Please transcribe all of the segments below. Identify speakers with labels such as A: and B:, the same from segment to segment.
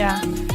A: Yeah.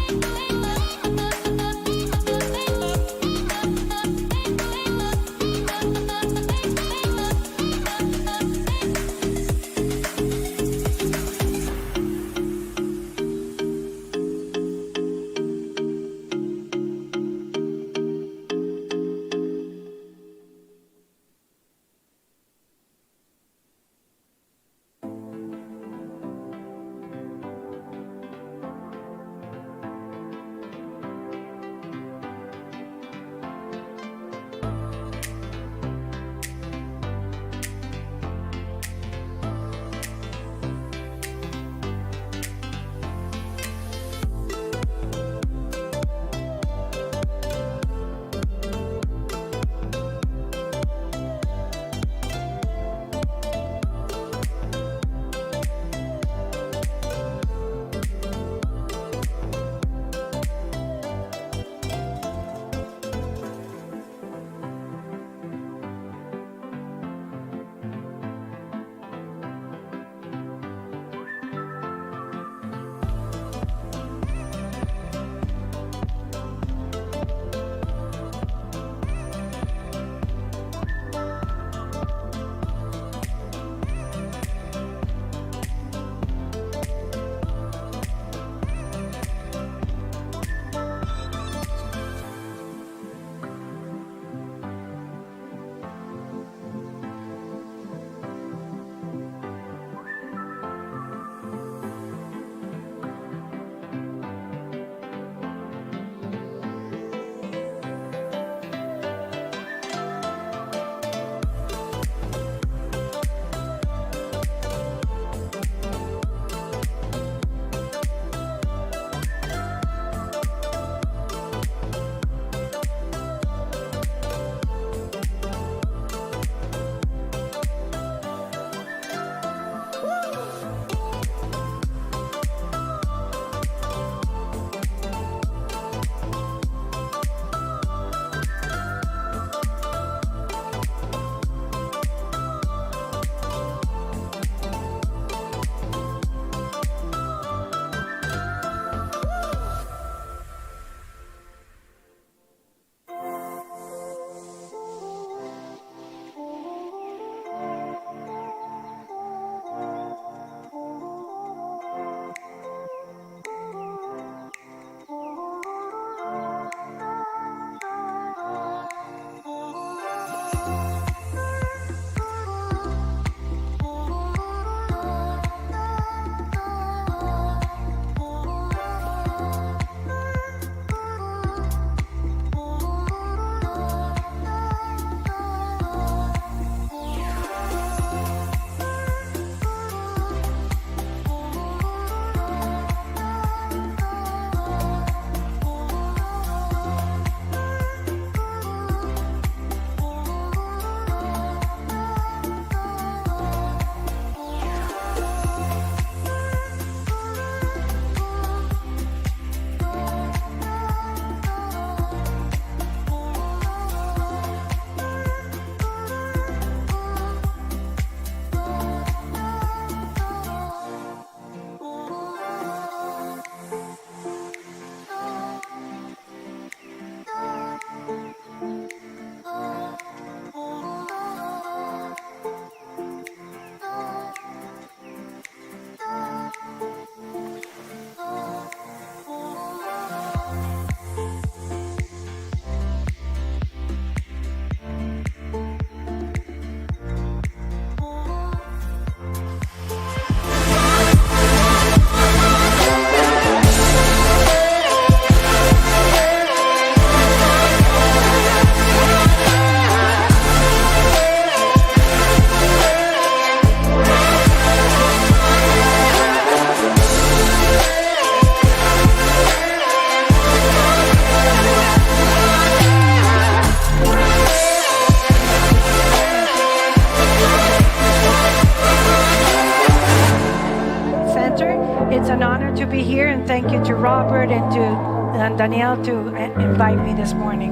A: to be here, and thank you to Robert and to Danielle to invite me this morning.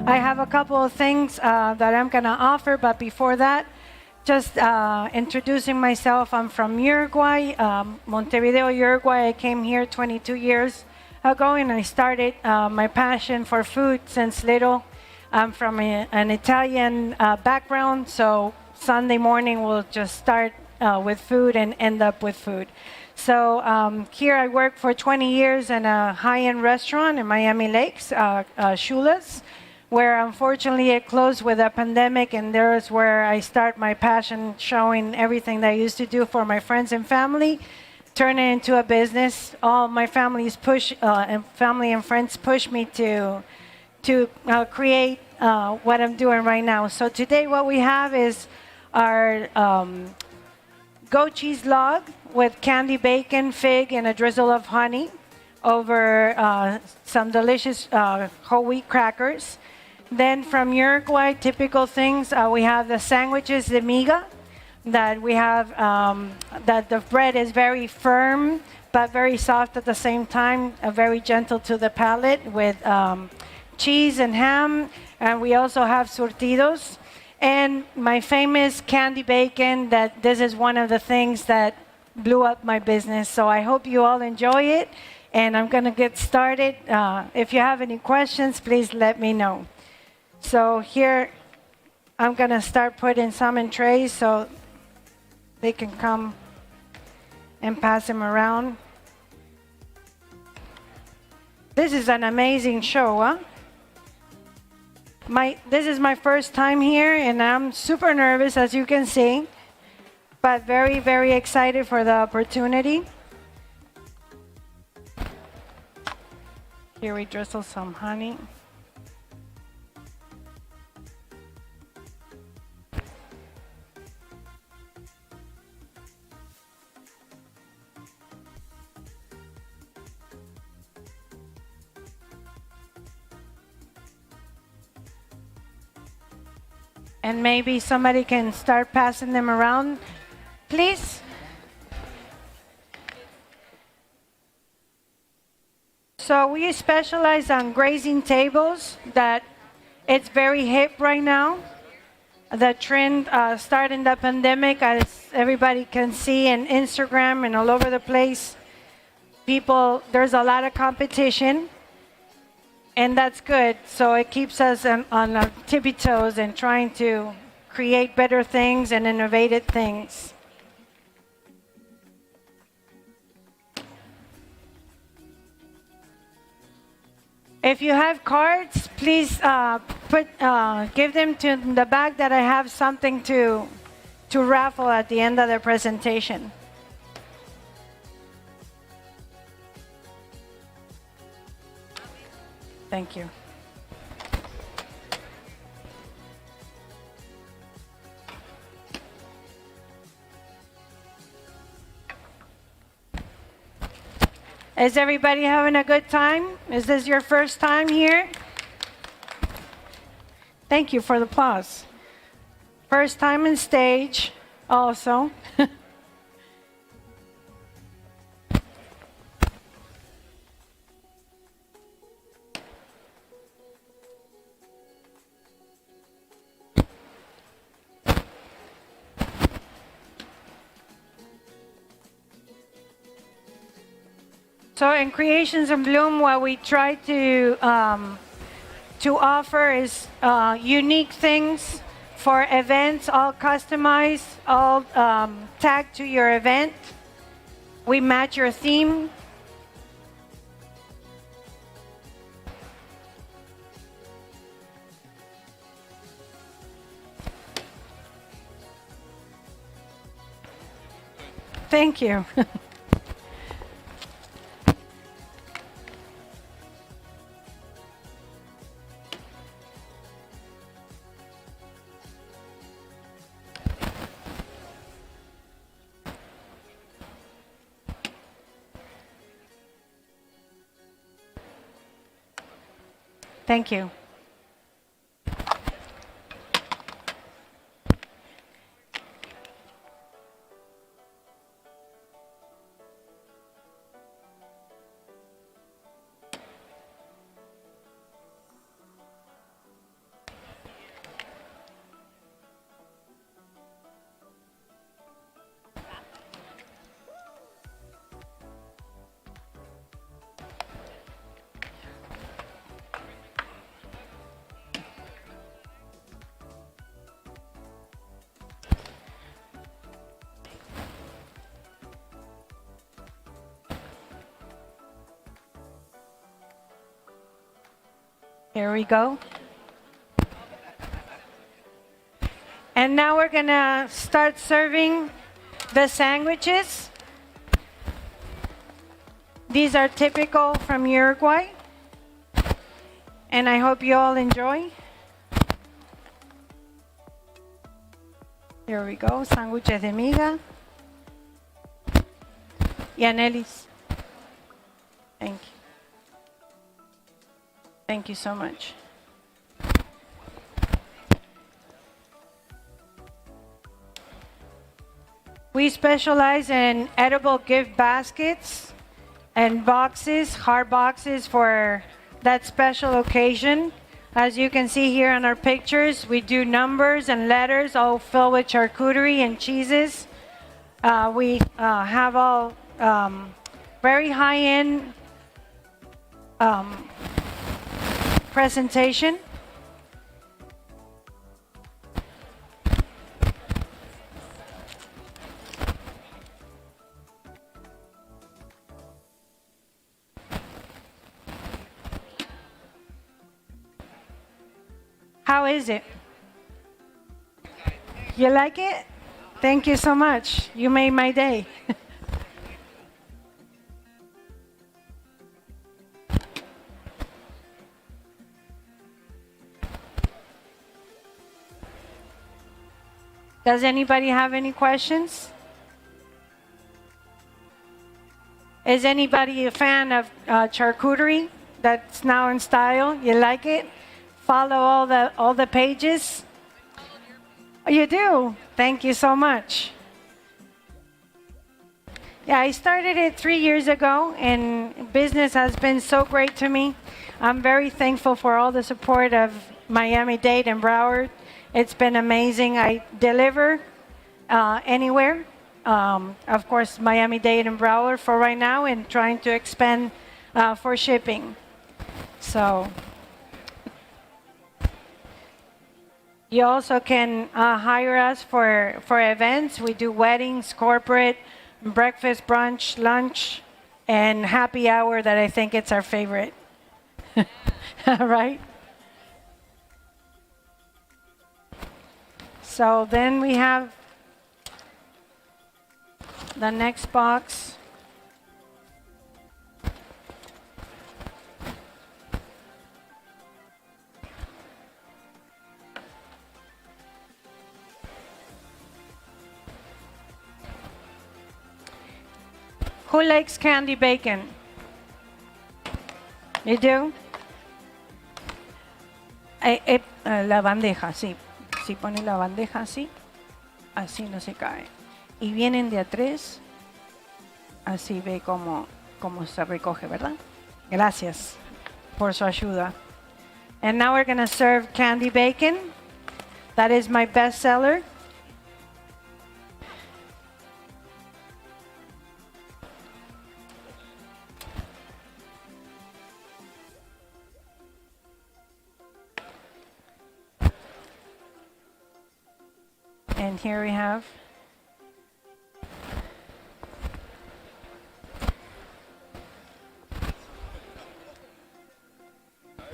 A: I have a couple of things that I'm going to offer, but before that, just introducing myself. I'm from Uruguay, Montevideo, Uruguay. I came here 22 years ago, and I started my passion for food since little. I'm from an Italian background, so Sunday morning we'll just start with food and end up with food. So here I worked for 20 years in a high-end restaurant in Miami Lakes, Shula's, where unfortunately it closed with a pandemic, and there's where I start my passion, showing everything that I used to do for my friends and family, turn it into a business. All my family's family and friends push me to create what I'm doing right now. So today what we have is our goat cheese log with candy bacon, fig, and a drizzle of honey over some delicious whole wheat crackers. Then from Uruguay, typical things, we have the sandwiches de miga, that we have, that the bread is very firm, but very soft at the same time, very gentle to the palate with cheese and ham. And we also have surtidos. And my famous candy bacon, that this is one of the things that blew up my business. So I hope you all enjoy it. And I'm going to get started. If you have any questions, please let me know. So here, I'm going to start putting some in trays so they can come and pass them around. This is an amazing show, huh? This is my first time here, and I'm super nervous, as you can see, but very, very excited for the opportunity. Here we drizzle some honey. And maybe somebody can start passing them around, please. So we specialize on grazing tables, that it's very hip right now. The trend started in the pandemic, as everybody can see in Instagram and all over the place. There's a lot of competition. And that's good. So it keeps us on our tippy toes and trying to create better things and innovative things. If you have cards, please give them to the back, that I have something to raffle at the end of the presentation. Thank you. Is everybody having a good time? Is this your first time here? Thank you for the applause. First time on stage also. So in Creations in Bloom, what we try to offer is unique things for events, all customized, all tagged to your event. We match your theme. Thank you. Thank you. Here we go. And now we're gonna start serving the sandwiches. These are typical from Uruguay. And I hope you all enjoy. Here we go, sándwiches de miga. Yanelis. Thank you. Thank you so much. We specialize in edible gift baskets and boxes, hard boxes for that special occasion. As you can see here on our pictures, we do numbers and letters all filled with charcuterie and cheeses. We have all very high-end presentation. How is it? You like it? Thank you so much. You made my day. Does anybody have any questions? Is anybody a fan of charcuterie that's now in style? You like it? Follow all the pages? Oh, you do? Thank you so much. Yeah, I started it 3 years ago, and business has been so great to me. I'm very thankful for all the support of Miami-Dade and Broward. It's been amazing. I deliver anywhere. Of course, Miami-Dade and Broward for right now, and trying to expand for shipping. So you also can hire us for events. We do weddings, corporate, breakfast, brunch, lunch, and happy hour that I think it's our favorite. Right? So then we have the next box. Who likes candy bacon? You do? La bandeja, sí. Si pone la bandeja así, así no se cae. Y vienen de a tres, así ve cómo se recoge, ¿verdad? Gracias por su ayuda. And now we're going to serve candy bacon. That is my best seller. And here we have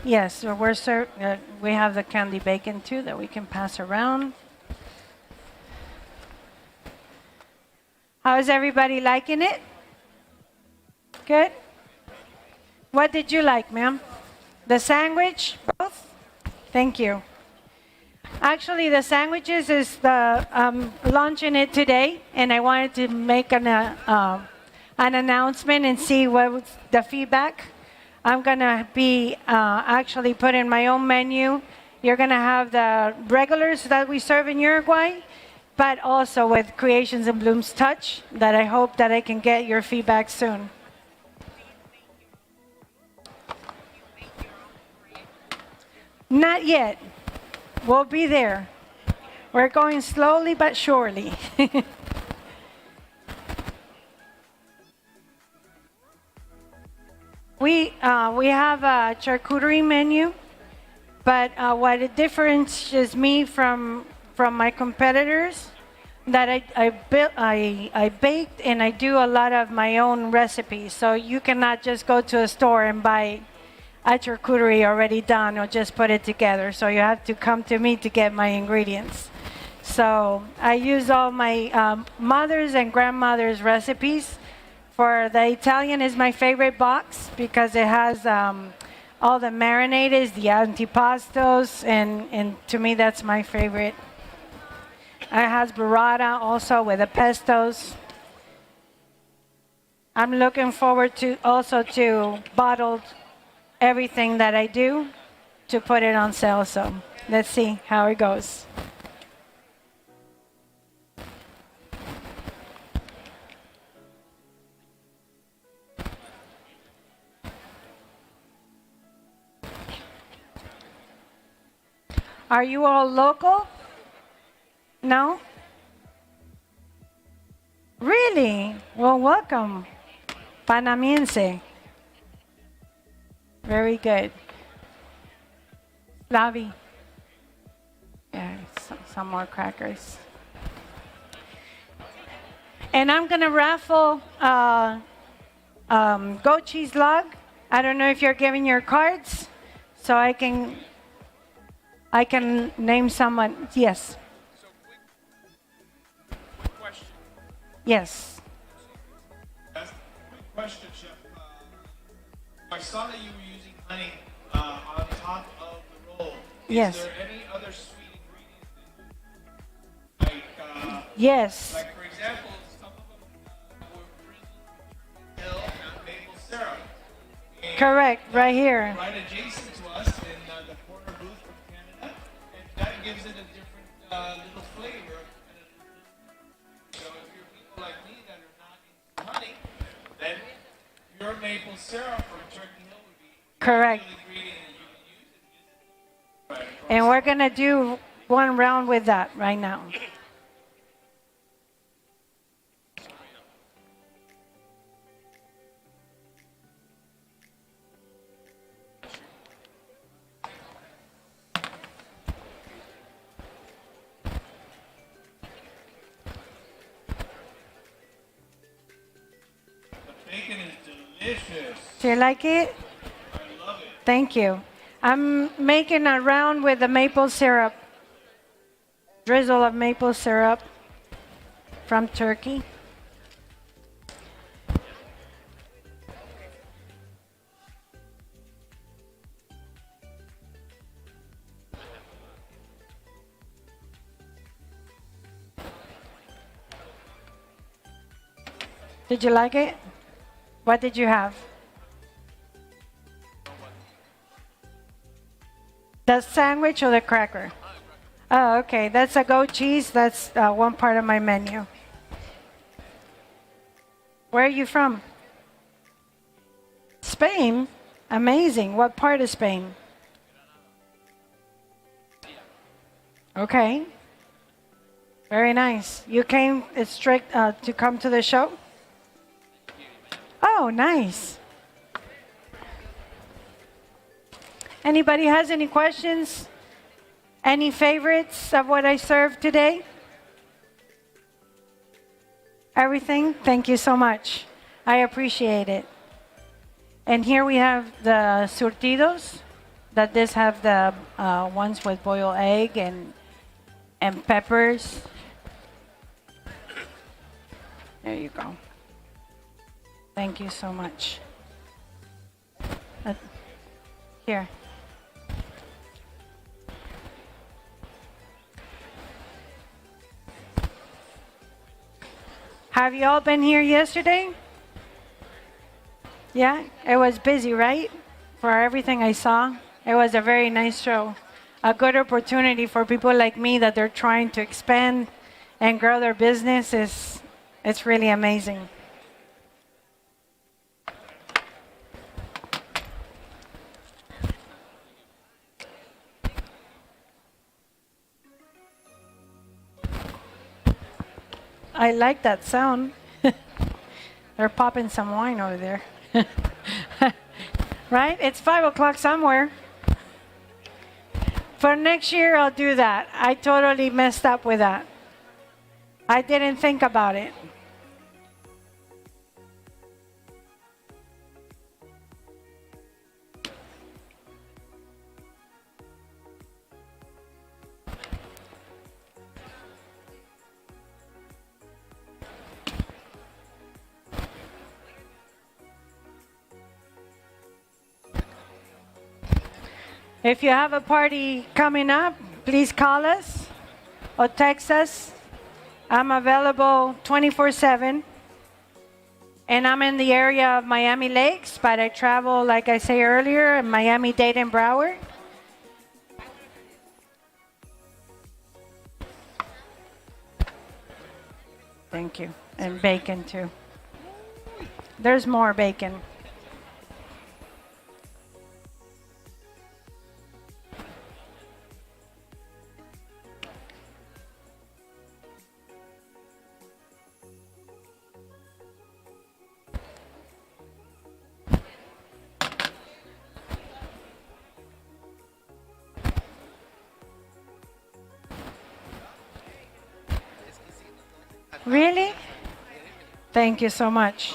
A: yes, so we have the candy bacon too that we can pass around. How is everybody liking it? Good? What did you like, ma'am? The sandwich? Both? Thank you. Actually, the sandwiches is launching it today, and I wanted to make an announcement and see what was the feedback. I'm gonna be actually putting my own menu. You're gonna have the regulars that we serve in Uruguay, but also with Creations and Blooms Touch that I hope that I can get your feedback soon. Not yet. We'll be there. We're going slowly but surely. We have a charcuterie menu, but what it differentiates me from my competitors that I baked and I do a lot of my own recipes. So you cannot just go to a store and buy a charcuterie already done or just put it together. So you have to come to me to get my ingredients. So I use all my mother's and grandmother's recipes. For the Italian is my favorite box because it has all the marinades, the antipastos, and to me that's my favorite. It has burrata also with the pestos. I'm looking forward to also to bottle everything that I do to put it on sale. So let's see how it goes. Are you all local? No? Really? Well, welcome. Panamiense. Very good. Slavi. Yeah, some more crackers. And I'm going to raffle goat cheese log. I don't know if you're giving your cards, so I can name someone. Yes.
B: So quick question.
A: Yes.
B: Quick question, Chef. I saw that you were using honey on top of the roll.
A: Yes.
B: Is there any other sweet ingredients?
A: Yes.
B: Like for example, some of them were drizzled with Turkey Hill and maple syrup. And
A: Correct. Right here.
B: right adjacent to us in the corner booth from Canada, and that gives it a different little flavor. So if you're people like me that are not into honey, then your maple syrup from Turkey Hill would be
A: Correct.
B: the ingredient that you can use and just right across.
A: And we're going to do one round with that right now.
B: Bacon is delicious.
A: Do you like it?
B: I love it.
A: Thank you. I'm making a round with the maple syrup. Drizzle of maple syrup from Turkey. Did you like it? What did you have? The sandwich or the cracker? Oh, okay. That's a goat cheese. That's one part of my menu. Where are you from? Spain? Amazing. What part of Spain? Okay. Very nice. You came straight to come to the show? Oh, nice. Anybody has any questions? Any favorites of what I served today? Everything? Thank you so much. I appreciate it. And here we have the surtidos, that this have the ones with boiled egg and peppers. There you go. Thank you so much. Here. Have you all been here yesterday? Yeah, it was busy, right? For everything I saw, it was a very nice show. A good opportunity for people like me that they're trying to expand and grow their business. It's really amazing. I like that sound. They're popping some wine over there. Right? It's 5 o'clock somewhere. For next year, I'll do that. I totally messed up with that. I didn't think about it. If you have a party coming up, please call us or text us. I'm available 24/7. And I'm in the area of Miami Lakes, but I travel, like I say earlier, in Miami-Dade and Broward. Thank you. And bacon, too. There's more bacon. Really? Thank you so much.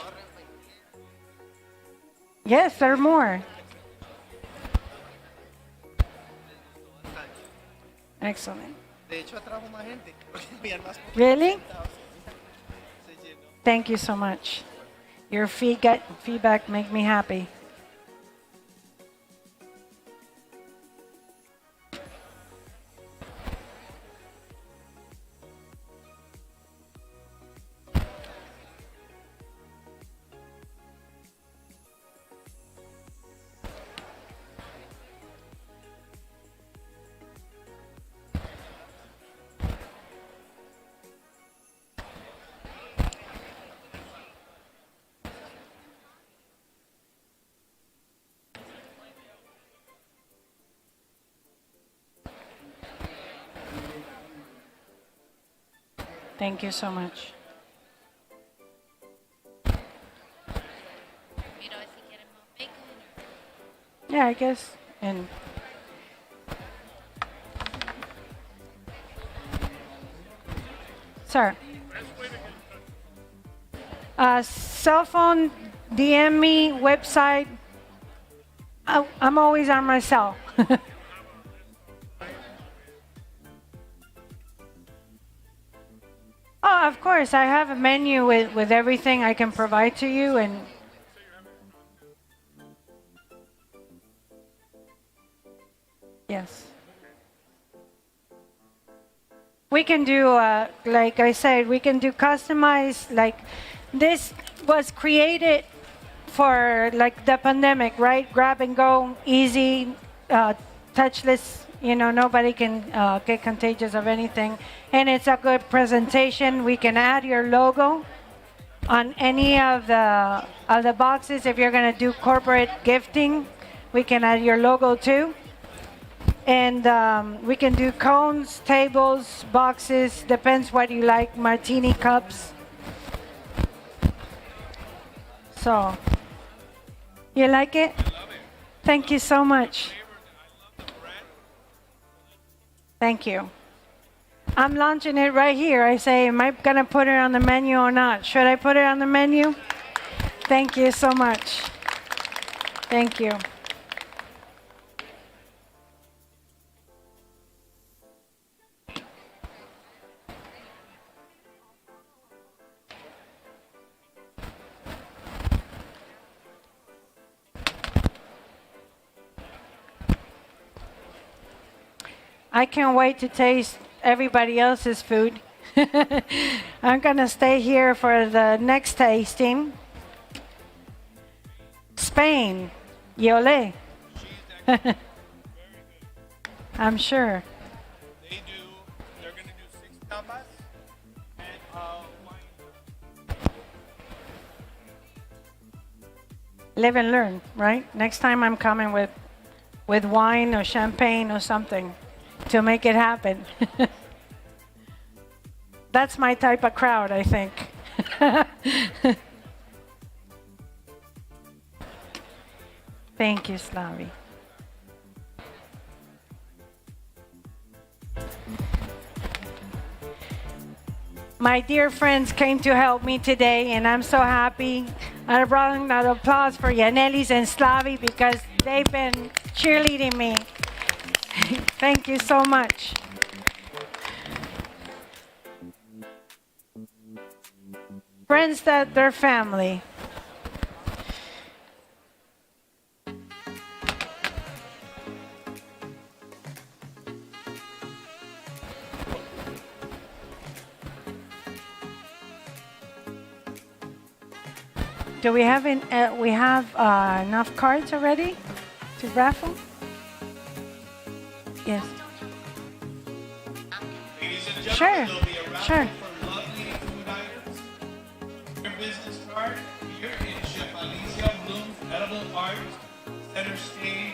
A: Yes, there are more. Excellent. Really? Thank you so much. Your feedback make me happy. Thank you so much. Yeah, I guess. And sir, cell phone, DM me, website. I'm always on my cell. Oh, of course. I have a menu with everything I can provide to you. And yes. We can do, like I said, we can do customized, like this was created for like the pandemic, right? Grab and go, easy, touchless, nobody can get contagious of anything. And it's a good presentation. We can add your logo on any of the boxes. If you're gonna do corporate gifting, we can add your logo too. And we can do cones, tables, boxes, depends what you like, martini cups. So, you like it? Thank you so much. Thank you. I'm launching it right here. I say, am I gonna put it on the menu or not? Should I put it on the menu? Thank you so much. Thank you. I can't wait to taste everybody else's food. I'm gonna stay here for the next tasting. Spain, Yole. I'm sure.
B: They're going to do 6 tapas and wine.
A: Live and learn, right? Next time I'm coming with wine or champagne or something to make it happen. That's my type of crowd, I think. Thank you, Slavi. My dear friends came to help me today, and I'm so happy. I brought an applause for Yanelis and Slavi because they've been cheerleading me. Thank you so much. Friends that they're family. Do we have enough cards already to raffle? Yes.
B: Ladies and
A: Sure,
B: gentlemen, there'll be a raffle
A: sure.
B: for lovely food items. Your business card here in Chef Alicia Bloom's Edible Arts Center Stage.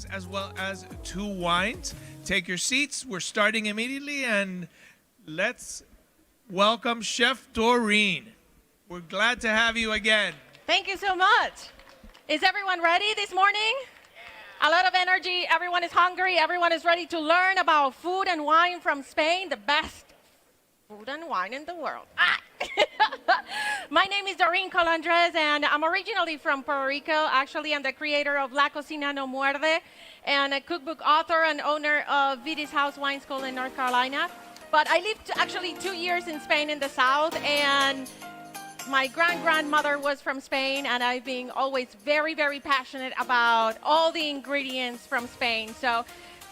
B: drinks as well as 2 wines. Take your seats. We're starting immediately, and let's welcome Chef Doreen. We're glad to have you again.
C: Thank you so much. Is everyone ready this morning? A lot of energy. Everyone is hungry. Everyone is ready to learn about food and wine from Spain, the best food and wine in the world. My name is Doreen Colondres, and I'm originally from Puerto Rico. Actually, I'm the creator of La Cocina No Muerde and a cookbook author and owner of Vidi's House Wine School in North Carolina. But I lived actually 2 years in Spain in the south, and my grandmother was from Spain, and I've been always very, very passionate about all the ingredients from Spain. So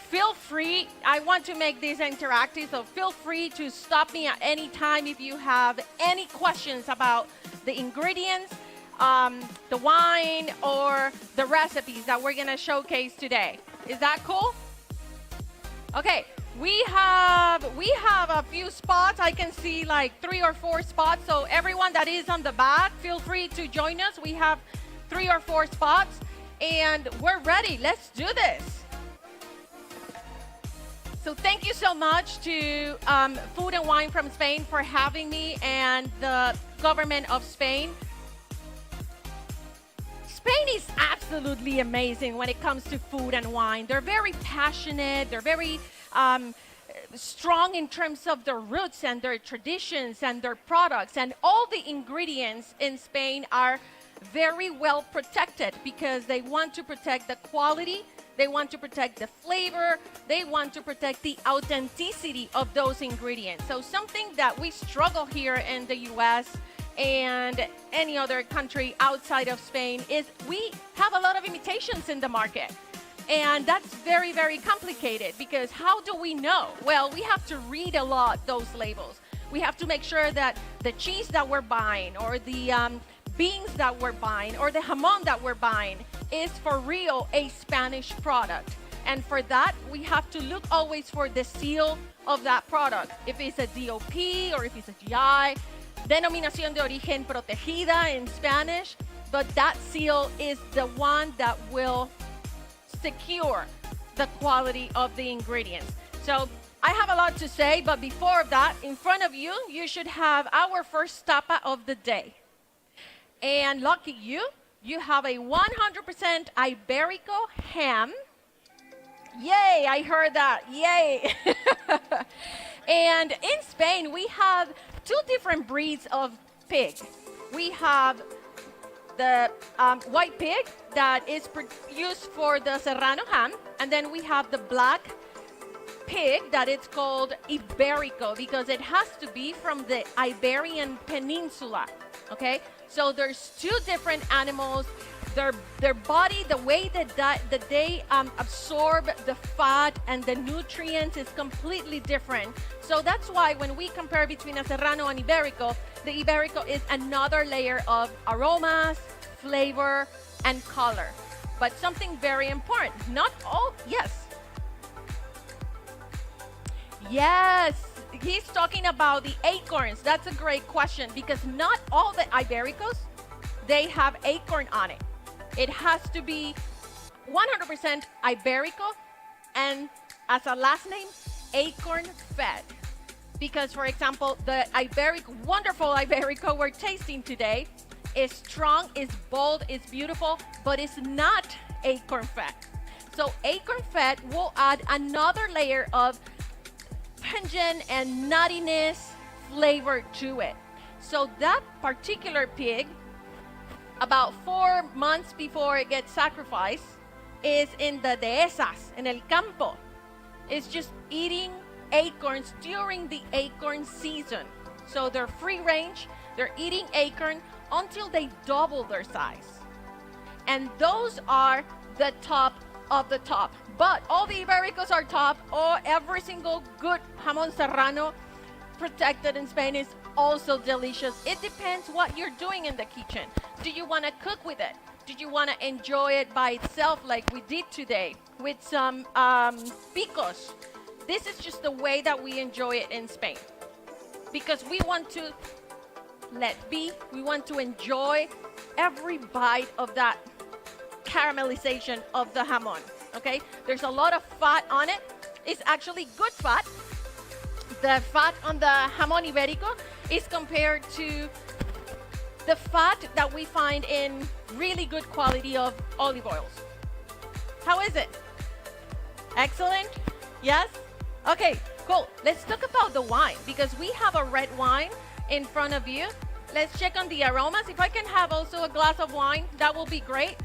C: feel free, I want to make this interactive, so feel free to stop me at any time if you have any questions about the ingredients, the wine, or the recipes that we're gonna showcase today. Is that cool? Okay. We have a few spots. I can see like 3 or 4 spots. So everyone that is on the back, feel free to join us. We have 3 or 4 spots, and we're ready. Let's do this. So thank you so much to Food and Wine from Spain for having me, and the government of Spain. Spain is absolutely amazing when it comes to food and wine. They're very passionate. They're very strong in terms of their roots and their traditions and their products, and all the ingredients in Spain are very well protected because they want to protect the quality, they want to protect the flavor, they want to protect the authenticity of those ingredients. So something that we struggle here in the US and any other country outside of Spain is we have a lot of imitations in the market. And that's very, very complicated because how do we know? Well, we have to read a lot those labels. We have to make sure that the cheese that we're buying, or the beans that we're buying, or the jamon that we're buying is for real a Spanish product. And for that, we have to look always for the seal of that product. If it's a DOP or if it's a GI, Denominación de Origen Protegida in Spanish, but that seal is the one that will secure the quality of the ingredients. So I have a lot to say, but before that, in front of you, you should have our first tapa of the day. And lucky you, you have a 100% Iberico ham. Yay, I heard that, yay. And in Spain, we have 2 different breeds of pig. We have the white pig that is used for the Serrano ham, and then we have the black pig that it's called Iberico because it has to be from the Iberian Peninsula, okay? So there's 2 different animals. Their body, the way that they absorb the fat and the nutrients is completely different. So that's why when we compare between a Serrano and Iberico, the Iberico is another layer of aromas, flavor, and color. But something very important, not all, yes. Yes, he's talking about the acorns. That's a great question because not all the Ibericos, they have acorn on it. It has to be 100% Iberico and as a last name, acorn fed. Because for example, the wonderful Iberico we're tasting today is strong, is bold, is beautiful, but it's not acorn fed. So acorn fed will add another layer of pungent and nuttiness flavor to it. So that particular pig, about 4 months before it gets sacrificed, is in the dehesas, en el campo. It's just eating acorns during the acorn season. So they're free range, they're eating acorn until they double their size. And those are the top of the top. But all the Ibericos are top, or every single good jamon serrano protected in Spain is also delicious. It depends what you're doing in the kitchen. Do you want to cook with it? Do you want to enjoy it by itself like we did today with some picos? This is just the way that we enjoy it in Spain because we want to we want to enjoy every bite of that caramelization of the jamon. okay? There's a lot of fat on it. It's actually good fat. The fat on the jamón ibérico is compared to the fat that we find in really good quality of olive oils. How is it? Excellent? Yes? Okay, cool. Let's talk about the wine because we have a red wine in front of you. Let's check on the aromas. If I can have also a glass of wine, that will be great.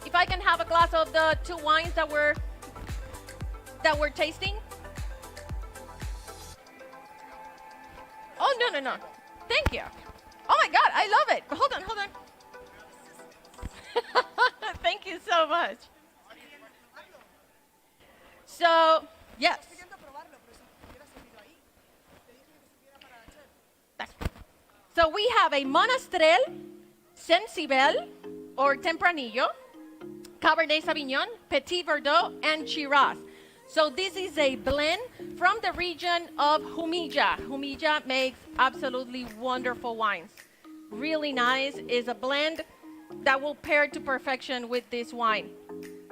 C: If I can have a glass of the two wines that we're tasting. Oh, no. Thank you. Oh my God, I love it. Hold on. Thank you so much. So, yes. So we have a Monastrell, Sensibel, or Tempranillo, Cabernet Sauvignon, Petit Verdot, and Shiraz. So this is a blend from the region of Jumilla. Jumilla makes absolutely wonderful wines. Really nice. Is a blend that will pair to perfection with this wine.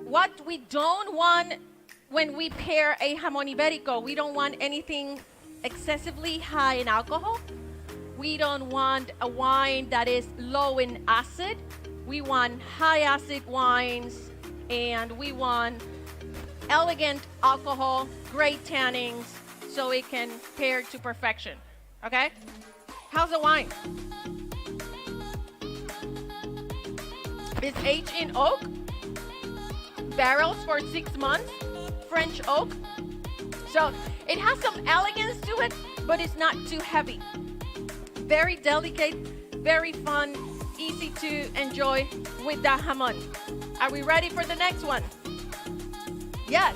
C: What we don't want when we pair a jamón ibérico, we don't want anything excessively high in alcohol. We don't want a wine that is low in acid. We want high acid wines, and we want elegant alcohol, great tannins, so it can pair to perfection. Okay? How's the wine? It's aged in oak, barrels for 6 months, French oak. So it has some elegance to it, but it's not too heavy. Very delicate, very fun, easy to enjoy with the jamón. Are we ready for the next one? Yes.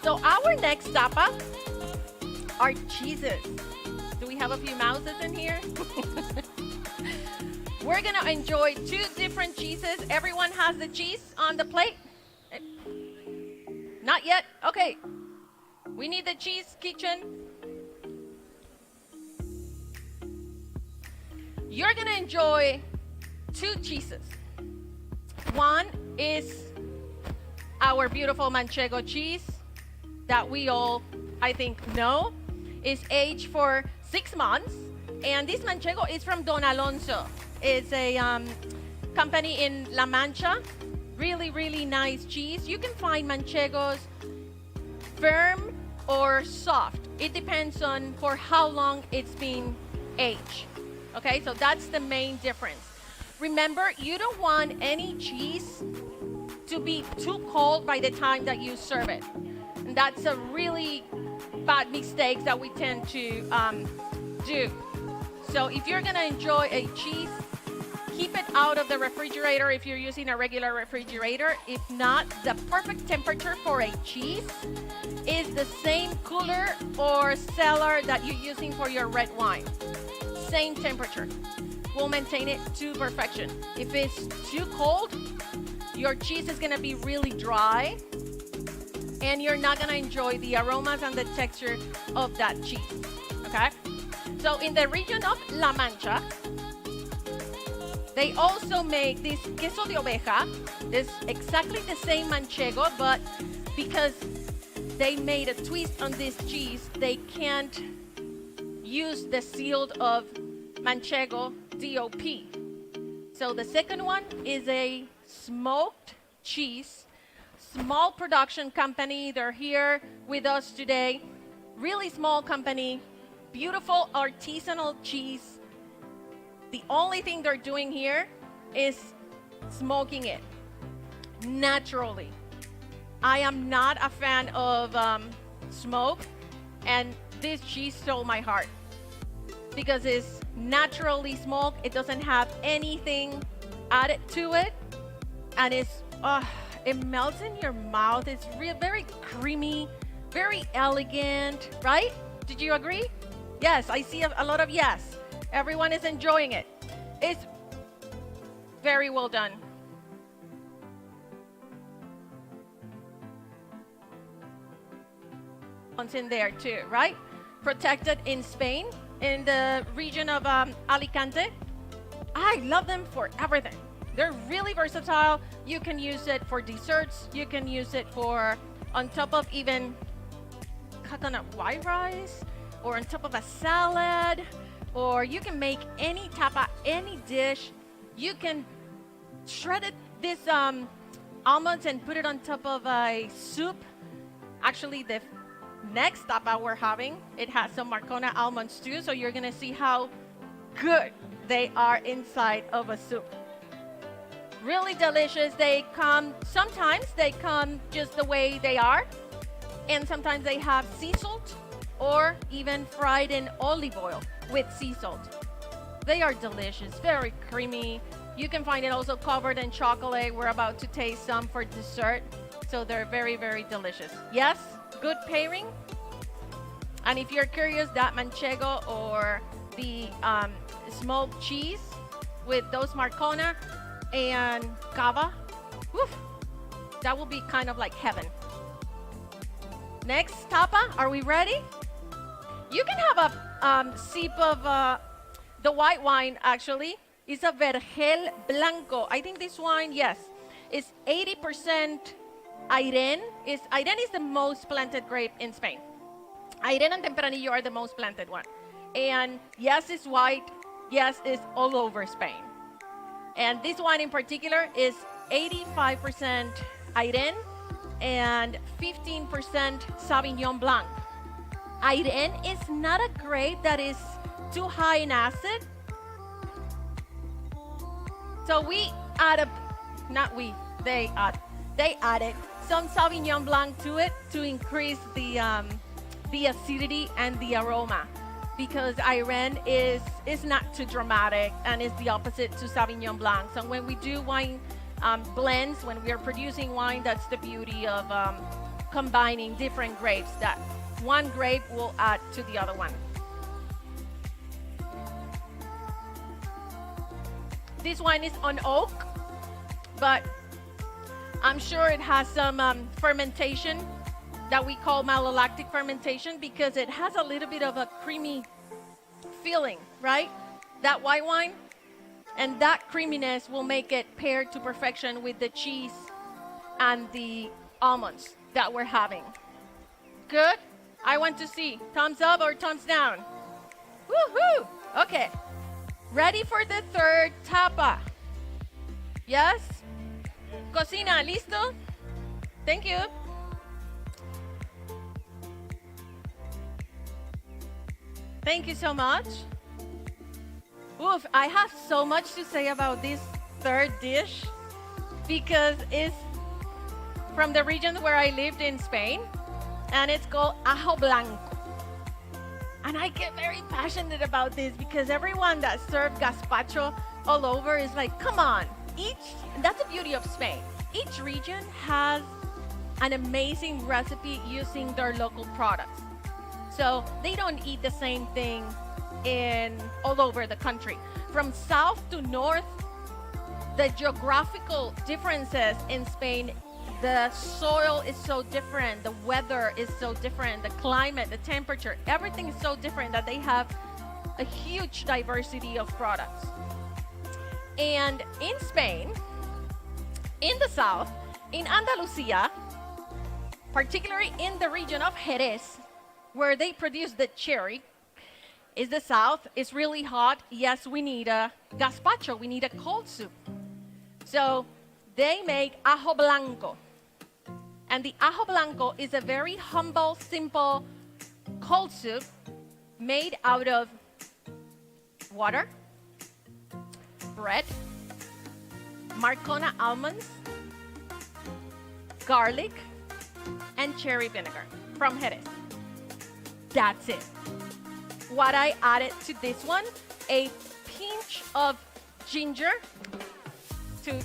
C: So our next tapa are cheeses. Do we have a few mouses in here? We're gonna enjoy two different cheeses. Everyone has the cheese on the plate? Not yet? Okay. We need the cheese, kitchen. You're gonna enjoy two cheeses. One is our beautiful Manchego cheese that we all, I think, know. Is aged for 6 months. And this Manchego is from Don Alonso. It's a company in La Mancha. Really, really nice cheese. You can find Manchegos firm or soft. It depends on for how long it's been aged. Okay, so that's the main difference. Remember, you don't want any cheese to be too cold by the time that you serve it. And that's a really bad mistake that we tend to do. So if you're gonna enjoy a cheese, keep it out of the refrigerator if you're using a regular refrigerator. If not, the perfect temperature for a cheese is the same cooler or cellar that you're using for your red wine. Same temperature. We'll maintain it to perfection. If it's too cold, your cheese is gonna be really dry and you're not gonna enjoy the aromas and the texture of that cheese, okay? So in the region of La Mancha, they also make this queso de oveja. It's exactly the same manchego, but because they made a twist on this cheese, they can't use the seal of manchego DOP. So the second one is a smoked cheese, small production company. They're here with us today. Really small company, beautiful artisanal cheese. The only thing they're doing here is smoking it naturally. I am not a fan of smoke, and this cheese stole my heart because it's naturally smoked. It doesn't have anything added to it, and it melts in your mouth. It's very creamy, very elegant, right? Did you agree? Yes, I see a lot of yes. Everyone is enjoying it. It's very well done. One's in there too, right? Protected in Spain, in the region of Alicante. I love them for everything. They're really versatile. You can use it for desserts. You can use it for on top of even coconut white rice, or on top of a salad, or you can make any tapa, any dish. You can shred it, this almonds and put it on top of a soup. Actually, the next tapa we're having, it has some Marcona almonds too, so you're gonna see how good they are inside of a soup. Really delicious. Sometimes they come just the way they are, and sometimes they have sea salt or even fried in olive oil with sea salt. They are delicious, very creamy. You can find it also covered in chocolate. We're about to taste some for dessert. So they're very, very delicious. Yes, good pairing. And if you're curious, that manchego or the smoked cheese with those Marcona and cava, woof, that will be kind of like heaven. Next tapa, are we ready? You can have a sip of the white wine, actually. It's a Vergel Blanco. I think this wine, yes, is 80% Airen. Airen is the most planted grape in Spain. Airen and Tempranillo are the most planted one. And yes, it's white. Yes, it's all over Spain. And this wine in particular is 85% Airen and 15% Sauvignon Blanc. Airen is not a grape that is too high in acid. So we added, they added some Sauvignon Blanc to it to increase the acidity and the aroma, because Airen is not too dramatic and is the opposite to Sauvignon Blanc. So when we do wine blends, when we are producing wine, that's the beauty of combining different grapes, that one grape will add to the other one. This wine is on oak, but I'm sure it has some fermentation that we call malolactic fermentation, because it has a little bit of a creamy feeling, right? That white wine, and that creaminess will make it paired to perfection with the cheese and the almonds that we're having. Good? I want to see thumbs up or thumbs down. Woohoo! Okay. Ready for the third tapa? Yes? Cocina, listo? Thank you. Thank you so much. Oof, I have so much to say about this third dish, because it's from the region where I lived in Spain, and it's called ajo blanco. And I get very passionate about this because everyone that served gazpacho all over is like, come on. And that's the beauty of Spain. Each region has an amazing recipe using their local products. So they don't eat the same thing all over the country. From south to north, the geographical differences in Spain, the soil is so different, the weather is so different, the climate, the temperature, everything is so different that they have a huge diversity of products. And in Spain, in the south, in Andalusia, particularly in the region of Jerez, where they produce the cherry, is the south, it's really hot. Yes, we need a gazpacho, we need a cold soup. So they make ajo blanco. And the ajo blanco is a very humble, simple cold soup made out of water, bread, Marcona almonds, garlic, and cherry vinegar from Jerez. That's it. What I added to this one, a pinch of ginger to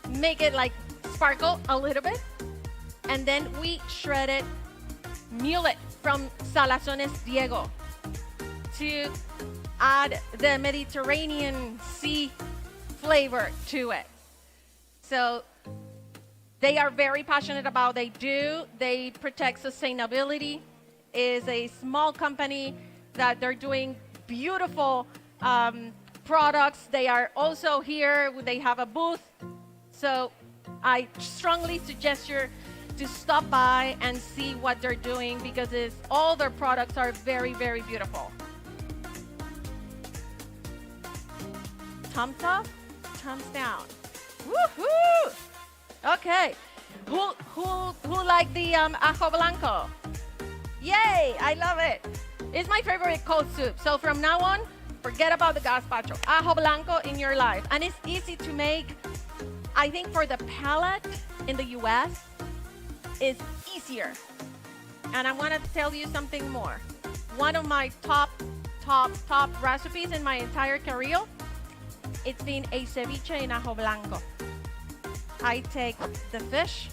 C: make it like sparkle a little bit. And then we shredded mullet from Salazones Diego to add the Mediterranean sea flavor to it. So they are very passionate about they protect sustainability. Is a small company that they're doing beautiful products. They are also here. They have a booth. So I strongly suggest you to stop by and see what they're doing because all their products are very, very beautiful. Thumbs up, thumbs down. Woohoo! Okay. Who like the ajo blanco? Yay! I love it. It's my favorite cold soup. So from now on, forget about the gazpacho. Ajo blanco in your life, and it's easy to make. I think for the palate in the U.S. it's easier. And I want to tell you something more. One of my top recipes in my entire career, it's been a ceviche in ajo blanco. I take the fish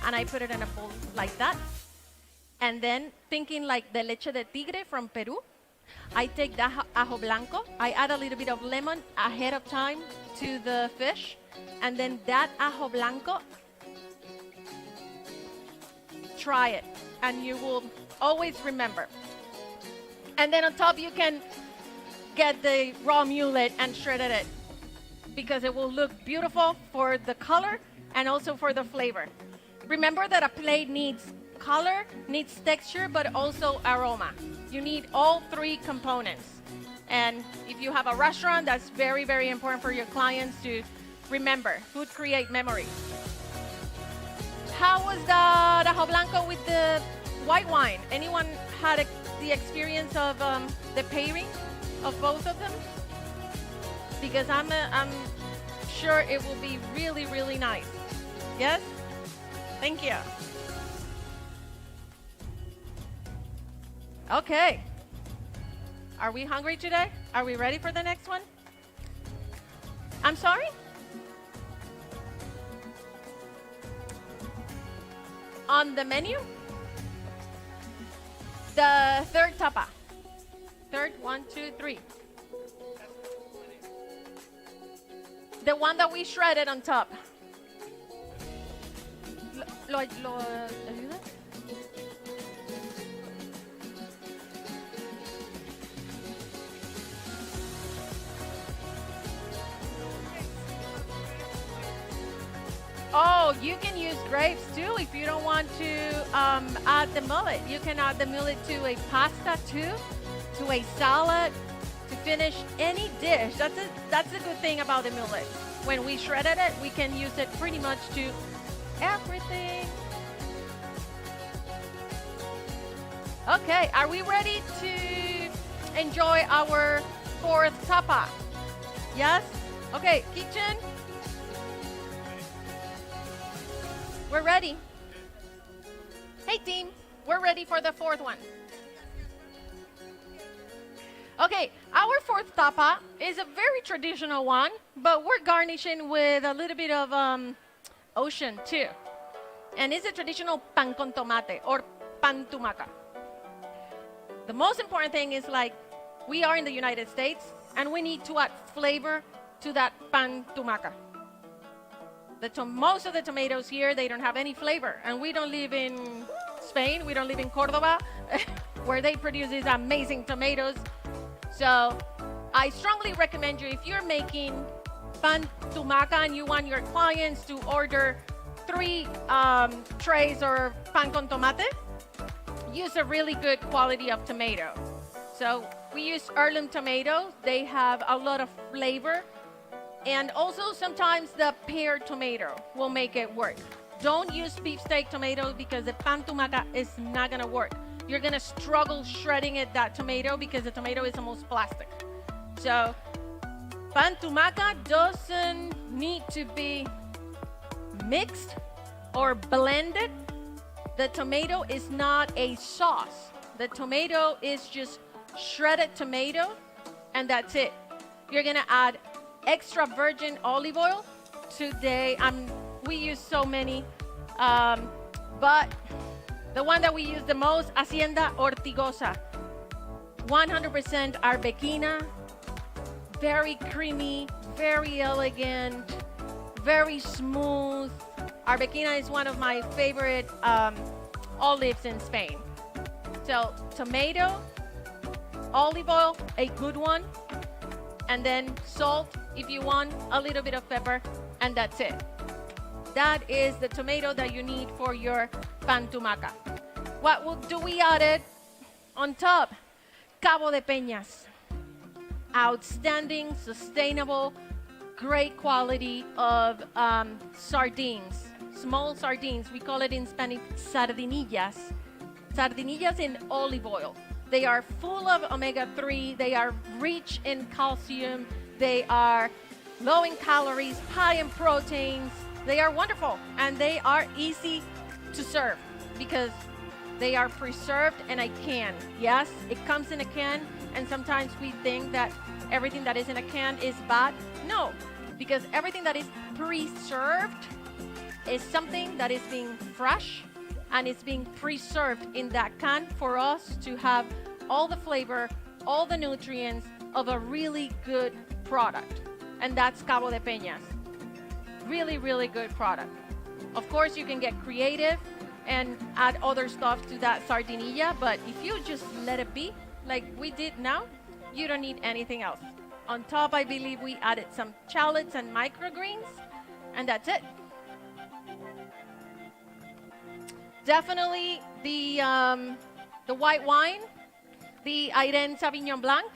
C: and I put it in a bowl like that. And then, thinking like the leche de tigre from Peru, I take the ajo blanco, I add a little bit of lemon ahead of time to the fish, and then that ajo blanco, try it, and you will always remember. And then on top, you can get the raw mullet and shredded it, because it will look beautiful for the color and also for the flavor. Remember that a plate needs color, needs texture, but also aroma. You need all three components. And if you have a restaurant, that's very, very important for your clients to remember. Food create memories. How was the ajo blanco with the white wine? Anyone had the experience of the pairing of both of them? Because I'm sure it will be really, really nice. Yes? Thank you. Okay. Are we hungry today? Are we ready for the next one? I'm sorry? On the menu? The third tapa. Third, 1, 2, 3. The one that we shredded on top. ¿Lo ayuda? Oh, you can use grapes too if you don't want to add the mullet. You can add the mullet to a pasta too, to a salad, to finish any dish. That's the good thing about the millet. When we shredded it, we can use it pretty much to everything. Okay, are we ready to enjoy our fourth tapa? Yes? Okay, kitchen. We're ready. Hey team, we're ready for the fourth one. Okay, our fourth tapa is a very traditional one, but we're garnishing with a little bit of ocean too. And it's a traditional pan con tomate or pan tumaca. The most important thing is like we are in the United States and we need to add flavor to that pan tumaca. Most of the tomatoes here, they don't have any flavor. And we don't live in Spain, we don't live in Cordoba, where they produce these amazing tomatoes. So I strongly recommend you, if you're making pan tumaca and you want your clients to order 3 trays or pan con tomate, use a really good quality of tomato. So we use heirloom tomatoes. They have a lot of flavor. And also sometimes the pear tomato will make it work. Don't use beefsteak tomatoes because the pan tumaca is not gonna work. You're gonna struggle shredding that tomato because the tomato is almost plastic. So pan tumaca doesn't need to be mixed or blended. The tomato is not a sauce. The tomato is just shredded tomato and that's it. You're gonna add extra virgin olive oil. Today, we use so many, but the one that we use the most, Hacienda Ortigosa. 100% arbequina, very creamy, very elegant, very smooth. Arbequina is one of my favorite olives in Spain. So tomato, olive oil, a good one, and then salt if you want, a little bit of pepper, and that's it. That is the tomato that you need for your pan tumaca. Do we add it on top? Cabo de Peñas. Outstanding, sustainable, great quality of sardines. Small sardines. We call it in Spanish sardinillas. Sardinillas in olive oil. They are full of omega-3. They are rich in calcium. They are low in calories, high in proteins. They are wonderful, and they are easy to serve because they are preserved in a can. Yes, it comes in a can, and sometimes we think that everything that is in a can is bad. No, because everything that is preserved is something that is being fresh and it's being preserved in that can for us to have all the flavor, all the nutrients of a really good product. And that's Cabo de Peñas. Really, really good product. Of course, you can get creative and add other stuff to that sardinilla, but if you just let it be, like we did now, you don't need anything else. On top, I believe we added some shallots and microgreens, and that's it. Definitely the white wine, the Airen Sauvignon Blanc,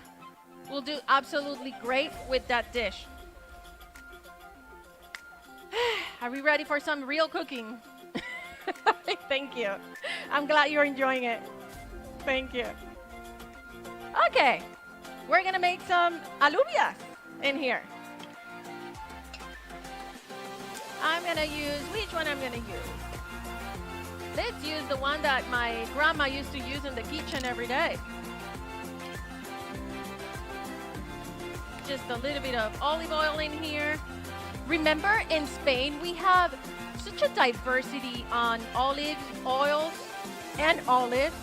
C: will do absolutely great with that dish. Are we ready for some real cooking? Thank you. I'm glad you're enjoying it. Thank you. Okay, we're gonna make some alubias in here. I'm gonna use, which one I'm gonna use? Let's use the one that my grandma used to use in the kitchen every day. Just a little bit of olive oil in here. Remember, in Spain, we have such a diversity on olive oils and olives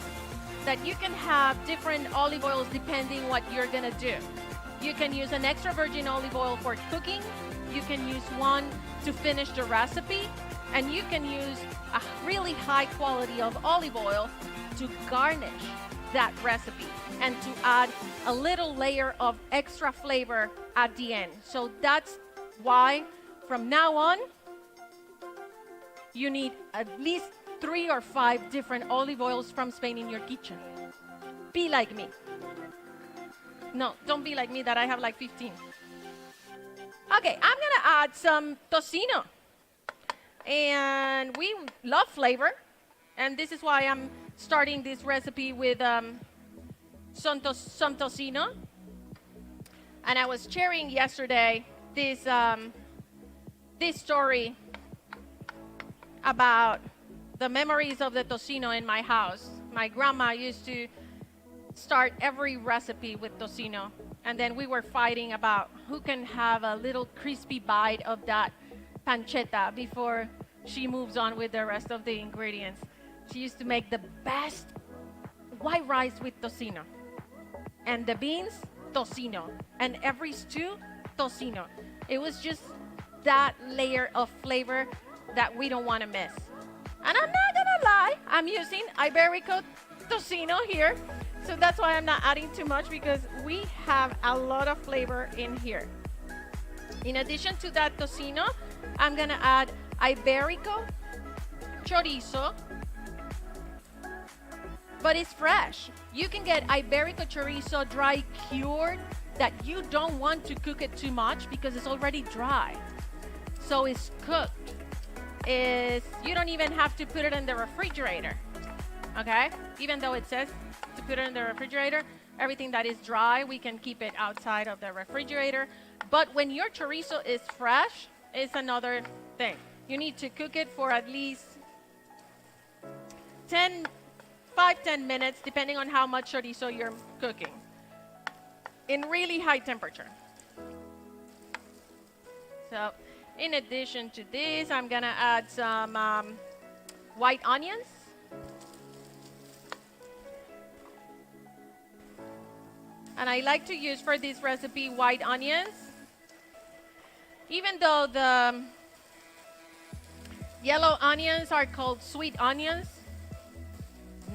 C: that you can have different olive oils depending what you're gonna do. You can use an extra virgin olive oil for cooking. You can use one to finish the recipe. And you can use a really high quality of olive oil to garnish that recipe and to add a little layer of extra flavor at the end. So that's why from now on, you need at least 3 or 5 different olive oils from Spain in your kitchen. Be like me. No, don't be like me that I have like 15. Okay, I'm gonna add some tocino. And we love flavor, and this is why I'm starting this recipe with some tocino. And I was sharing yesterday this story about the memories of the tocino in my house. My grandma used to start every recipe with tocino, and then we were fighting about who can have a little crispy bite of that pancetta before she moves on with the rest of the ingredients. She used to make the best white rice with tocino, and the beans, tocino, and every stew, tocino. It was just that layer of flavor that we don't want to miss. And I'm not gonna lie, I'm using Iberico tocino here, so that's why I'm not adding too much, because we have a lot of flavor in here. In addition to that tocino, I'm gonna add Iberico chorizo, but it's fresh. You can get Iberico chorizo dry cured that you don't want to cook it too much because it's already dry. So it's cooked. You don't even have to put it in the refrigerator, okay? Even though it says to put it in the refrigerator, everything that is dry, we can keep it outside of the refrigerator. But when your chorizo is fresh, it's another thing. You need to cook it for at least 5-10 minutes, depending on how much chorizo you're cooking, in really high temperature. So in addition to this, I'm gonna add some white onions. And I like to use for this recipe white onions. Even though the yellow onions are called sweet onions,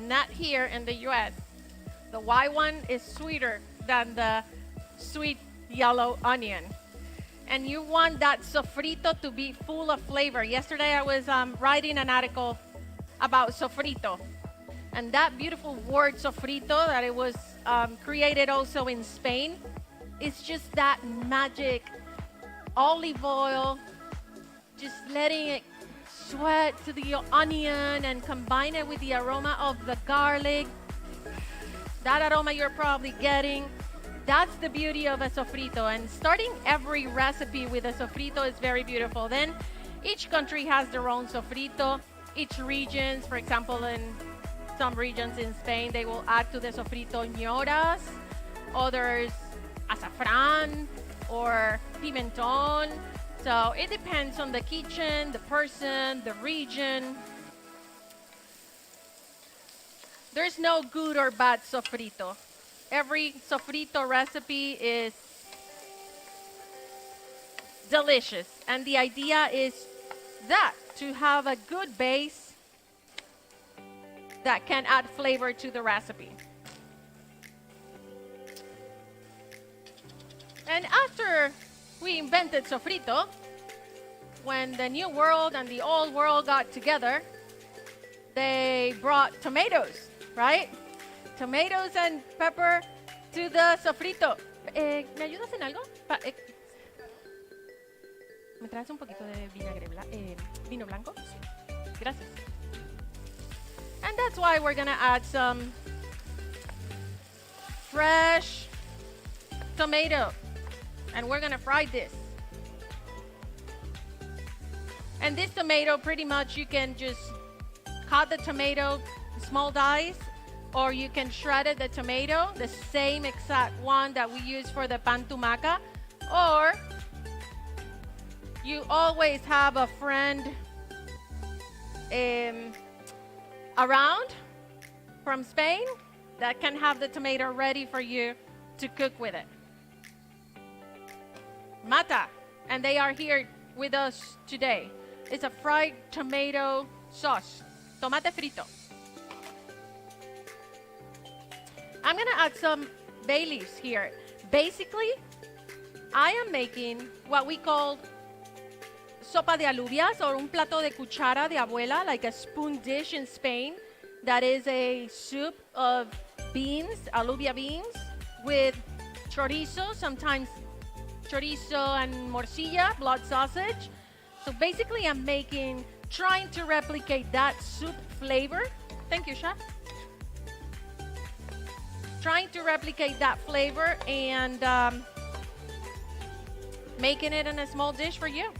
C: not here in the US. The white one is sweeter than the sweet yellow onion. And you want that sofrito to be full of flavor. Yesterday I was writing an article about sofrito. And that beautiful word sofrito that it was created also in Spain, it's just that magic olive oil, just letting it sweat to the onion and combine it with the aroma of the garlic. That aroma you're probably getting. That's the beauty of a sofrito. And starting every recipe with a sofrito is very beautiful. Then each country has their own sofrito. Each region, for example, in some regions in Spain, they will add to the sofrito ñoras, others azafran or pimentón. So it depends on the kitchen, the person, the region. There's no good or bad sofrito. Every sofrito recipe is delicious. And the idea is that, to have a good base that can add flavor to the recipe. And after we invented sofrito, when the new world and the old world got together, they brought tomatoes, right? Tomatoes and pepper to the sofrito. ¿Me ayudas en algo? ¿Me traes un poquito de vino blanco? Gracias. And that's why we're gonna add some fresh tomato. And we're gonna fry this. And this tomato, pretty much you can just cut the tomato small dice, or you can shred the tomato, the same exact one that we use for the pan tumaca, or you always have a friend around from Spain that can have the tomato ready for you to cook with it. Mata, and they are here with us today. It's a fried tomato sauce, tomate frito. I'm gonna add some bay leaves here. Basically, I am making what we call sopa de alubias, or un plato de cuchara de abuela, like a spoon dish in Spain. That is a soup of beans, alubia beans, with chorizo, sometimes chorizo and morcilla, blood sausage. So basically I'm trying to replicate that soup flavor. Thank you, chef. Trying to replicate that flavor and making it in a small dish for you.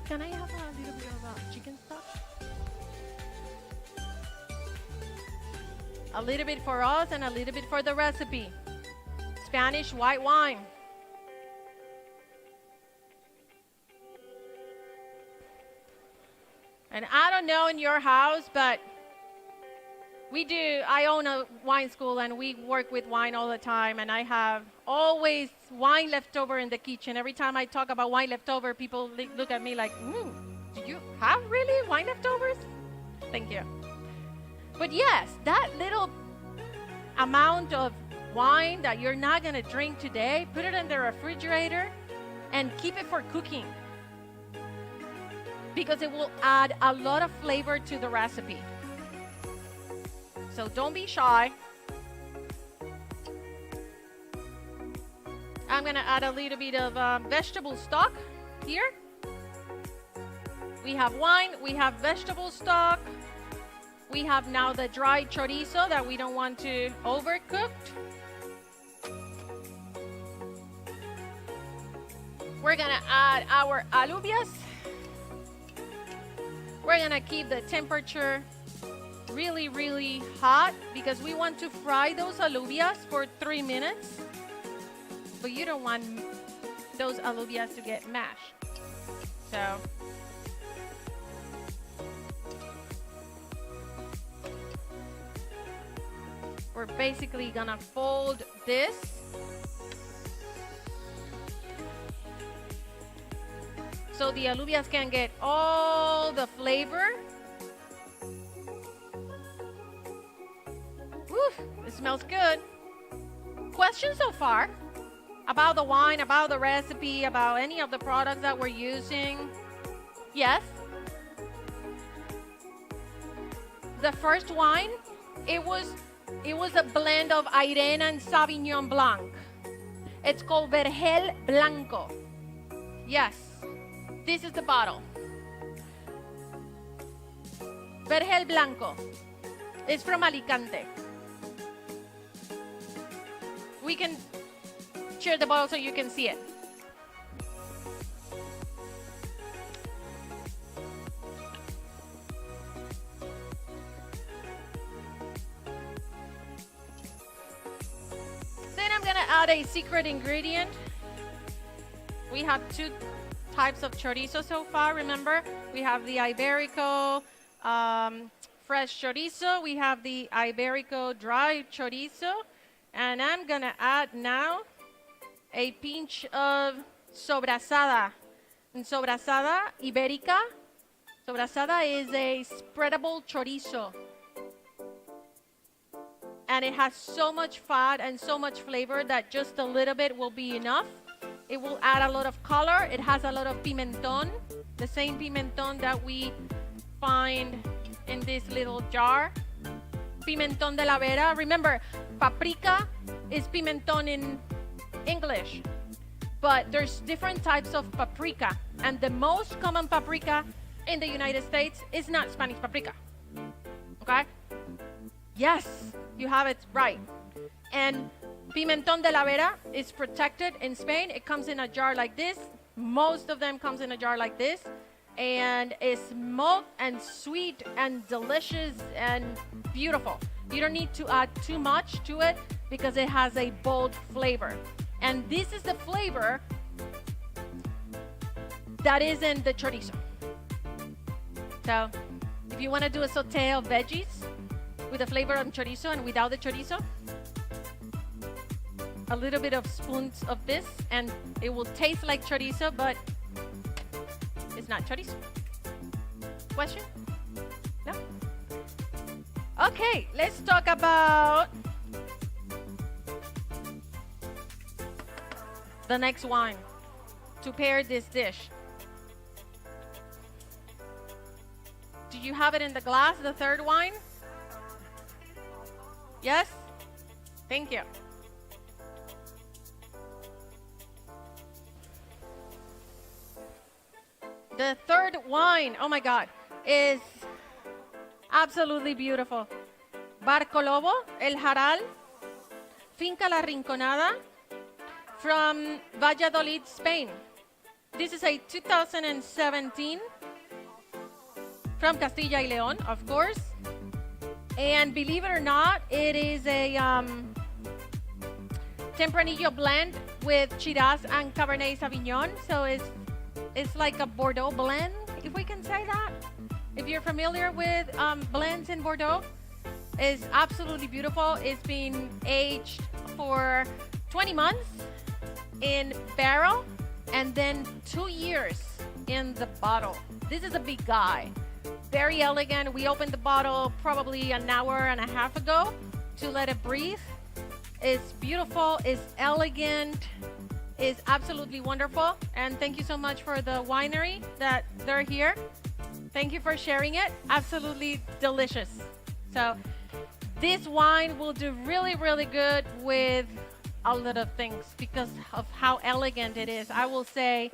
C: Can I have a little bit of chicken stock? A little bit for us and a little bit for the recipe. Spanish white wine. And I don't know in your house, but I own a wine school and we work with wine all the time, and I have always wine left over in the kitchen. Every time I talk about wine leftover, people look at me like, do you have really wine leftovers? Thank you. But yes, that little amount of wine that you're not gonna drink today, put it in the refrigerator and keep it for cooking, because it will add a lot of flavor to the recipe. So don't be shy. I'm gonna add a little bit of vegetable stock here. We have wine, we have vegetable stock. We have now the dried chorizo that we don't want to overcooked. We're gonna add our alubias. We're gonna keep the temperature really, really hot because we want to fry those alubias for 3 minutes. But you don't want those alubias to get mashed. So we're basically gonna fold this. So the alubias can get all the flavor. Woo, it smells good. Questions so far? About the wine, about the recipe, about any of the products that we're using? Yes? The first wine, it was a blend of Irene and Sauvignon Blanc. It's called Vergel Blanco. Yes, this is the bottle. Vergel Blanco. It's from Alicante. We can share the bottle so you can see it. Then I'm gonna add a secret ingredient. We have two types of chorizo so far, remember? We have the Iberico fresh chorizo. We have the Iberico dry chorizo. And I'm gonna add now a pinch of sobrasada. And sobrasada ibérica. Sobrasada is a spreadable chorizo. And it has so much fat and so much flavor that just a little bit will be enough. It will add a lot of color. It has a lot of pimentón, the same pimentón that we find in this little jar. Pimentón de la Vera. Remember, paprika is pimentón in English, but there's different types of paprika, and the most common paprika in the United States is not Spanish paprika. Okay? Yes, you have it right. And pimentón de la Vera is protected in Spain. It comes in a jar like this. Most of them comes in a jar like this, and it's smoked and sweet and delicious and beautiful. You don't need to add too much to it because it has a bold flavor. And this is the flavor that is in the chorizo. So if you want to do a saute of veggies with the flavor of chorizo and without the chorizo, a little bit of spoons of this and it will taste like chorizo, but it's not chorizo. Question? No? Okay, let's talk about the next wine to pair this dish. Do you have it in the glass, the third wine? Yes? Thank you. The third wine, oh my God, is absolutely beautiful. Barco Lobo, El Jaral, Finca La Rinconada, from Valladolid, Spain. This is a 2017 from Castilla y León, of course. And believe it or not, it is a Tempranillo blend with Shiraz and Cabernet Sauvignon. So it's like a Bordeaux blend, if we can say that. If you're familiar with blends in Bordeaux, it's absolutely beautiful. It's been aged for 20 months in barrel and then 2 years in the bottle. This is a big guy, very elegant. We opened the bottle probably an hour and a half ago to let it breathe. It's beautiful, it's elegant, it's absolutely wonderful. And thank you so much for the winery that they're here. Thank you for sharing it. Absolutely delicious. So this wine will do really, really good with a lot of things because of how elegant it is. I will say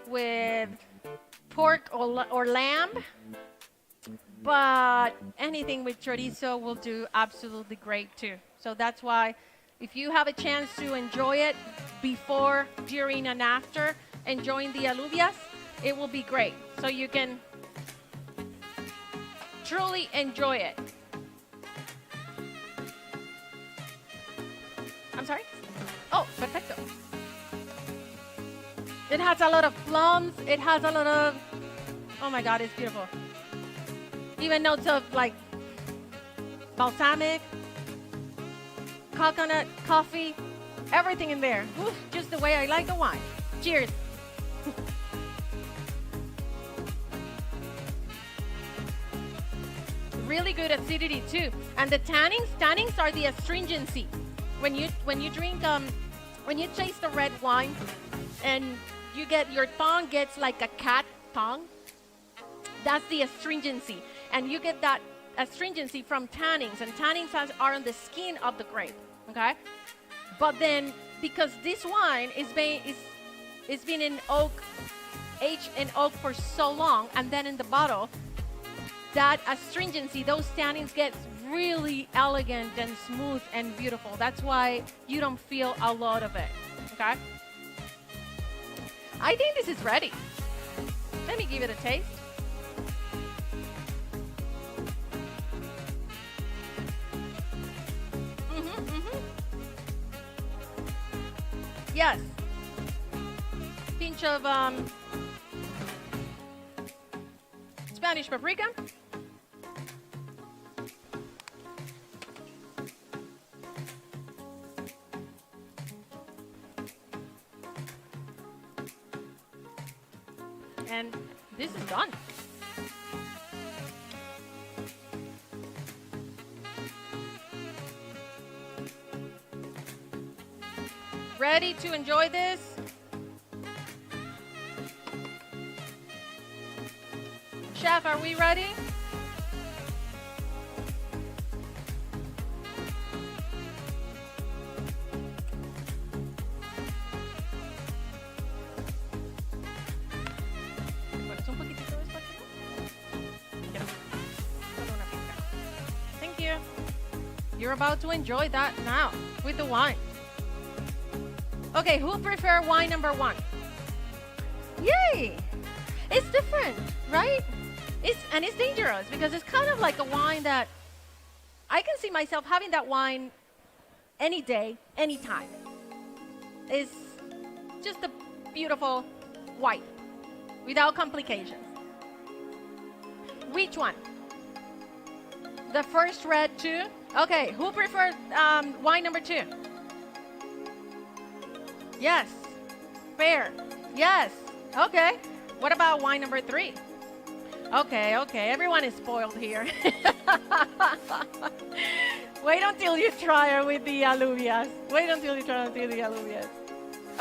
C: with pork or lamb, but anything with chorizo will do absolutely great too. So that's why if you have a chance to enjoy it before, during, and after enjoying the alubias, it will be great. So you can truly enjoy it. I'm sorry? Oh, perfecto. It has a lot of plums. It has a lot of, oh my God, it's beautiful. Even notes of like balsamic, coconut, coffee, everything in there. Oof, just the way I like the wine. Cheers. Really good acidity too. And the tannins are the astringency. When you drink when you taste the red wine and you get, your tongue gets like a cat tongue, that's the astringency. And you get that astringency from tannins, and tannins are on the skin of the grape, okay? But then, because this wine is been in oak, aged in oak for so long, and then in the bottle, that astringency, those tannins get really elegant and smooth and beautiful. That's why you don't feel a lot of it, okay? I think this is ready. Let me give it a taste. Yes. Pinch of Spanish paprika. And this is done. Ready to enjoy this? Chef, are we ready? Thank you. You're about to enjoy that now with the wine. Okay, who prefer wine number 1? Yay! It's different, right? It's dangerous because it's kind of like a wine that I can see myself having that wine any day, anytime. It's just a beautiful white without complications. Which one? The first red too? Okay, who prefers wine number 2? Yes. Fair. Yes. Okay. What about wine number 3? Okay. Everyone is spoiled here. Wait until you try it with the alluvias.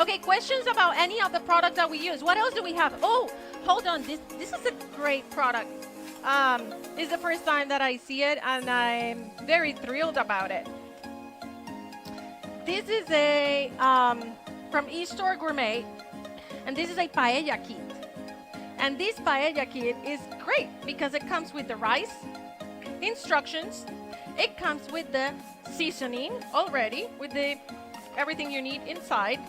C: Okay, questions about any of the products that we use. What else do we have? Oh, hold on. This is a great product. This is the first time that I see it, and I'm very thrilled about it. This is a from eStore Gourmet, and this is a paella kit. And this paella kit is great because it comes with the rice, instructions, it comes with the seasoning already, with the everything you need inside.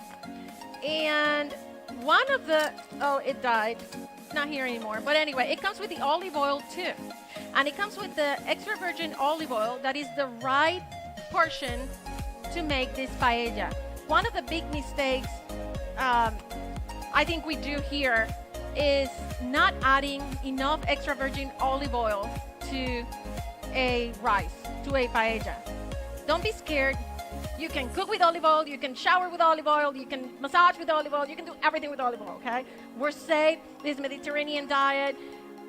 C: And one of the, oh, it died, it's not here anymore, but anyway, it comes with the olive oil too. And it comes with the extra virgin olive oil that is the right portion to make this paella. One of the big mistakes I think we do here is not adding enough extra virgin olive oil to a rice, to a paella. Don't be scared. You can cook with olive oil, you can shower with olive oil, you can massage with olive oil, you can do everything with olive oil, okay? We're safe. This Mediterranean diet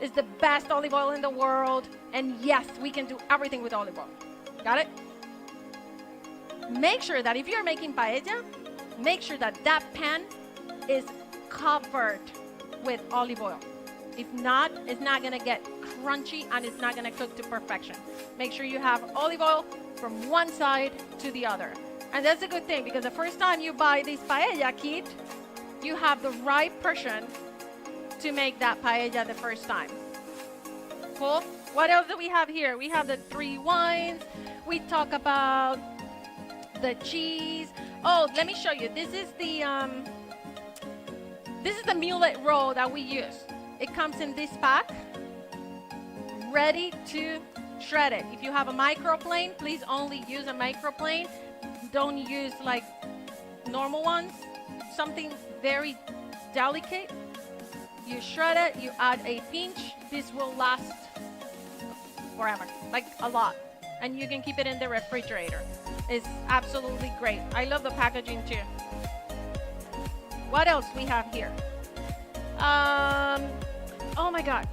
C: is the best olive oil in the world, and yes, we can do everything with olive oil. Got it? Make sure that if you're making paella, make sure that that pan is covered with olive oil. If not, it's not gonna get crunchy and it's not gonna cook to perfection. Make sure you have olive oil from one side to the other. And that's a good thing because the first time you buy this paella kit, you have the right portion to make that paella the first time. Cool? What else do we have here? We have the 3 wines. We talk about the cheese. Oh, let me show you. This is the mullet roll that we use. It comes in this pack, ready to shred it. If you have a microplane, please only use a microplane. Don't use like normal ones. Something very delicate. You shred it, you add a pinch. This will last forever, like a lot. And you can keep it in the refrigerator. It's absolutely great. I love the packaging too. What else we have here? Oh my God.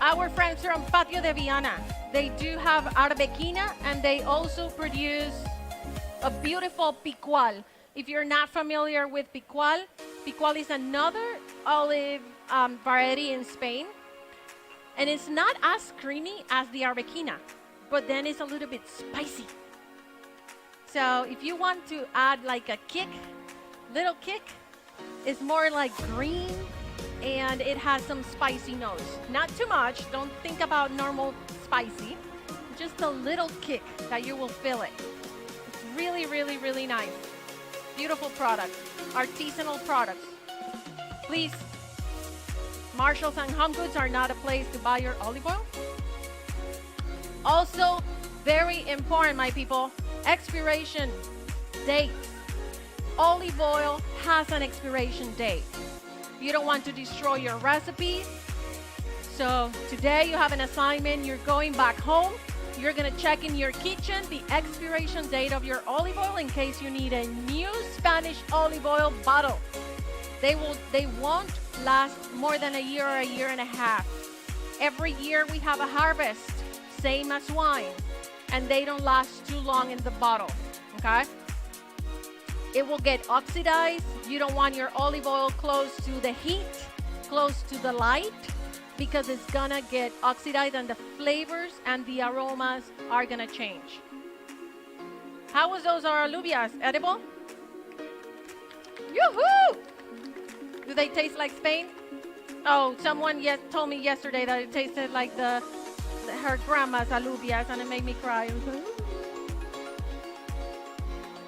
C: Our friends from Patio de Viana, they do have arbequina and they also produce a beautiful picual. If you're not familiar with picual, picual is another olive variety in Spain. And it's not as creamy as the arbequina, but then it's a little bit spicy. So if you want to add like a kick, little kick, it's more like green and it has some spicy notes. Not too much, don't think about normal spicy, just a little kick that you will feel it. It's really, really, really nice. Beautiful product, artisanal products. Please, Marshalls and Home Goods are not a place to buy your olive oil. Also, very important, my people, expiration dates. Olive oil has an expiration date. You don't want to destroy your recipes. So today you have an assignment, you're going back home, you're gonna check in your kitchen the expiration date of your olive oil in case you need a new Spanish olive oil bottle. They won't last more than a year or a year and a half. Every year we have a harvest, same as wine, and they don't last too long in the bottle, okay? It will get oxidized. You don't want your olive oil close to the heat, close to the light, because it's gonna get oxidized and the flavors and the aromas are gonna change. How was those alubias? Edible? Yoo-hoo! Do they taste like Spain? Oh, someone told me yesterday that it tasted like her grandma's alubias, and it made me cry.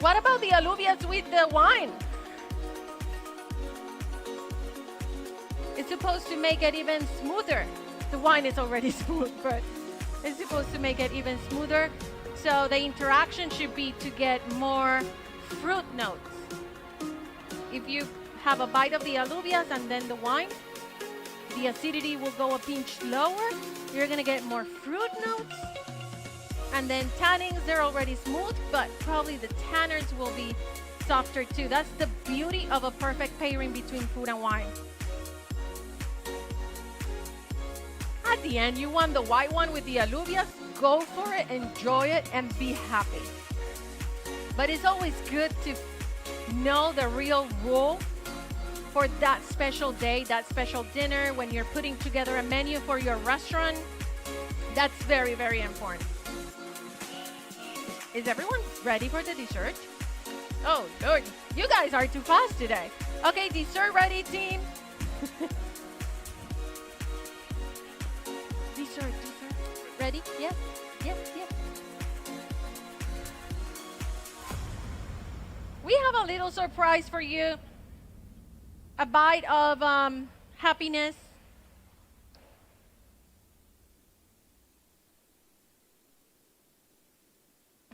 C: What about the alubias with the wine? It's supposed to make it even smoother. The wine is already smooth, but it's supposed to make it even smoother. So the interaction should be to get more fruit notes. If you have a bite of the alubias and then the wine, the acidity will go a pinch lower. You're gonna get more fruit notes. And then tannins, they're already smooth, but probably the tannins will be softer too. That's the beauty of a perfect pairing between food and wine. At the end, you want the white one with the alubias, go for it, enjoy it, and be happy. But it's always good to know the real rule for that special day, that special dinner, when you're putting together a menu for your restaurant. That's very, very important. Is everyone ready for the dessert? Oh, Lord, you guys are too fast today. Okay, dessert ready, team. Dessert. Ready? Yes. We have a little surprise for you. A bite of happiness.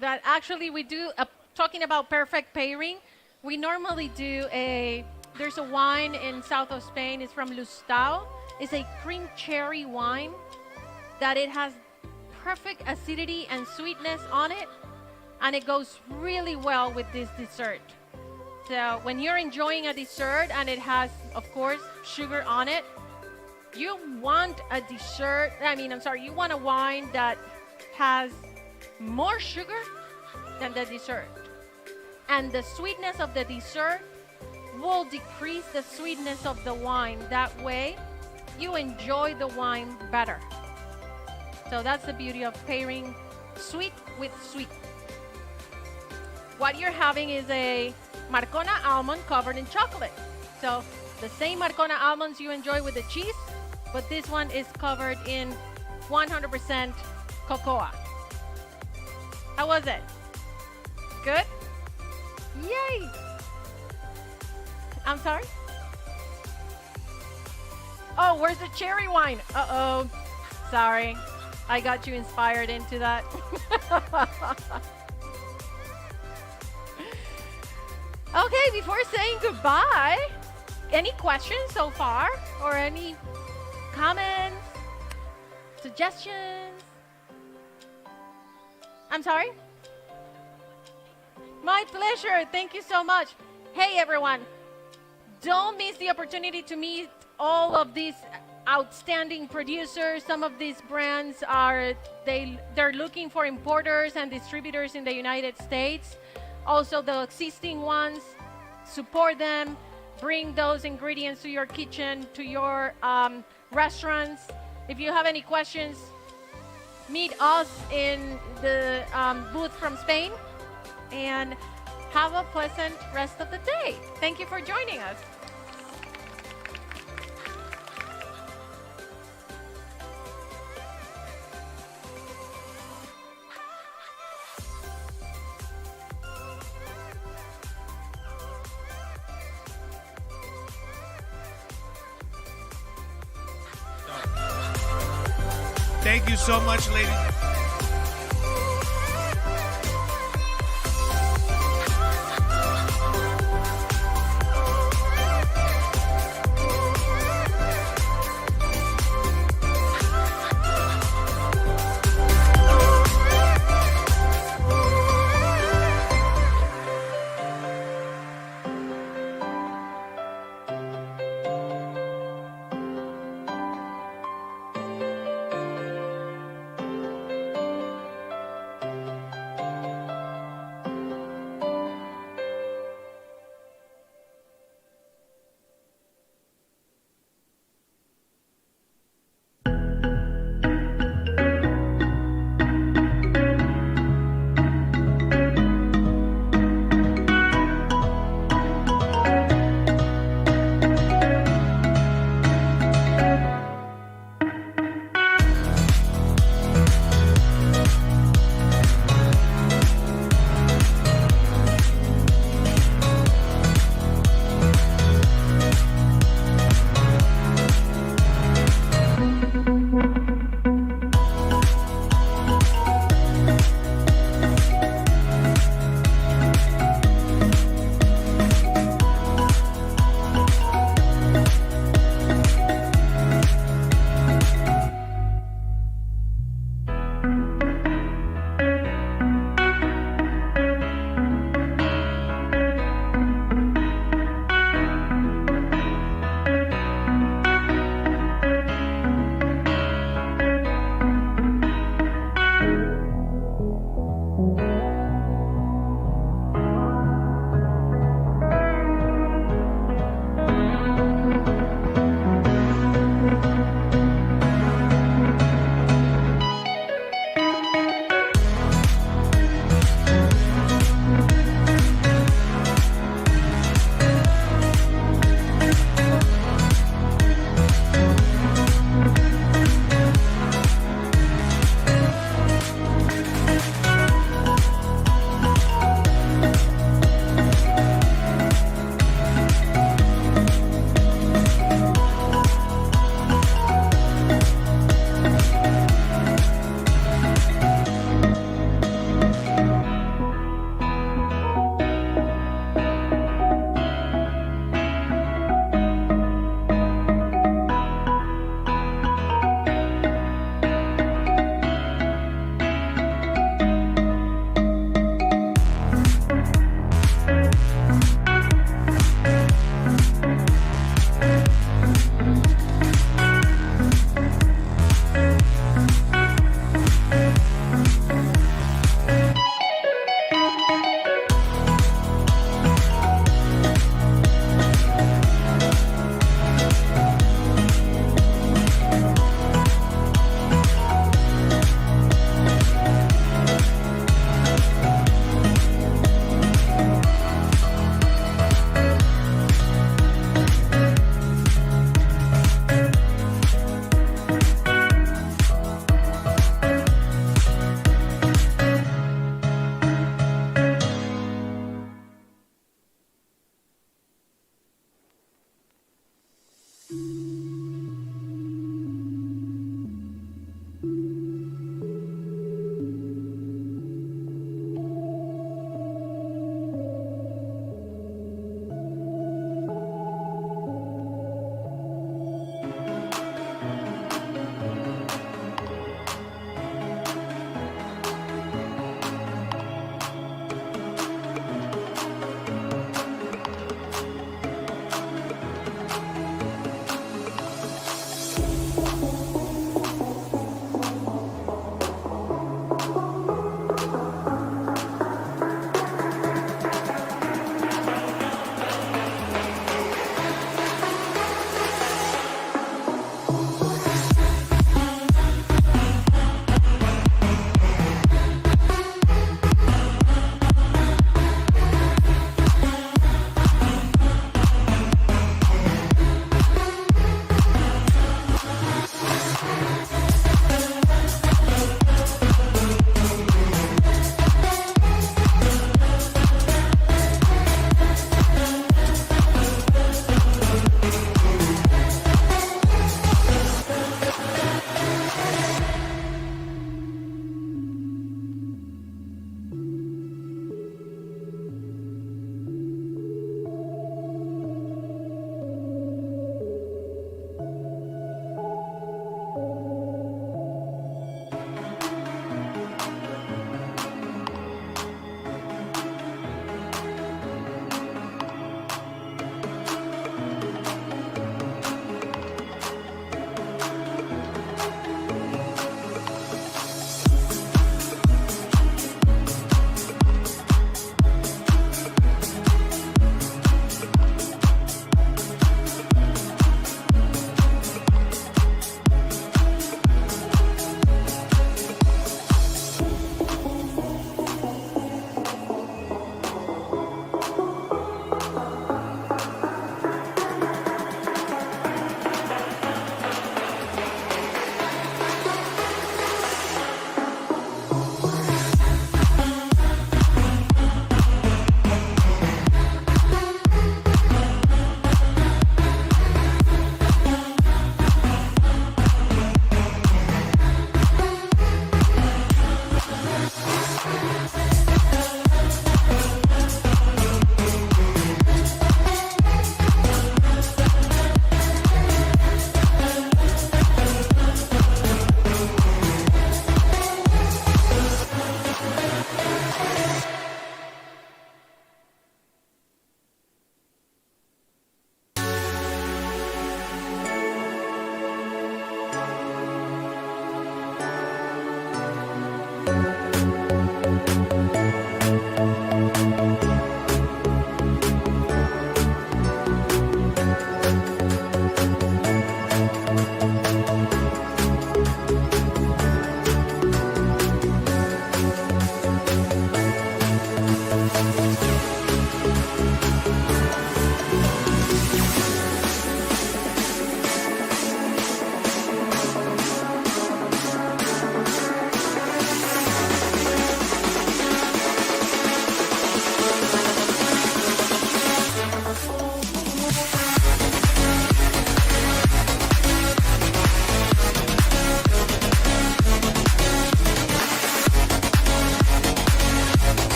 C: That actually we do, talking about perfect pairing, we normally do there's a wine in south of Spain, it's from Lustau. It's a cream cherry wine that it has perfect acidity and sweetness on it, and it goes really well with this dessert. So when you're enjoying a dessert and it has, of course, sugar on it, you want a you want a wine that has more sugar than the dessert. And the sweetness of the dessert will decrease the sweetness of the wine. That way, you enjoy the wine better. So that's the beauty of pairing sweet with sweet. What you're having is a Marcona almond covered in chocolate. So the same Marcona almonds you enjoy with the cheese, but this one is covered in 100% cocoa. How was it? Good? Yay! I'm sorry? Oh, where's the cherry wine? Uh-oh. Sorry. I got you inspired into that. Okay, before saying goodbye, any questions so far? Or any comments? Suggestions? I'm sorry? My pleasure. Thank you so much. Hey, everyone. Don't miss the opportunity to meet all of these outstanding producers. Some of these brands they're looking for importers and distributors in the United States. Also the existing ones. support them, bring those ingredients to your kitchen, to your restaurants. If you have any questions, meet us in the booth from Spain, and have a pleasant rest of the day. Thank you for joining us.
B: Thank you so much, ladies.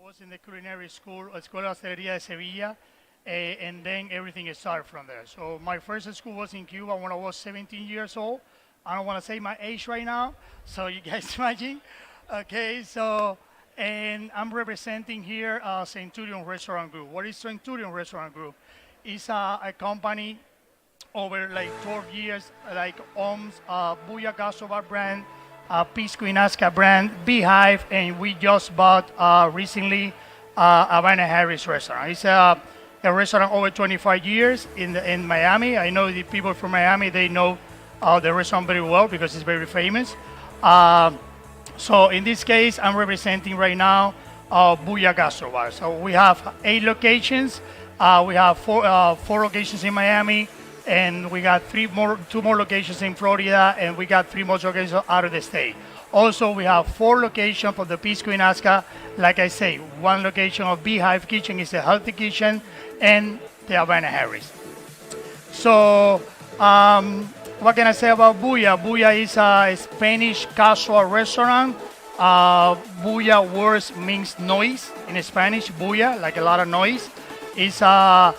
D: was in the culinary school, Escuela de Hostelería de Sevilla, and then everything started from there. So my first school was in Cuba when I was 17 years old. I don't want to say my age right now, so you guys imagine. Okay, so, and I'm representing here Centurion Restaurant Group. What is Centurion Restaurant Group? It's a company over like 12 years, like owns Buya Gasobar brand, Pisco Inasca brand, Beehive, and we just bought recently Havana Harris restaurant. It's a restaurant over 25 years in Miami. I know the people from Miami, they know the restaurant very well because it's very famous. So in this case, I'm representing right now Buya Gastrobar. So we have 8 locations. We have four locations in Miami, and we got two more locations in Florida, and we got 3 more locations out of the state. Also, we have 4 locations for the Pisco Inasca. Like I say, 1 location of Beehive Kitchen is a healthy kitchen, and the Havana Harris. So, what can I say about Buya? Buya is a Spanish casual restaurant. Buya words means noise in Spanish. Buya, like a lot of noise. It's a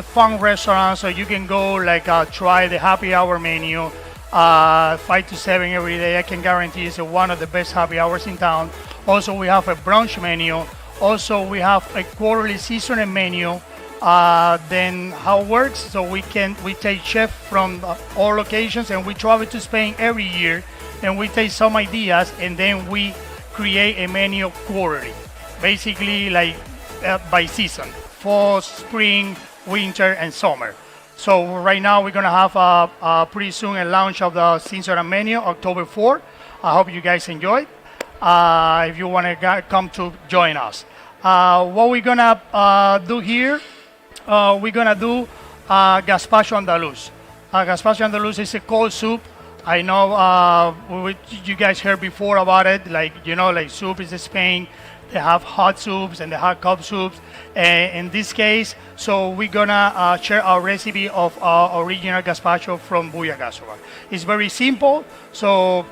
D: fun restaurant, so you can go like try the happy hour menu, 5 to 7 every day. I can guarantee it's one of the best happy hours in town. Also, we have a brunch menu. Also, we have a quarterly seasonal menu. Then how it works? So we take chefs from all locations, and we travel to Spain every year, and we take some ideas, and then we create a menu quarterly, basically like by season, fall, spring, winter, and summer. So right now we're gonna have pretty soon a launch of the seasonal menu, October 4th. I hope you guys enjoy it. If you wanna come to join us. What we're gonna do here, we're gonna do gazpacho andaluz. Gazpacho andaluz is a cold soup. I know you guys heard before about it, like soup is in Spain. They have hot soups and they have cup soups. In this case, so we're gonna share our recipe of our original gazpacho from Buya Gastrobar. It's very simple. So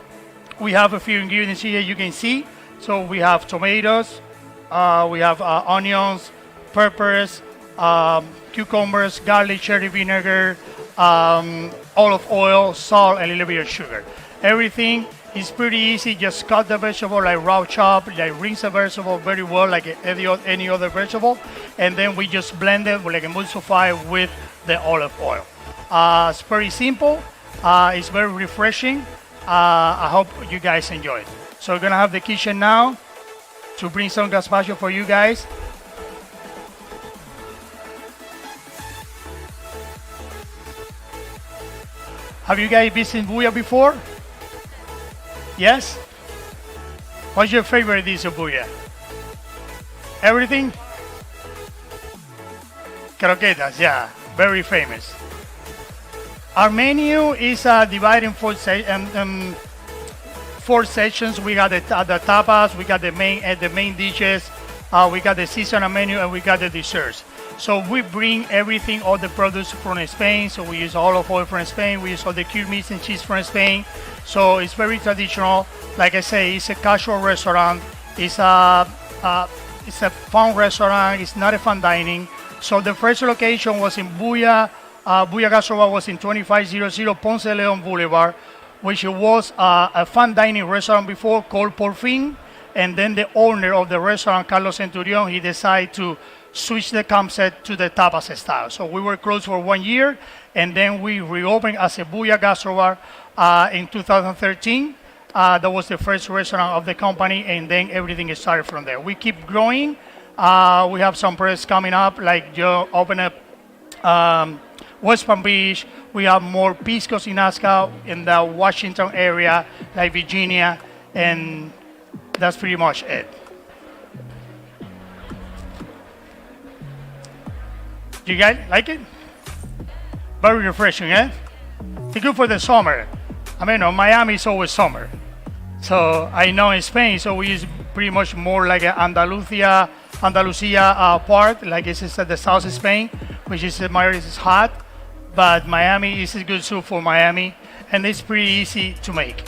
D: we have a few ingredients here you can see. So we have tomatoes, we have onions, peppers, cucumbers, garlic, cherry vinegar, olive oil, salt, and a little bit of sugar. Everything is pretty easy. Just cut the vegetable like raw chop, like rinse the vegetable very well like any other vegetable, and then we just blend it, like emulsify with the olive oil. It's very simple. It's very refreshing. I hope you guys enjoy it. So we're gonna have the kitchen now to bring some gazpacho for you guys. Have you guys visited Buya before? Yes? What's your favorite dish of Buya? Everything? Croquetas, yeah, very famous. Our menu is divided in 4 sections. We got the tapas, we got the main dishes, we got the seasonal menu, and we got the desserts. So we bring everything, all the products from Spain. So we use olive oil from Spain. We use all the cured meats and cheese from Spain. So it's very traditional. Like I say, it's a casual restaurant. It's a fun restaurant. It's not a fine dining. So the first location was in Buya. Buya Gastrobar was in 2500 Ponce de Leon Boulevard, which was a fine dining restaurant before called Por Fin. And then the owner of the restaurant, Carlos Centurion, he decided to switch the concept to the tapas style. So we were closed for 1 year, and then we reopened as a Buya Gastrobar in 2013. That was the first restaurant of the company, and then everything started from there. We keep growing. We have some projects coming up, like you open up West Palm Beach. We have more Piscos in Alaska in the Washington area, like Virginia, and that's pretty much it. You guys like it? Very refreshing, eh? It's good for the summer. I mean, Miami is always summer. So I know in Spain, so we use pretty much more like an Andalusia part, like this is the south of Spain, which is is hot, but Miami is a good soup for Miami, and it's pretty easy to make.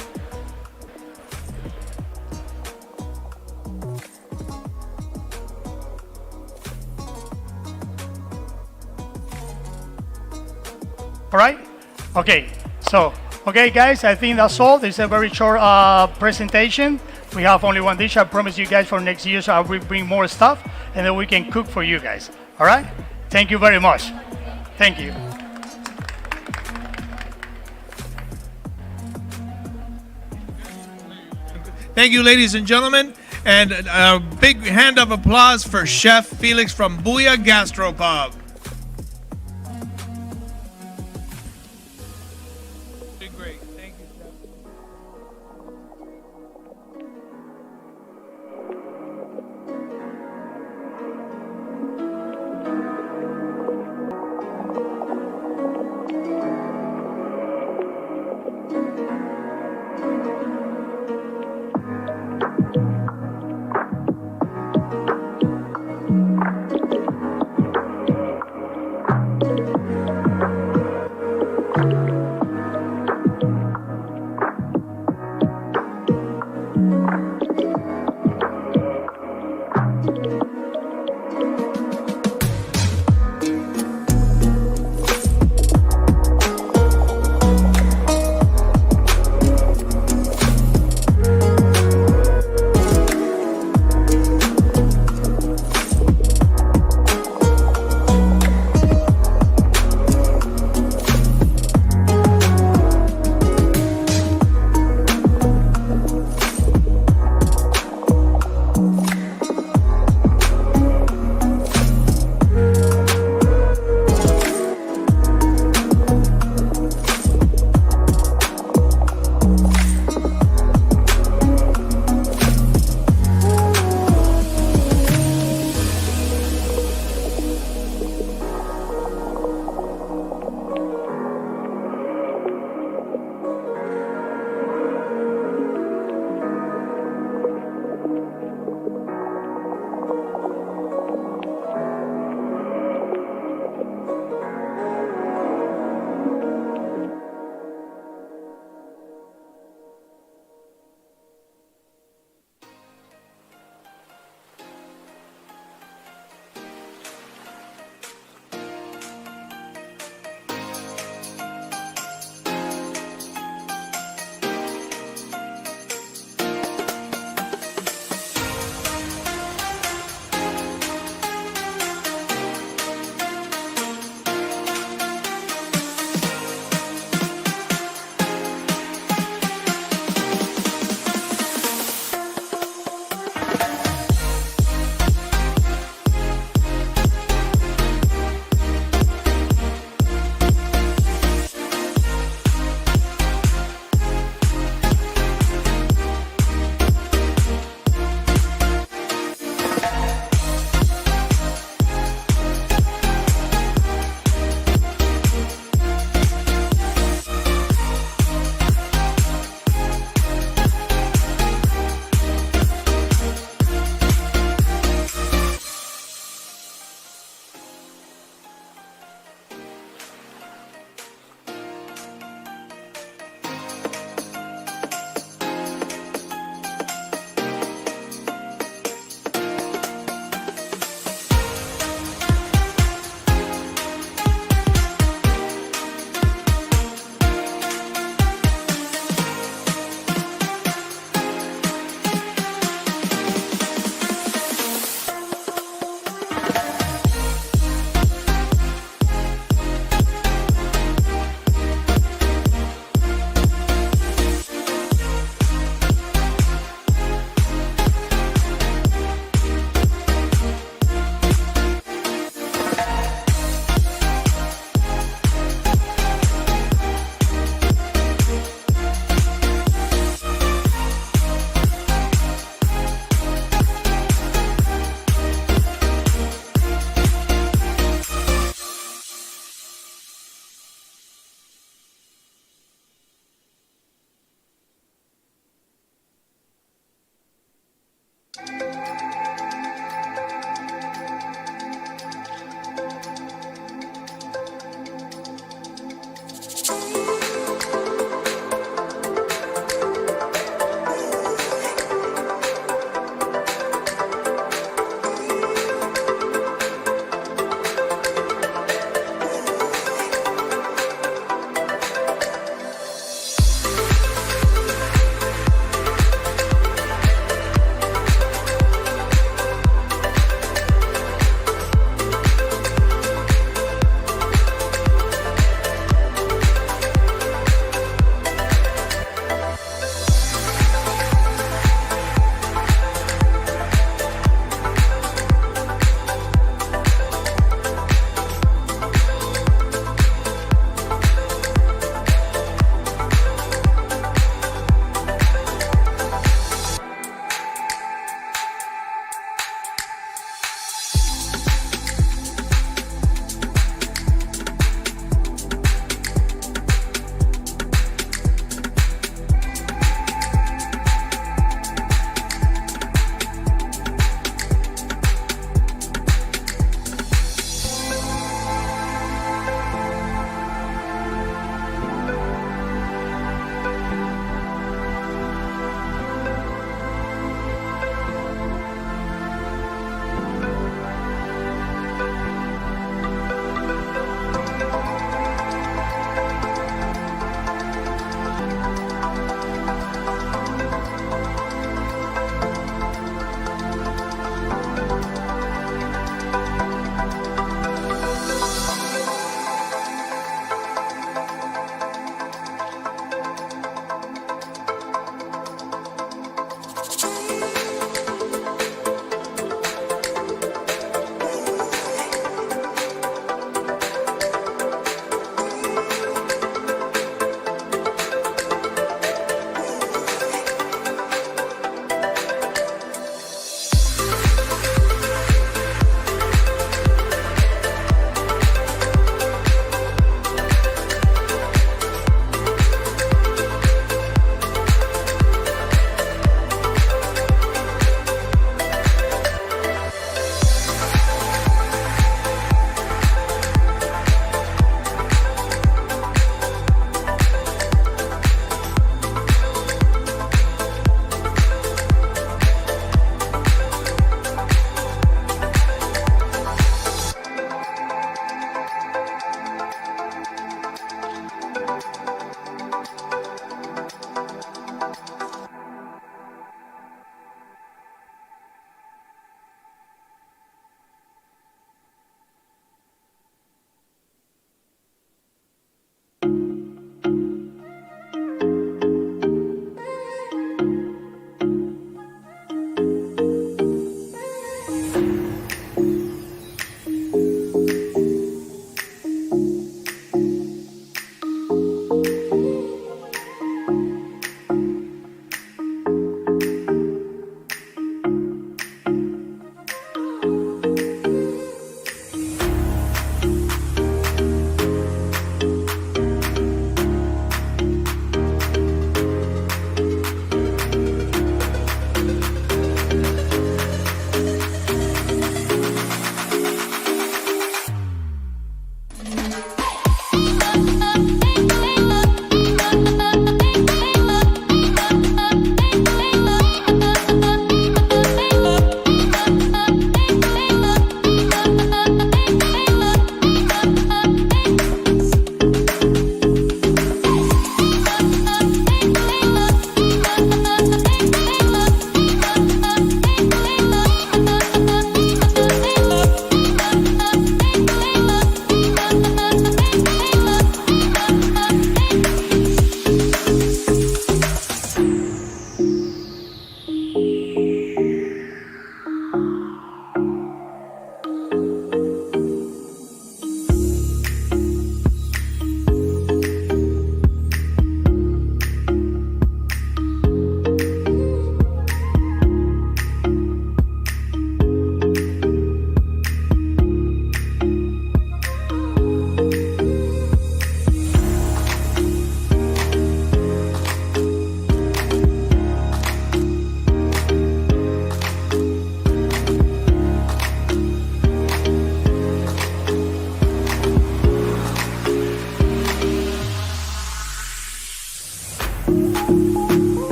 D: All right? Okay, so, okay, guys, I think that's all. This is a very short presentation. We have only one dish. I promise you guys for next year, so I will bring more stuff, and then we can cook for you guys. All right? Thank you very much. Thank you.
B: Thank you, ladies and gentlemen. And a big hand of applause for Chef Felix from Booyah Gastropub. Did great. Thank you, Chef.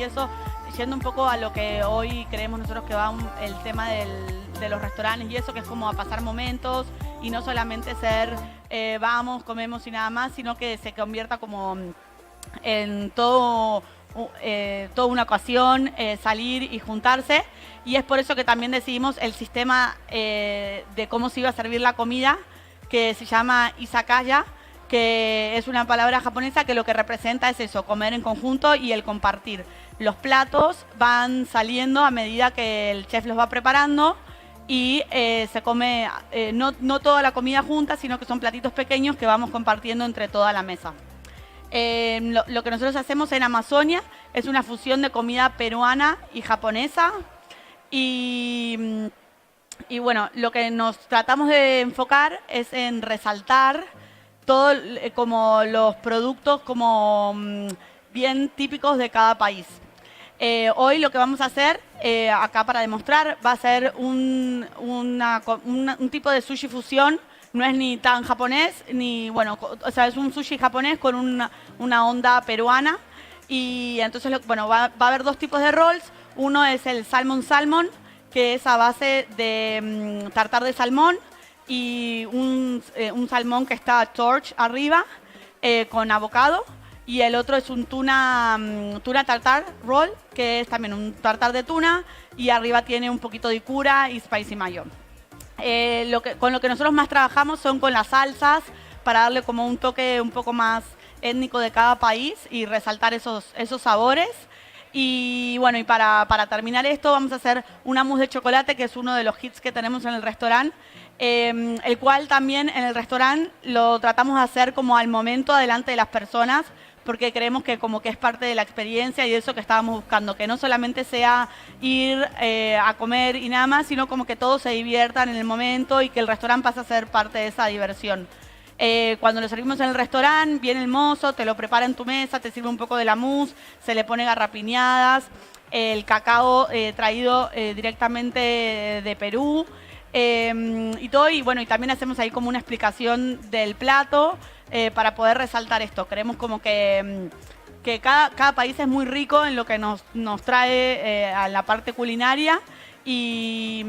E: y eso, yendo un poco a lo que hoy creemos nosotros que va el tema de los restaurantes y eso, que es como a pasar momentos y no solamente ser vamos, comemos y nada más, sino que se convierta como en toda una ocasión, salir y juntarse. Y es por eso que también decidimos el sistema de cómo se iba a servir la comida, que se llama izakaya, que es una palabra japonesa que lo que representa es eso, comer en conjunto y el compartir. Los platos van saliendo a medida que el chef los va preparando y se come no toda la comida junta, sino que son platitos pequeños que vamos compartiendo entre toda la mesa. Lo que nosotros hacemos en Amazonia es una fusión de comida peruana y japonesa y bueno, lo que nos tratamos de enfocar es en resaltar todo como los productos como bien típicos de cada país. Hoy lo que vamos a hacer acá para demostrar va a ser un tipo de sushi fusión. No es ni tan japonés, ni bueno, o sea, es un sushi japonés con una onda peruana. Y entonces, bueno, va a haber dos tipos de rolls. Uno es el salmon, que es a base de tartar de salmón y un salmón que está torch arriba con avocado. Y el otro es un tuna tartar roll, que es también un tartar de tuna y arriba tiene un poquito de ikura y spicy mayo. Con lo que nosotros más trabajamos son con las salsas para darle como un toque un poco más étnico de cada país y resaltar esos sabores. Y bueno, y para terminar esto vamos a hacer una mousse de chocolate, que es uno de los hits que tenemos en el restaurante, el cual también en el restaurante lo tratamos de hacer como al momento delante de las personas, porque creemos que como que es parte de la experiencia y de eso que estábamos buscando, que no solamente sea ir a comer y nada más, sino como que todos se diviertan en el momento y que el restaurante pase a ser parte de esa diversión. Cuando lo servimos en el restaurante, viene el mozo, te lo prepara en tu mesa, te sirve un poco de la mousse, se le pone garrapiñadas, el cacao traído directamente de Perú y todo. Y bueno, y también hacemos ahí como una explicación del plato para poder resaltar esto. Creemos como que cada país es muy rico en lo que nos trae a la parte culinaria y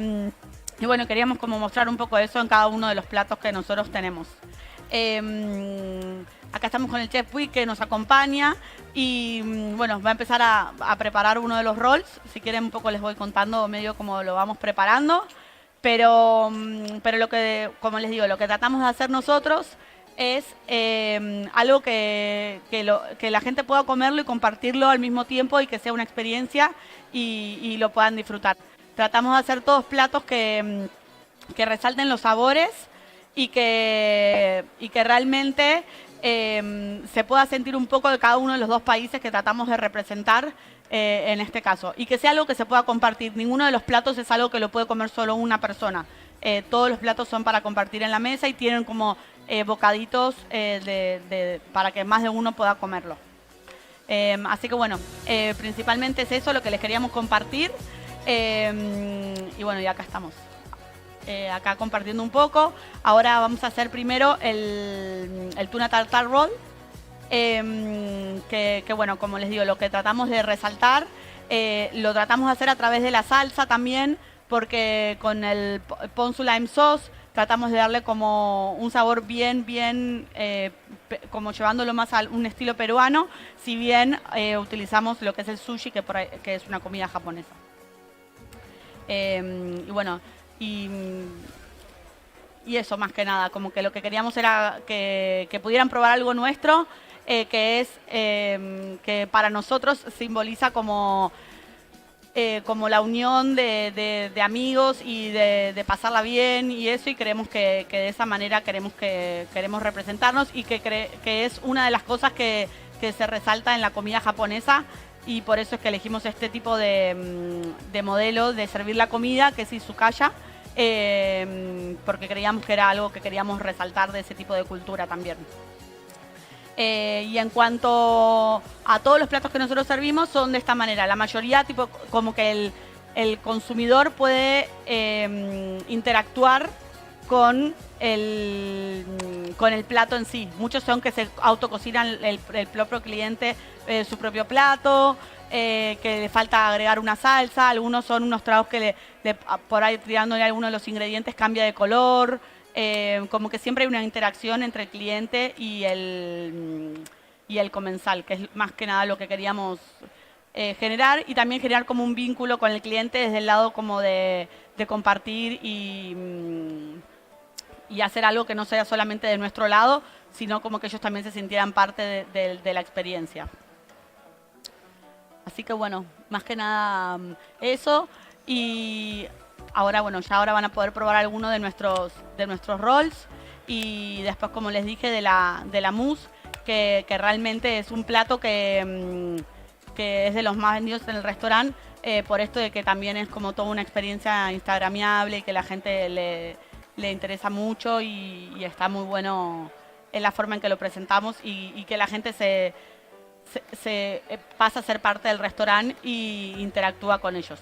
E: bueno, queríamos como mostrar un poco eso en cada uno de los platos que nosotros tenemos. Acá estamos con el chef Puig, que nos acompaña y bueno, va a empezar a preparar uno de los rolls. Si quieren un poco les voy contando medio cómo lo vamos preparando, pero lo que, como les digo, lo que tratamos de hacer nosotros es algo que la gente pueda comerlo y compartirlo al mismo tiempo y que sea una experiencia y lo puedan disfrutar. Tratamos de hacer todos platos que resalten los sabores y que realmente se pueda sentir un poco de cada uno de los dos países que tratamos de representar en este caso. Y que sea algo que se pueda compartir. Ninguno de los platos es algo que lo puede comer solo una persona. Todos los platos son para compartir en la mesa y tienen como bocaditos para que más de uno pueda comerlo. Así que bueno, principalmente es eso lo que les queríamos compartir. Y bueno, y acá estamos. Acá compartiendo un poco. Ahora vamos a hacer primero el tuna tartar roll, que bueno, como les digo, lo que tratamos de resaltar, lo tratamos de hacer a través de la salsa también, porque con el ponzu lime sauce tratamos de darle como un sabor bien, como llevándolo más a un estilo peruano, si bien utilizamos lo que es el sushi, que es una comida japonesa. Y bueno, y eso más que nada, como que lo que queríamos era que pudieran probar algo nuestro, que es que para nosotros simboliza como la unión de amigos y de pasarla bien y eso, y creemos que de esa manera queremos representarnos y que es una de las cosas que se resalta en la comida japonesa. Y por eso es que elegimos este tipo de modelo de servir la comida, que es izukaya, porque creíamos que era algo que queríamos resaltar de ese tipo de cultura también. Y en cuanto a todos los platos que nosotros servimos, son de esta manera. La mayoría, tipo, como que el consumidor puede interactuar con el plato en sí. Muchos son que se autococinan el propio cliente su propio plato. que le falta agregar una salsa, algunos son unos tragos que por ahí tirándole alguno de los ingredientes cambia de color, como que siempre hay una interacción entre el cliente y el comensal, que es más que nada lo que queríamos generar, y también generar como un vínculo con el cliente desde el lado como de compartir y hacer algo que no sea solamente de nuestro lado, sino como que ellos también se sintieran parte de la experiencia. Así que bueno, más que nada eso. Y ahora, bueno, ya ahora van a poder probar algunos de nuestros rolls. Y después, como les dije, de la mousse, que realmente es un plato que es de los más vendidos en el restaurante, por esto de que también es como toda una experiencia instagramiable y que la gente le interesa mucho y está muy bueno en la forma en que lo presentamos y que la gente se pasa a ser parte del restaurante y interactúa con ellos.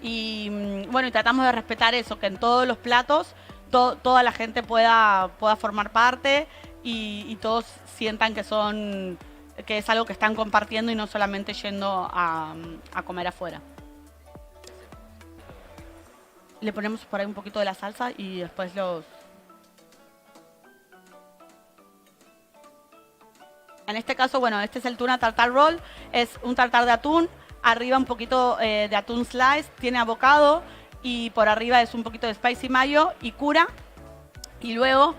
E: Y bueno, y tratamos de respetar eso, que en todos los platos toda la gente pueda formar parte y todos sientan que es algo que están compartiendo y no solamente yendo a comer afuera. Le ponemos por ahí un poquito de la salsa y después En este caso, bueno, este es el tuna tartar roll, es un tartar de atún, arriba un poquito de atún slice, tiene avocado y por arriba es un poquito de spicy mayo y cura. Y luego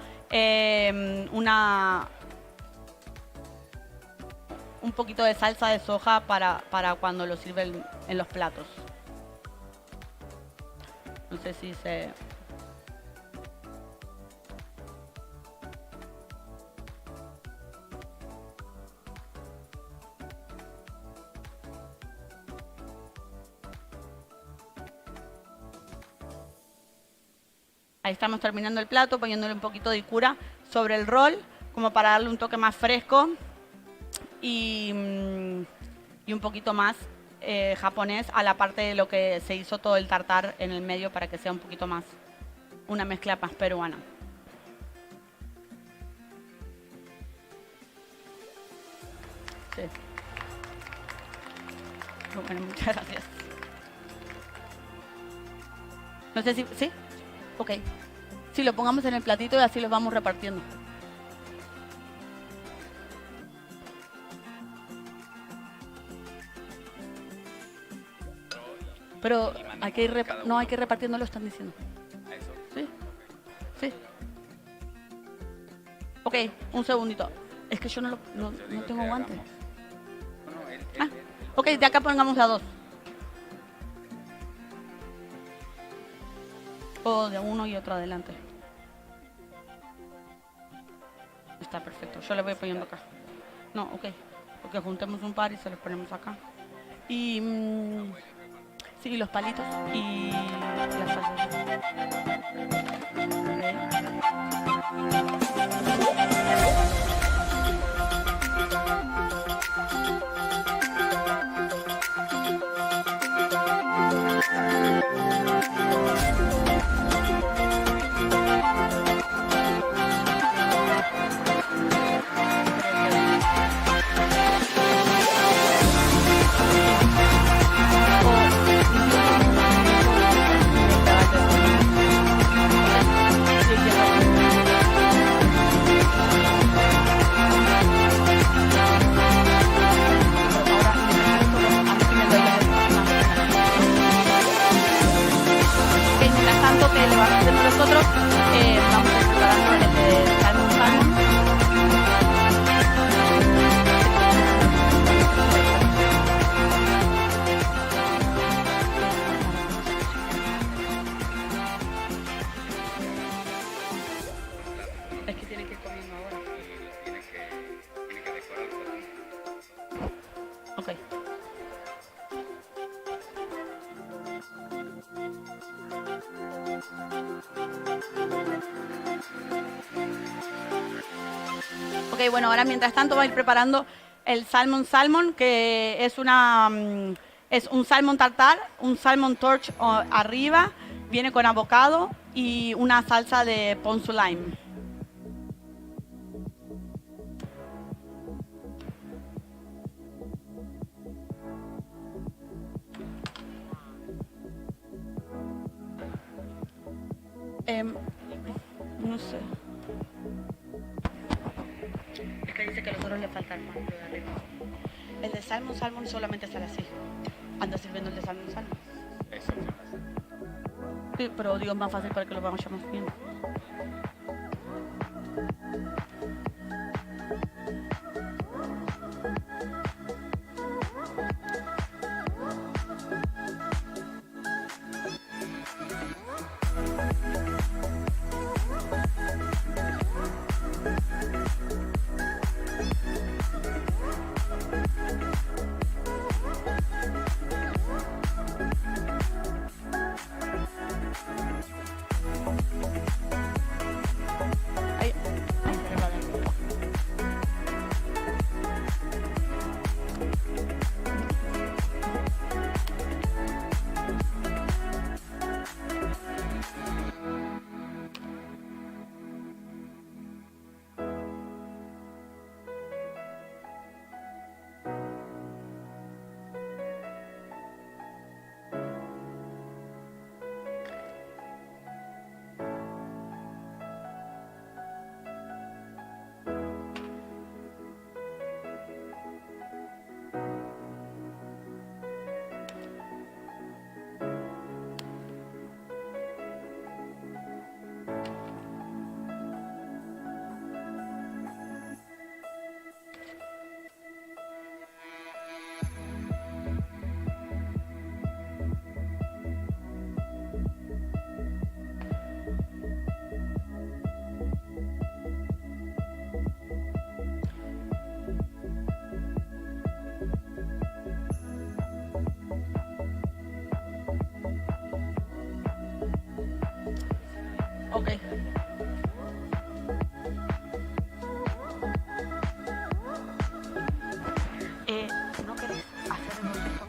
E: un poquito de salsa de soja para cuando lo sirven en los platos. No sé si se... Ahí estamos terminando el plato, poniéndole un poquito de cura sobre el roll, como para darle un toque más fresco y un poquito más japonés a la parte de lo que se hizo todo el tartar en el medio para que sea un poquito más, una mezcla más peruana. Sí. Bueno, muchas gracias. No sé si... ¿Sí? Ok. Sí, lo pongamos en el platito y así los vamos repartiendo. Pero hay que ir no, hay que ir repartiendo, lo están diciendo. ¿Sí? Sí. Ok, un segundito. Es que yo no tengo guantes. Ah, ok, de acá pongamos a dos. O de uno y otro adelante. Está perfecto. Yo le voy poniendo acá. No, ok. Porque juntemos un par y se los ponemos acá. Y... sí, los palitos y las salsas. Que le vamos a hacer nosotros, vamos a preparando el de salmón. Es que tiene que ir comiendo ahora. Tiene que decorarlo. Ok. Ok, bueno, ahora mientras tanto va a ir preparando el salmon, que es un salmon tartar, un salmon torch arriba, viene con avocado y una salsa de ponzu lime. No sé. Es que dice que a los otros le falta el pan, lo de arriba. El de salmon solamente sale así. Anda sirviendo el de salmon.
B: Eso se hace.
E: Sí, pero digo, es más fácil para que lo vayamos viendo. Ahí se le va a dar. Ok. ¿No querés hacer el boceto?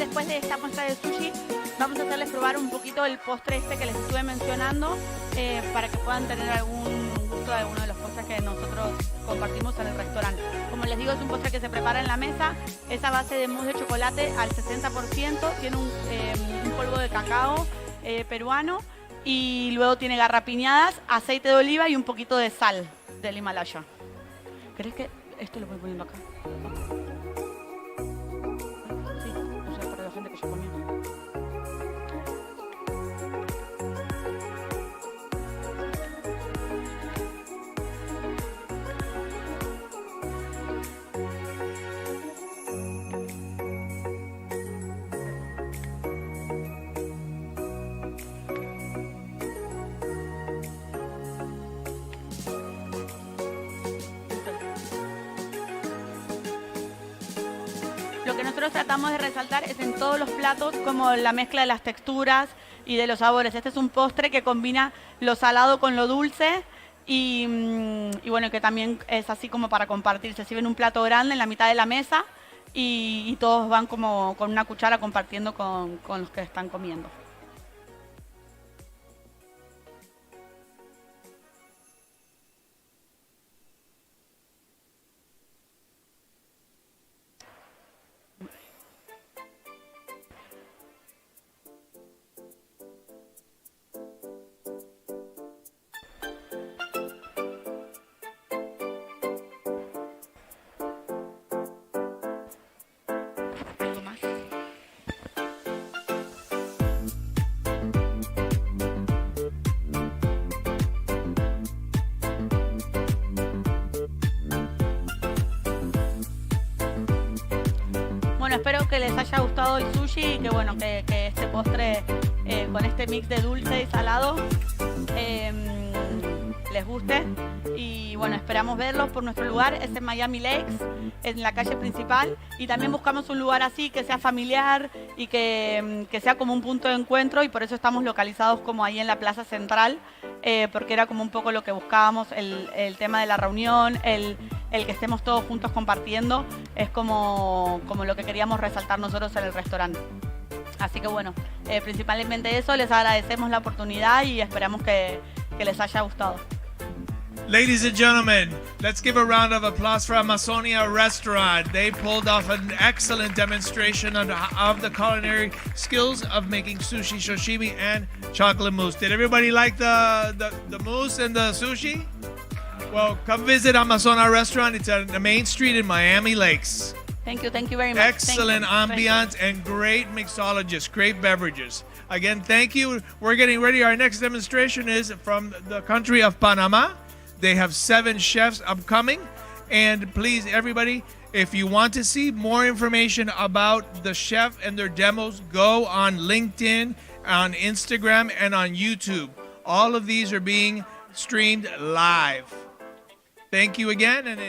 E: después de esta muestra de sushi, vamos a hacerles probar un poquito el postre este que les estuve mencionando, para que puedan tener algún gusto de alguno de los postres que nosotros compartimos en el restaurante. Como les digo, es un postre que se prepara en la mesa, es a base de mousse de chocolate al 60%, tiene un polvo de cacao peruano, y luego tiene garrapiñadas, aceite de oliva y un poquito de sal del Himalaya. ¿Crees que esto lo voy poniendo acá? Sí, o sea, para la gente que ya comió. Lo que nosotros tratamos de resaltar es en todos los platos como la mezcla de las texturas y de los sabores. Este es un postre que combina lo salado con lo dulce y bueno, que también es así como para compartir. Se sirve en un plato grande en la mitad de la mesa y todos van como con una cuchara compartiendo con los que están comiendo. ¿Algo más? Bueno, espero que les haya gustado el sushi y que bueno, que este postre con este mix de dulce y salado les guste. Y bueno, esperamos verlos por nuestro lugar, es en Miami Lakes, en la calle principal, y también buscamos un lugar así que sea familiar y que sea como un punto de encuentro, y por eso estamos localizados como ahí en la plaza central, porque era como un poco lo que buscábamos, el tema de la reunión, el que estemos todos juntos compartiendo, es como lo que queríamos resaltar nosotros en el restaurante. Así que bueno, principalmente eso, les agradecemos la oportunidad y esperamos que les haya gustado.
B: Ladies and gentlemen, let's give a round of applause for Amazonia Restaurant. They pulled off an excellent demonstration of the culinary skills of making sushi, sashimi, and chocolate mousse. Did everybody like the mousse and the sushi? Well, come visit Amazonia Restaurant. It's on the main street in Miami Lakes.
E: Thank you very much.
B: Excellent ambiance and great mixologists, great beverages. Again, thank you. We're getting ready. Our next demonstration is from the country of Panama. They have 7 chefs upcoming. And please, everybody, if you want to see more information about the chef and their demos, go on LinkedIn, on Instagram, and on YouTube. All of these are being streamed live. Thank you again. And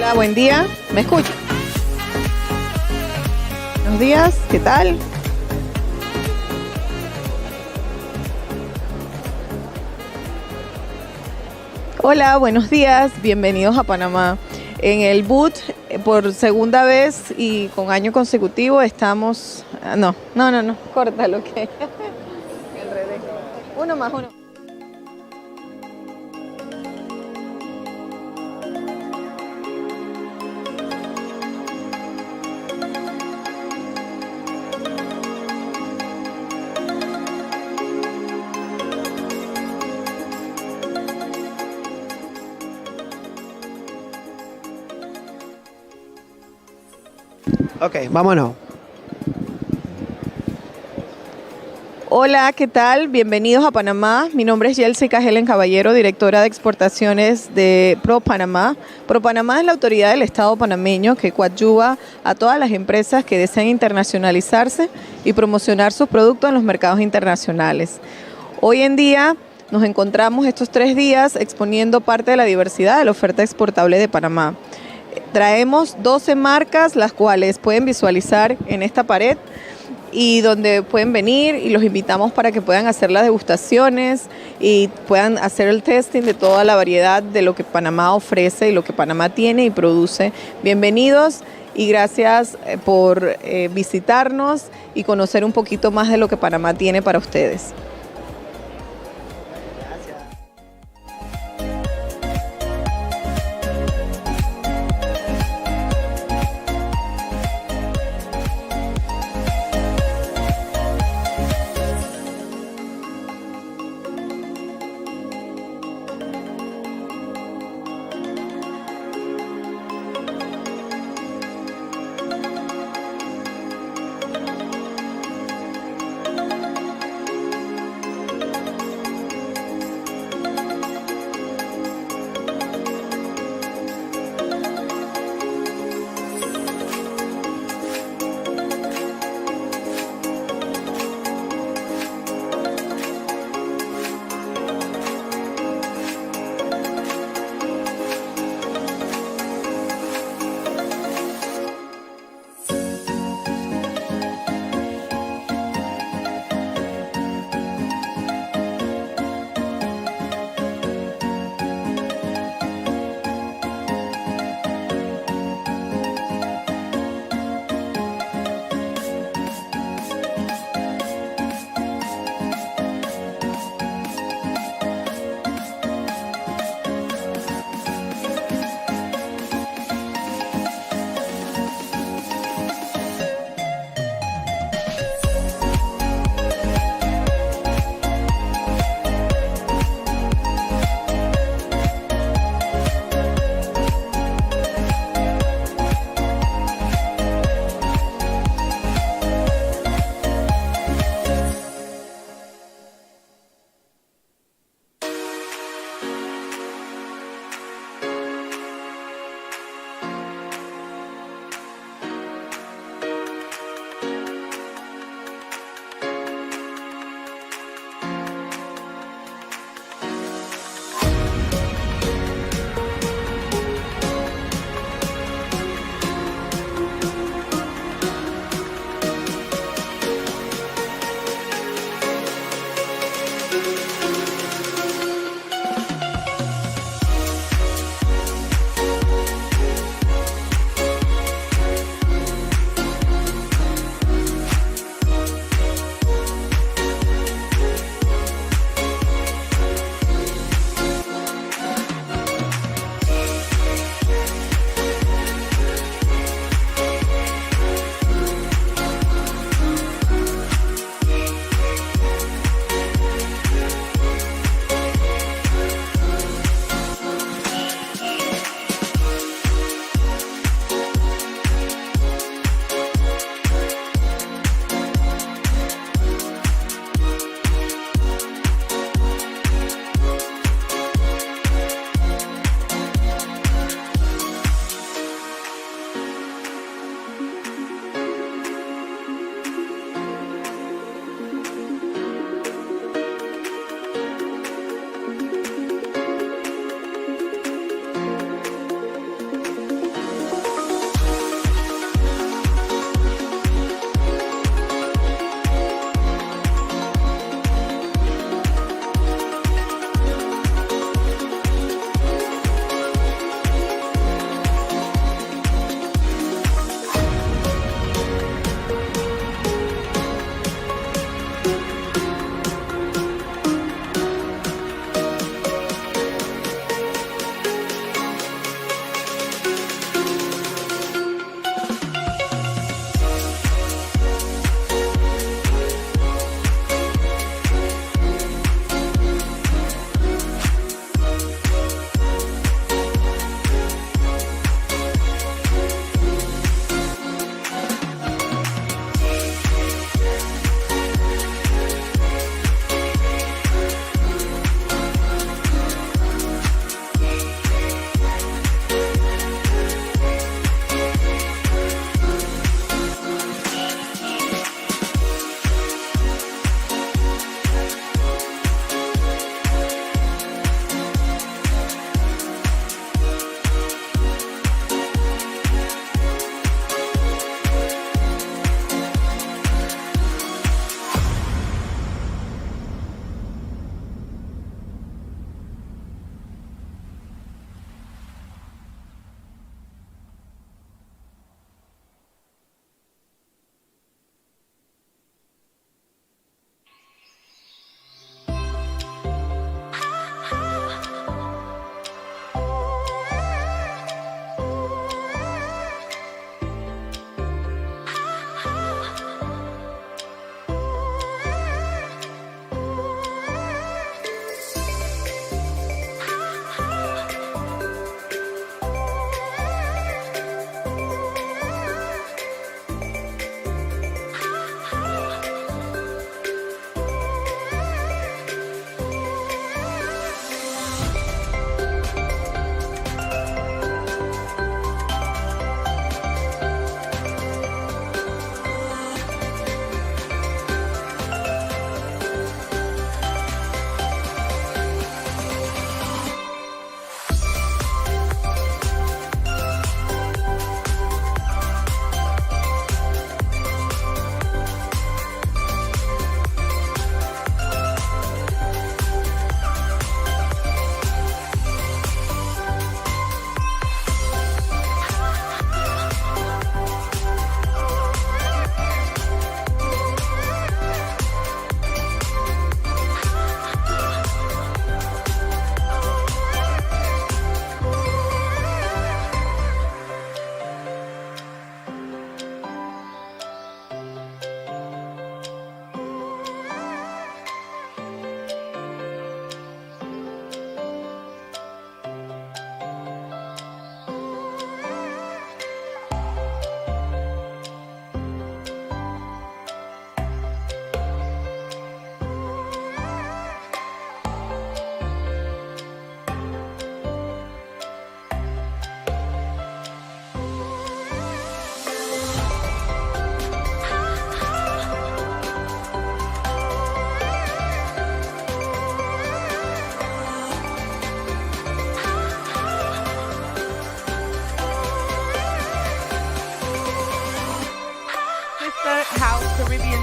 F: Hola, buen día. ¿Me escucha? Buenos días, ¿qué tal? Hola, buenos días. Bienvenidos a Panamá. En el booth, por segunda vez y con año consecutivo, estamos... No, córtalo que... Me enredé. Uno más, uno.
G: Ok, vámonos.
F: Hola, ¿qué tal? Bienvenidos a Panamá. Mi nombre es Yelsica Helen Caballero, directora de exportaciones de Pro Panamá. Pro Panamá es la autoridad del Estado panameño que coadyuva a todas las empresas que desean internacionalizarse y promocionar sus productos en los mercados internacionales. Hoy en día nos encontramos estos 3 días exponiendo parte de la diversidad de la oferta exportable de Panamá. Traemos 12 marcas, las cuales pueden visualizar en esta pared y donde pueden venir y los invitamos para que puedan hacer las degustaciones y puedan hacer el testing de toda la variedad de lo que Panamá ofrece y lo que Panamá tiene y produce. Bienvenidos y gracias por visitarnos y conocer un poquito más de lo que Panamá tiene para ustedes.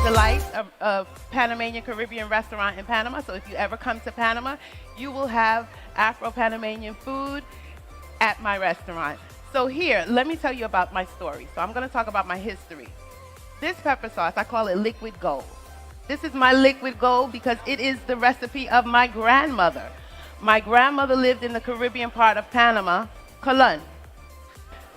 H: Delight, a Panamanian Caribbean restaurant in Panama. So if you ever come to Panama, you will have Afro-Panamanian food at my restaurant. So here, let me tell you about my story. So I'm going to talk about my history. This pepper sauce, I call it liquid gold. This is my liquid gold because it is the recipe of my grandmother. My grandmother lived in the Caribbean part of Panama, Colón.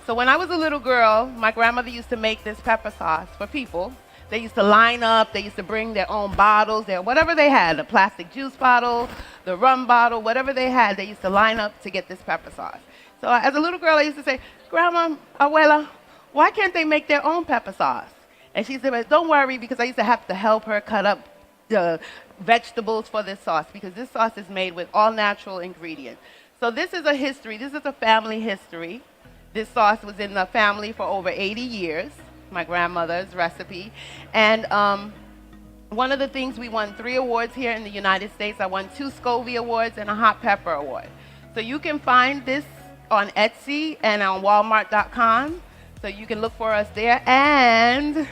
H: So when I was a little girl, my grandmother used to make this pepper sauce for people. They used to line up, they used to bring their own bottles, whatever they had, the plastic juice bottle, the rum bottle, whatever they had, they used to line up to get this pepper sauce. So as a little girl, I used to say, Grandma, Abuela, why can't they make their own pepper sauce? And she said, well, don't worry, because I used to have to help her cut up the vegetables for this sauce, because this sauce is made with all natural ingredients. So this is a history, this is a family history. This sauce was in the family for over 80 years, my grandmother's recipe. And one of the things, we won 3 awards here in the United States. I won 2 Scovie Awards and a Hot Pepper Award. So you can find this on Etsy and on Walmart.com. So you can look for us there. And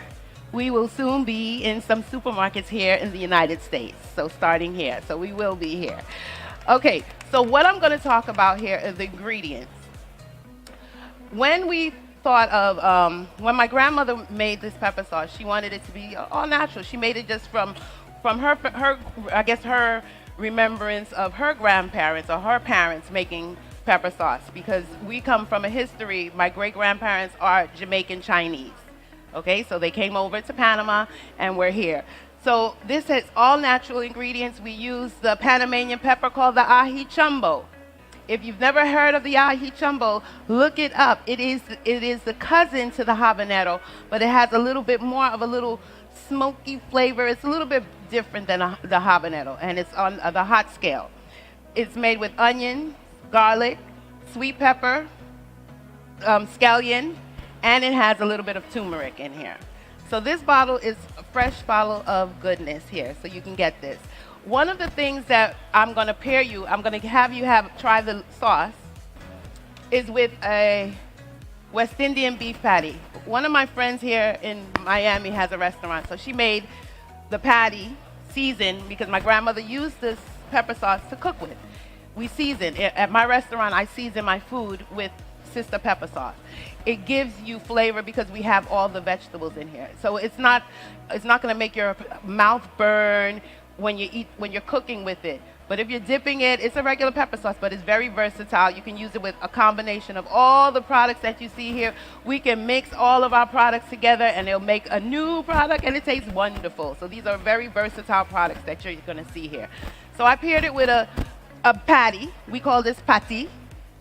H: we will soon be in some supermarkets here in the United States. So starting here. So we will be here. Okay, so what I'm going to talk about here is the ingredients. When we thought of, when my grandmother made this pepper sauce, she wanted it to be all natural. She made it just from her, I guess, her remembrance of her grandparents or her parents making pepper sauce, because we come from a history, my great-grandparents are Jamaican Chinese. Okay, so they came over to Panama and we're here. So this has all natural ingredients. We use the Panamanian pepper called the ají chumbo. If you've never heard of the ají chumbo, look it up. It is the cousin to the habanero, but it has a little bit more of a little smoky flavor. It's a little bit different than the habanero, and it's on the hot scale. It's made with onion, garlic, sweet pepper, scallion, and it has a little bit of turmeric in here. So this bottle is a fresh bottle of goodness here, so you can get this. One of the things that I'm going to pair you, I'm going to have you try the sauce, is with a West Indian beef patty. One of my friends here in Miami has a restaurant, so she made the patty seasoned, because my grandmother used this pepper sauce to cook with. We season. At my restaurant, I season my food with sister pepper sauce. It gives you flavor because we have all the vegetables in here. So it's not going to make your mouth burn when you're cooking with it. But if you're dipping it, it's a regular pepper sauce, but it's very versatile. You can use it with a combination of all the products that you see here. We can mix all of our products together and it'll make a new product, and it tastes wonderful. So these are very versatile products that you're going to see here. So I paired it with a patty. We call this patty.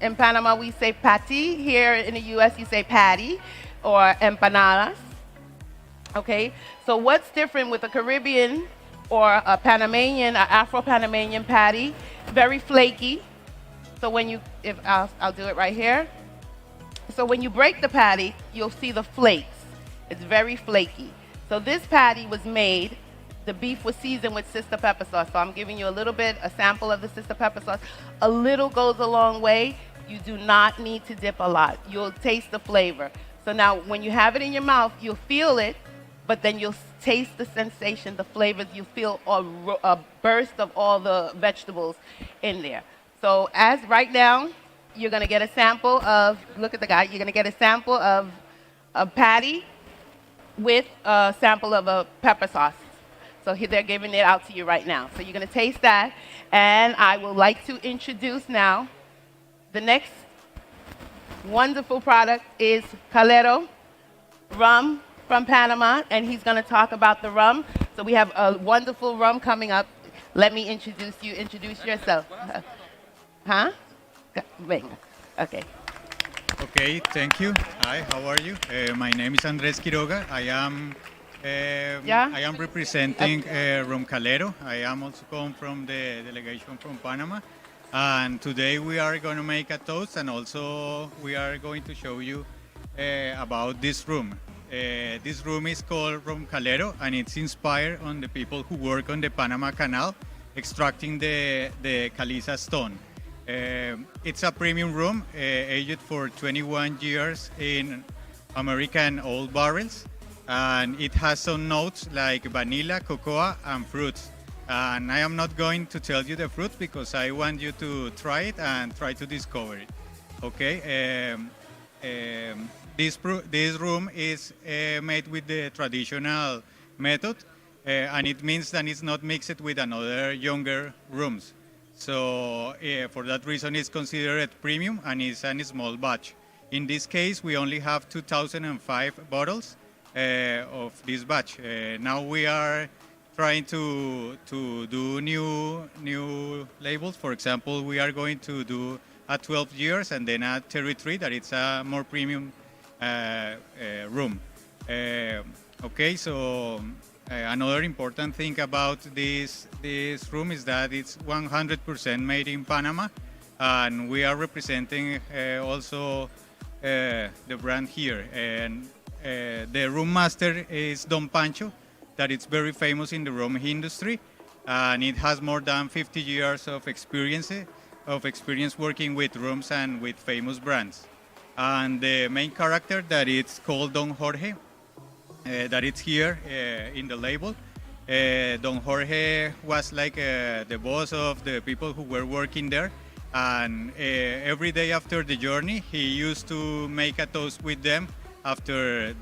H: In Panama, we say patty. Here in the U.S., you say patty or empanadas. Okay, so what's different with a Caribbean or a Panamanian, an Afro-Panamanian patty? Very flaky. So when I'll do it right here. So when you break the patty, you'll see the flakes. It's very flaky. So this patty was made, the beef was seasoned with sister pepper sauce. So I'm giving you a sample of the sister pepper sauce. A little goes a long way. You do not need to dip a lot. You'll taste the flavor. So now when you have it in your mouth, you'll feel it, but then you'll taste the sensation, the flavors. You feel a burst of all the vegetables in there. So as right now, you're going to get a sample of, look at the guy, you're going to get a sample of a patty with a sample of a pepper sauce. So they're giving it out to you right now. So you're going to taste that. And I would like to introduce now, the next wonderful product is Calero rum from Panama, and he's going to talk about the rum. So we have a wonderful rum coming up. Let me introduce you. Introduce yourself. Huh? Venga. Okay.
I: Okay, thank you. Hi, how are you? My name is Andrés Quiroga. I am representing Rum Calero. I am also come from the delegation from Panama. And today we are going to make a toast, and also we are going to show you about this rum. This rum is called Rum Calero, and it's inspired on the people who work on the Panama Canal, extracting the caliza stone. It's a premium rum, aged for 21 years in American old barrels. and it has some notes like vanilla, cocoa, and fruits. And I am not going to tell you the fruits because I want you to try it and try to discover it. Okay. This room is made with the traditional method, and it means that it's not mixed with another younger rooms. So for that reason, it's considered premium and it's a small batch. In this case, we only have 2005 bottles of this batch. Now we are trying to do new labels. For example, we are going to do a 12 years and then a 33 that it's a more premium room. Okay, so another important thing about this room is that it's 100% made in Panama, and we are representing also the brand here. And the room master is Don Pancho, that it's very famous in the rum industry, and it has more than 50 years of experience working with rums and with famous brands. And the main character that it's called Don Jorge, that it's here in the label. Don Jorge was like the boss of the people who were working there, and every day after the journey, he used to make a toast with them after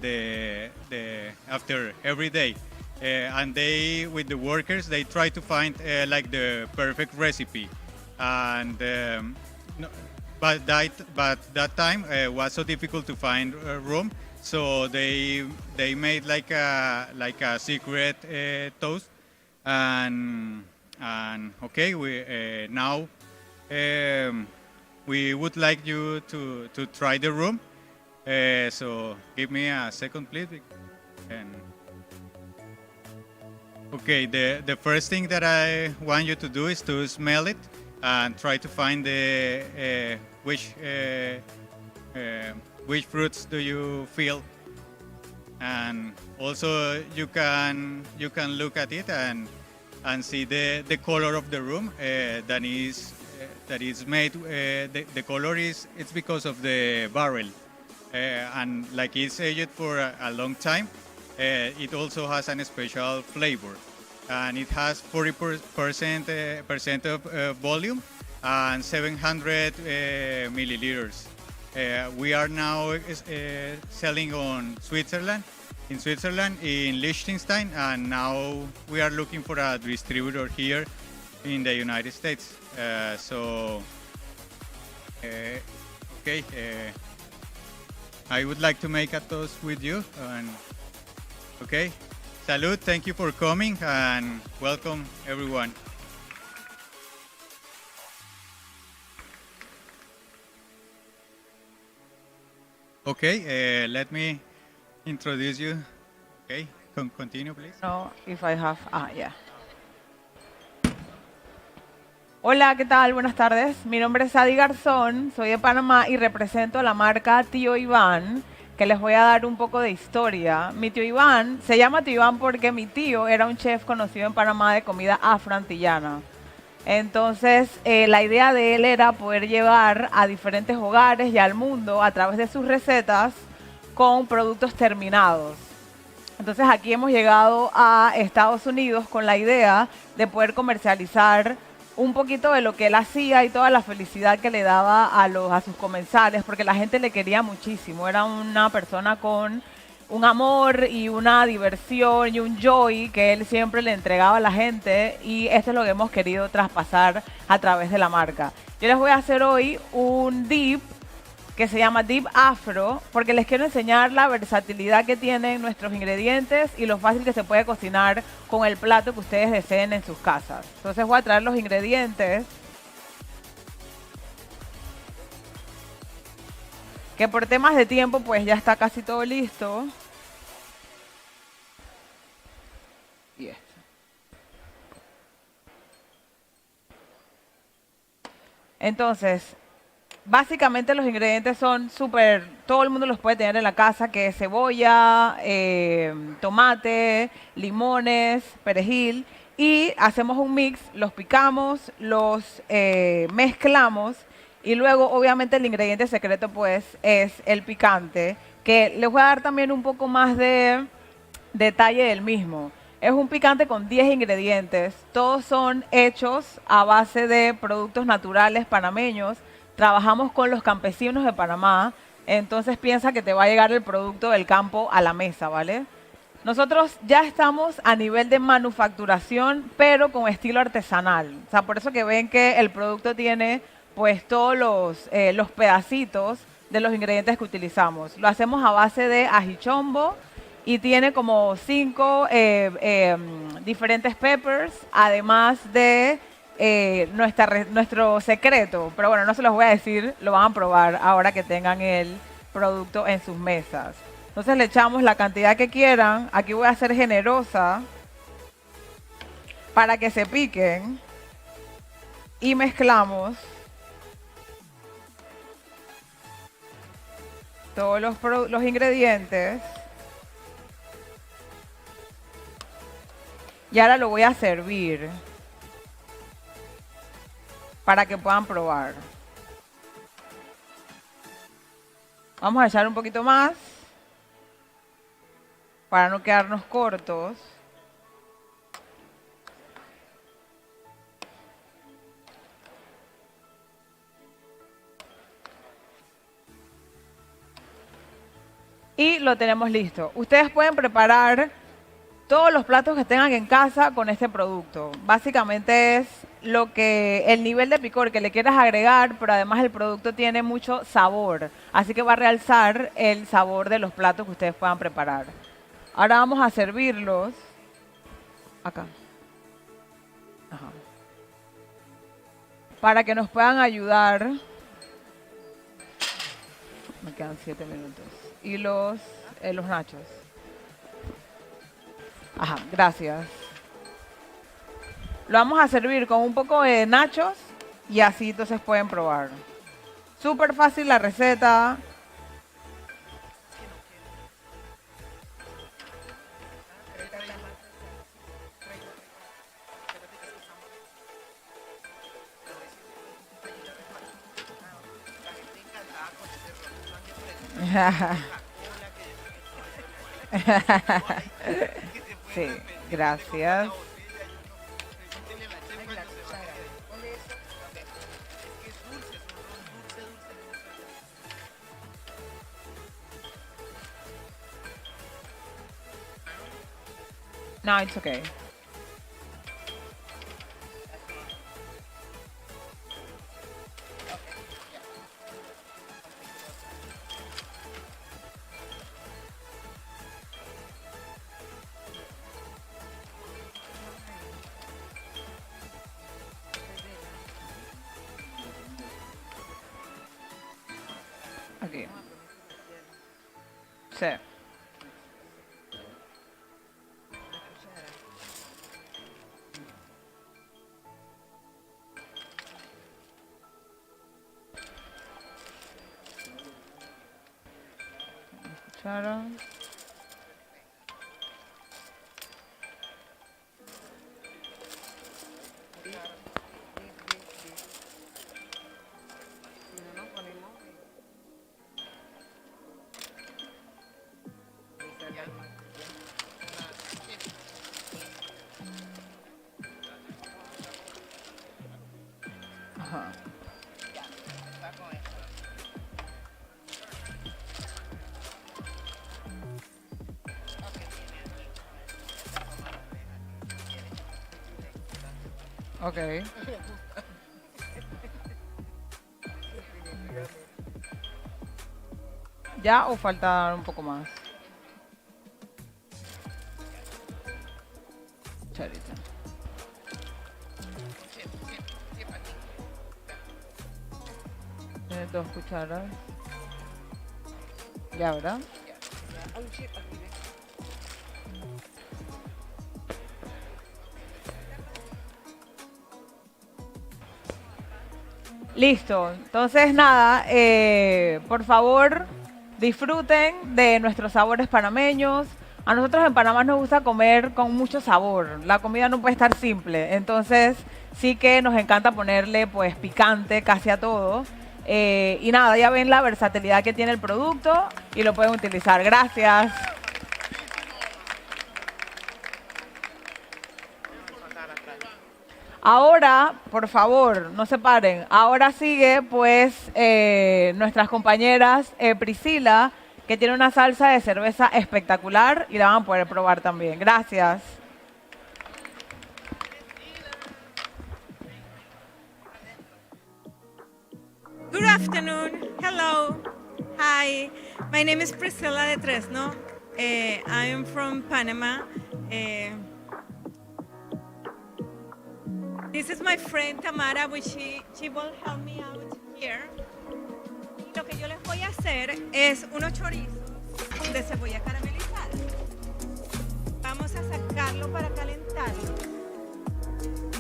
I: after every day. And they, with the workers, they try to find like the perfect recipe. And but that time was so difficult to find rum, so they made like a secret toast. And okay, we now we would like you to try the rum. So give me a second, please. And okay, the first thing that I want you to do is to smell it and try to find the which fruits do you feel, and also you can look at it and see the color of the room that is made. The color it's because of the barrel, and like it's aged for a long time. It also has a special flavor, and it has 40% of volume and 700 milliliters. We are now selling in Switzerland, in Liechtenstein, and now we are looking for a distributor here in the United States. Okay, I would like to make a toast with you. Okay, salud, thank you for coming, and welcome everyone. Okay, let me introduce you. Okay, continue please.
J: No, if I have, yeah. Hola, ¿qué tal? Buenas tardes. Mi nombre es Adi Garzón, soy de Panamá y represento a la marca Tío Iván, que les voy a dar un poco de historia. Mi tío Iván, se llama Tío Iván porque mi tío era un chef conocido en Panamá de comida afroantillana. Entonces, la idea de él era poder llevar a diferentes hogares y al mundo a través de sus recetas con productos terminados. Entonces, aquí hemos llegado a Estados Unidos con la idea de poder comercializar un poquito de lo que él hacía y toda la felicidad que le daba a sus comensales, porque la gente le quería muchísimo. Era una persona con un amor y una diversión y un joy que él siempre le entregaba a la gente, y esto es lo que hemos querido traspasar a través de la marca. Yo les voy a hacer hoy un dip que se llama Dip Afro, porque les quiero enseñar la versatilidad que tienen nuestros ingredientes y lo fácil que se puede cocinar con el plato que ustedes deseen en sus casas. Entonces voy a traer los ingredientes, que por temas de tiempo pues ya está casi todo listo. Y esto. Entonces, básicamente los ingredientes son todo el mundo los puede tener en la casa, que es cebolla, tomate, limones, perejil, y hacemos un mix, los picamos, los mezclamos, y luego obviamente el ingrediente secreto pues es el picante, que les voy a dar también un poco más de detalle del mismo. Es un picante con 10 ingredientes. Todos son hechos a base de productos naturales panameños. Trabajamos con los campesinos de Panamá. Entonces piensa que te va a llegar el producto del campo a la mesa, ¿vale? Nosotros ya estamos a nivel de manufacturación, pero con estilo artesanal. O sea, por eso que ven que el producto tiene pues todos los pedacitos de los ingredientes que utilizamos. Lo hacemos a base de ajichombo y tiene como 5 diferentes peppers, además de nuestro secreto. Pero bueno, no se los voy a decir, lo van a probar ahora que tengan el producto en sus mesas. Entonces le echamos la cantidad que quieran. Aquí voy a ser generosa para que se piquen. Y mezclamos todos los ingredientes. Y ahora lo voy a servir para que puedan probar. Vamos a echar un poquito más para no quedarnos cortos. Y lo tenemos listo. Ustedes pueden preparar todos los platos que tengan en casa con este producto. Básicamente es el nivel de picor que le quieras agregar, pero además el producto tiene mucho sabor. Así que va a realzar el sabor de los platos que ustedes puedan preparar. Ahora vamos a servirlos acá. Ajá. Para que nos puedan ayudar. Me quedan 7 minutos. Y los nachos. Ajá, gracias. Lo vamos a servir con un poco de nachos y así entonces pueden probar. Súper fácil la receta. Sí, gracias. No, it's okay. Aquí. Sí. Cuchara. Ajá. Okay. ¿Ya o falta un poco más? Charita. Tienes 2 cucharas. Ya, ¿verdad? Listo. Entonces, nada, por favor, disfruten de nuestros sabores panameños. A nosotros en Panamá nos gusta comer con mucho sabor. La comida no puede estar simple. Entonces, sí que nos encanta ponerle pues picante casi a todo. Y nada, ya ven la versatilidad que tiene el producto y lo pueden utilizar. Gracias. Ahora, por favor, no se paren. Ahora sigue, pues, nuestras compañeras Priscila, que tiene una salsa de cerveza espectacular y la van a poder probar también. Gracias.
K: Good afternoon. Hello. Hi. My name is Priscilla de Tresno. I am from Panama. This is my friend Tamara, which she will help me out here. Y lo que yo les voy a hacer es unos chorizos de cebolla caramelizada. Vamos a sacarlo para calentarlo.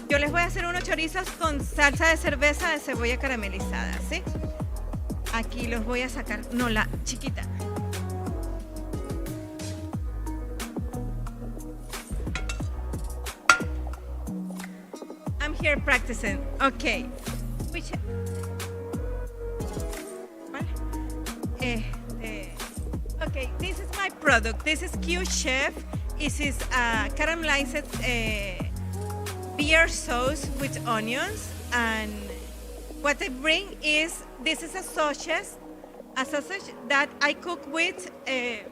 K: Yo les voy a hacer unos chorizos con salsa de cerveza de cebolla caramelizada, ¿sí? Aquí los voy a sacar. No, la chiquita. I'm here practicing. Okay. Okay, this is my product. This is Q Chef. This is caramelized beer sauce with onions, and what I bring is this is a sausage that I cook with the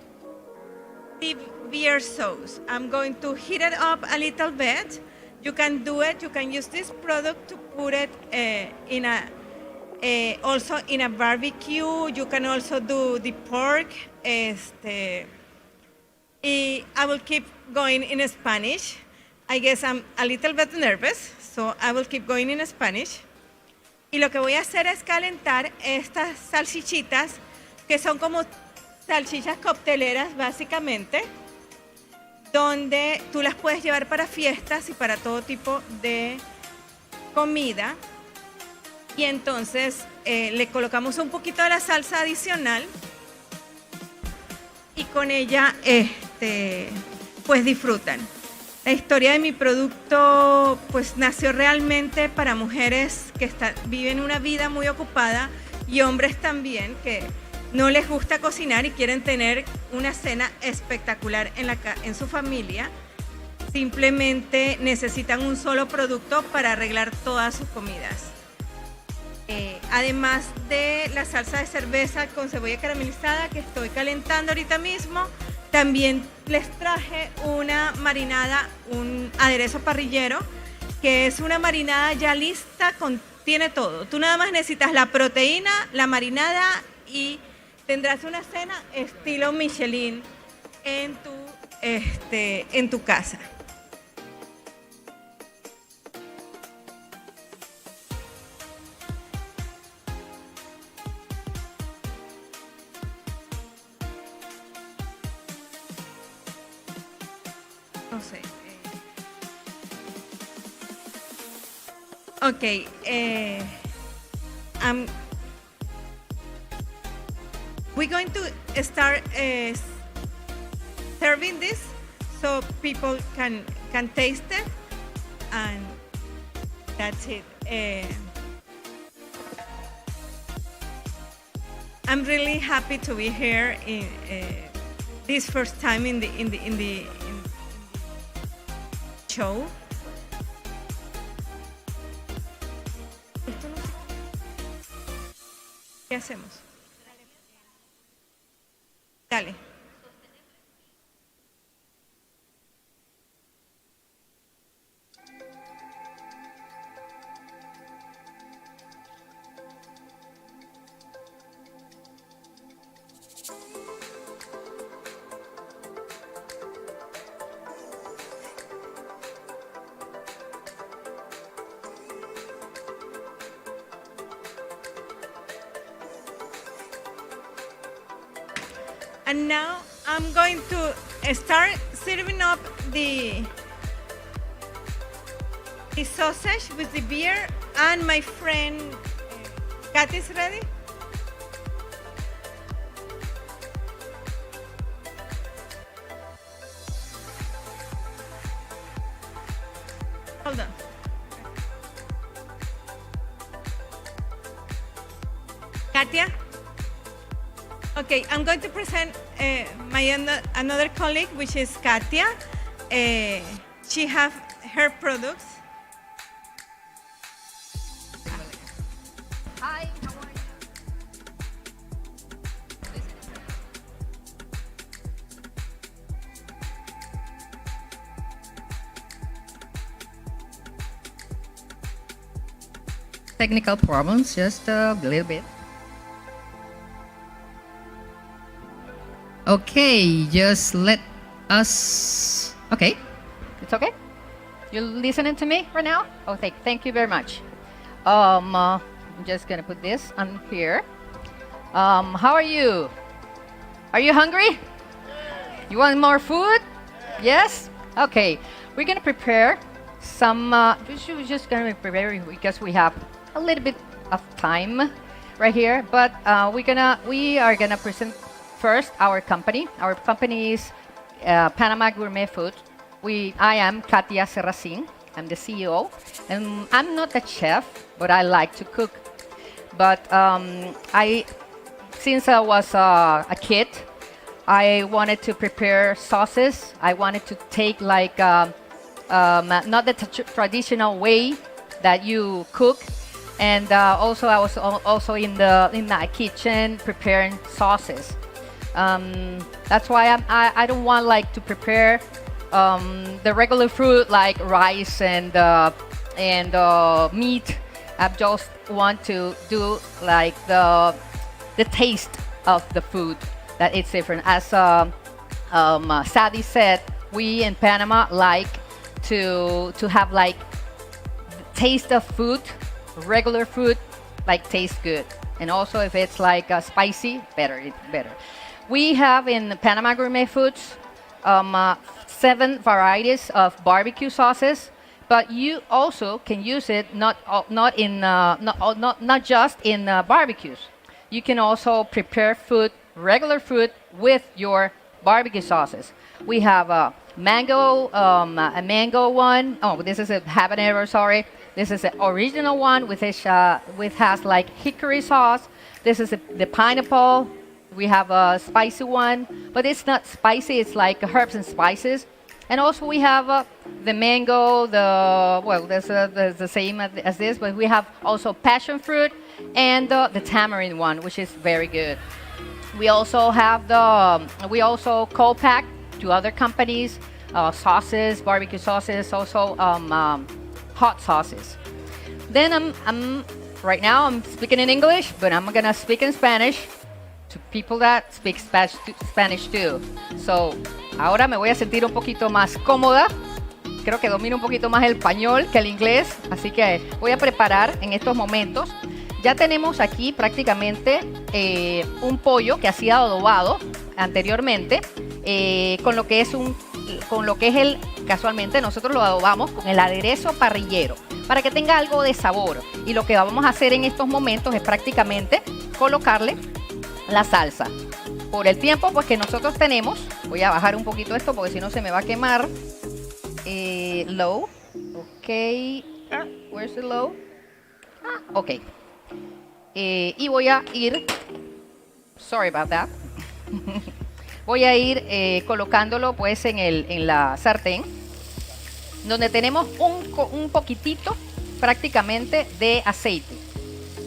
K: beer sauce. I'm going to heat it up a little bit. You can do it. You can use this product to put it in also in a barbecue. You can also do the pork. I will keep going in Spanish. I guess I'm a little bit nervous, so I will keep going in Spanish. Y lo que voy a hacer es calentar estas salchichitas, que son como salchichas cocteleras básicamente, donde tú las puedes llevar para fiestas y para todo tipo de comida. Y entonces le colocamos un poquito de la salsa adicional y con ella pues disfrutan. La historia de mi producto pues nació realmente para mujeres que viven una vida muy ocupada y hombres también que no les gusta cocinar y quieren tener una cena espectacular en su familia. Simplemente necesitan un solo producto para arreglar todas sus comidas. Además de la salsa de cerveza con cebolla caramelizada que estoy calentando ahorita mismo, también les traje una marinada, un aderezo parrillero, que es una marinada ya lista, contiene todo. Tú nada más necesitas la proteína, la marinada y tendrás una cena estilo Michelin en tu casa. No sé. Okay. We're going to start serving this so people can taste it, and that's it. I'm really happy to be here in this first time in the show. ¿Qué hacemos? Dale. And now I'm going to start serving up the sausage with the beer, and my friend Kat is ready. Hold on. Katia? Okay, I'm going to present my another colleague, which is Katia. she have her products.
L: Hi, how are you? Technical problems, just a little bit. Okay, just let us. Okay, it's okay. You listening to me right now? Oh, thank you very much. I'm just gonna put this on here. How are you? Are you hungry? You want more food? Yes? Okay. We're gonna prepare some. We're just gonna prepare because we have a little bit of time right here. But we are gonna present first our company. Our company is Panama Gourmet Food. I am Katia Serracin. I'm the CEO, and I'm not a chef, but I like to cook. But since I was a kid, I wanted to prepare sauces. I wanted to take like not the traditional way that you cook, and also I was also in the kitchen preparing sauces. That's why I don't want like to prepare the regular food like rice and meat. I just want to do like the taste of the food, that it's different. As Sadie said, we in Panama like to have like the taste of food, regular food, like tastes good, and also if it's like spicy, better. We have in Panama Gourmet Foods 7 varieties of barbecue sauces, but you also can use it not just in barbecues. You can also prepare food, regular food, with your barbecue sauces. We have a mango one. Oh, this is a habanero. Sorry, this is the original one with has like hickory sauce. This is the pineapple. We have a spicy one, but it's not spicy. It's like herbs and spices. And also we have the mango, there's the same as this, but we have also passion fruit and the tamarind one, which is very good. We also have we also co-pack to other companies, sauces, barbecue sauces, also hot sauces. Then right now I'm speaking in English, but I'm gonna speak in Spanish to people that speak Spanish too. So, ahora me voy a sentir un poquito más cómoda. Creo que domino un poquito más el español que el inglés, así que voy a preparar en estos momentos. Ya tenemos aquí prácticamente un pollo que ha sido adobado anteriormente con lo que es casualmente nosotros lo adobamos con el aderezo parrillero para que tenga algo de sabor. Y lo que vamos a hacer en estos momentos es prácticamente colocarle la salsa. Por el tiempo pues que nosotros tenemos, voy a bajar un poquito esto porque si no se me va a quemar. Low, ok, where's the low? Ok, y voy a ir, sorry about that, voy a ir colocándolo pues en la sartén, donde tenemos un poquitito prácticamente de aceite.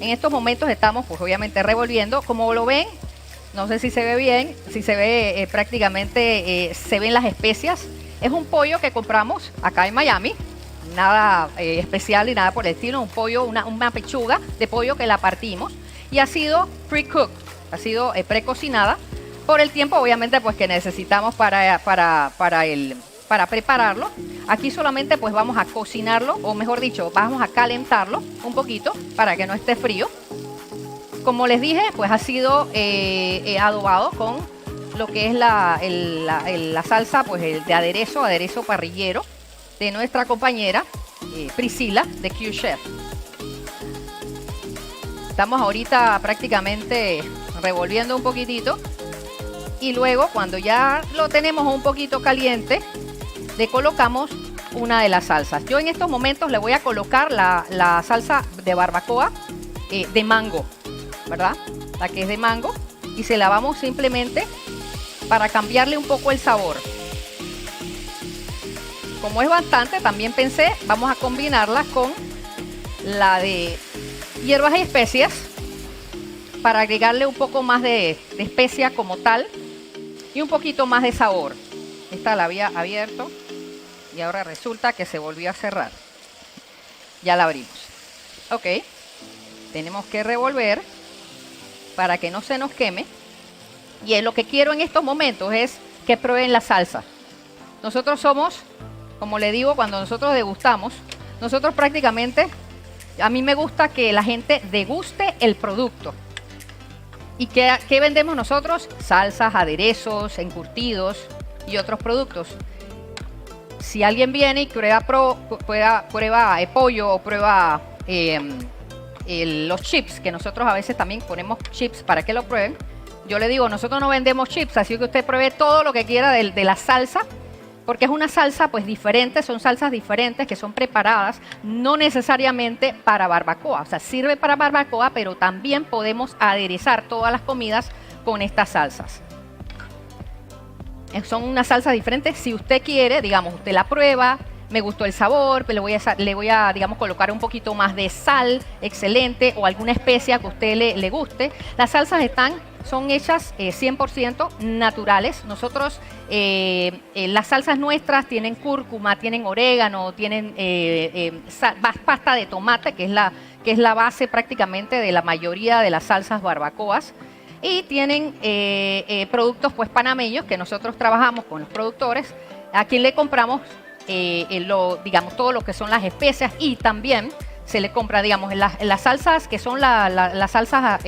L: En estos momentos estamos pues obviamente revolviendo. Como lo ven, no sé si se ve bien, si se ve prácticamente, se ven las especias. Es un pollo que compramos acá en Miami, nada especial ni nada por el estilo, un pollo, una pechuga de pollo que la partimos y ha sido pre-cooked, ha sido precocinada por el tiempo obviamente pues que necesitamos para prepararlo. Aquí solamente pues vamos a cocinarlo, o mejor dicho, vamos a calentarlo un poquito para que no esté frío. Como les dije, pues ha sido adobado con lo que es la salsa pues de aderezo parrillero de nuestra compañera Priscila de Q Chef. Estamos ahorita prácticamente revolviendo un poquitito y luego cuando ya lo tenemos un poquito caliente, le colocamos una de las salsas. Yo en estos momentos le voy a colocar la salsa de barbacoa de mango, ¿verdad? La que es de mango, y se la vamos simplemente para cambiarle un poco el sabor. como es bastante, también pensé, vamos a combinarla con la de hierbas y especias para agregarle un poco más de especia como tal y un poquito más de sabor. Esta la había abierto y ahora resulta que se volvió a cerrar. Ya la abrimos. Ok. Tenemos que revolver para que no se nos queme. Y lo que quiero en estos momentos es que prueben la salsa. Nosotros somos, como le digo, cuando nosotros degustamos, nosotros prácticamente, a mí me gusta que la gente deguste el producto. ¿Y qué vendemos nosotros? Salsas, aderezos, encurtidos y otros productos. Si alguien viene y prueba pollo o prueba los chips, que nosotros a veces también ponemos chips para que lo prueben, yo le digo, nosotros no vendemos chips, así que usted pruebe todo lo que quiera de la salsa, porque es una salsa pues diferente, son salsas diferentes que son preparadas no necesariamente para barbacoa, o sea, sirve para barbacoa, pero también podemos aderezar todas las comidas con estas salsas. Son unas salsas diferentes. Si usted quiere, digamos, usted la prueba, me gustó el sabor, pero le voy a digamos, colocar un poquito más de sal, excelente, o alguna especia que a usted le guste. Las salsas son hechas 100% naturales. Nosotros, las salsas nuestras tienen cúrcuma, tienen orégano, tienen pasta de tomate, que es la base prácticamente de la mayoría de las salsas barbacoas. Y tienen productos pues panameños que nosotros trabajamos con los productores, a quien le compramos digamos todo lo que son las especias, y también se le compra, digamos, en las salsas que son las salsas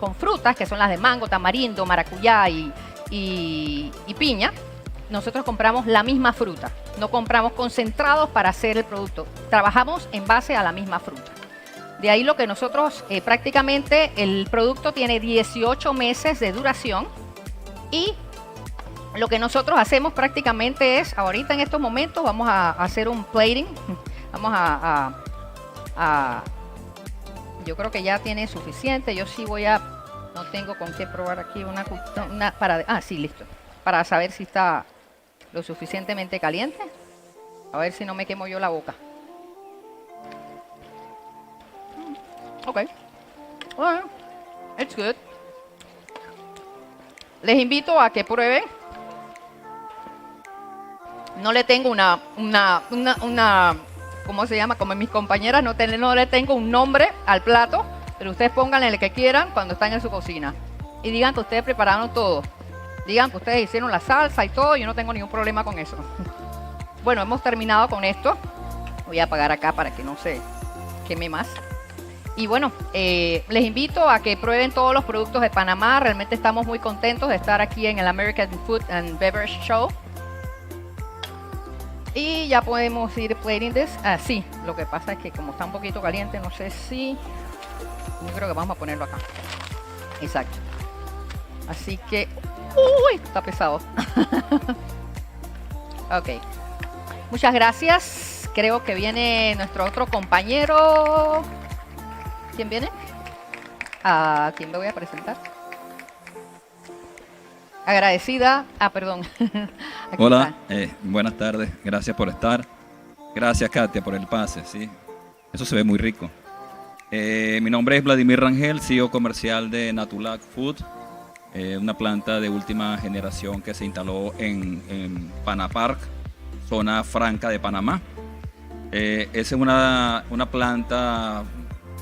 L: con frutas, que son las de mango, tamarindo, maracuyá y piña. Nosotros compramos la misma fruta, no compramos concentrados para hacer el producto, trabajamos en base a la misma fruta. De ahí lo que nosotros prácticamente el producto tiene 18 meses de duración, y lo que nosotros hacemos prácticamente es, ahorita en estos momentos vamos a hacer un plating, vamos yo creo que ya tiene suficiente, yo sí no tengo con qué probar aquí sí, listo, para saber si está lo suficientemente caliente, a ver si no me quemo yo la boca. Ok, well, it's good. Les invito a que prueben. No le tengo una ¿cómo se llama? Como mis compañeras, no le tengo un nombre al plato, pero ustedes pónganle el que quieran cuando están en su cocina. Y digan que ustedes prepararon todo. Digan que ustedes hicieron la salsa y todo, yo no tengo ningún problema con eso. Bueno, hemos terminado con esto. Voy a apagar acá para que no se queme más. Y bueno, les invito a que prueben todos los productos de Panamá. Realmente estamos muy contentos de estar aquí en el American Food and Beverage Show. Y ya podemos ir plating this. Sí, lo que pasa es que como está un poquito caliente, no sé si... Yo creo que vamos a ponerlo acá. Exacto. Así que... ¡Uy! Está pesado. Ok. Muchas gracias. Creo que viene nuestro otro compañero... ¿Quién viene? ¿A quién me voy a presentar? Agradecida. Perdón.
M: Hola, buenas tardes. Gracias por estar. Gracias, Katia, por el pase. ¿Sí? Eso se ve muy rico. Mi nombre es Vladimir Rangel, CEO comercial de Natulac Food, una planta de última generación que se instaló en Panapark, zona franca de Panamá. Esa es una planta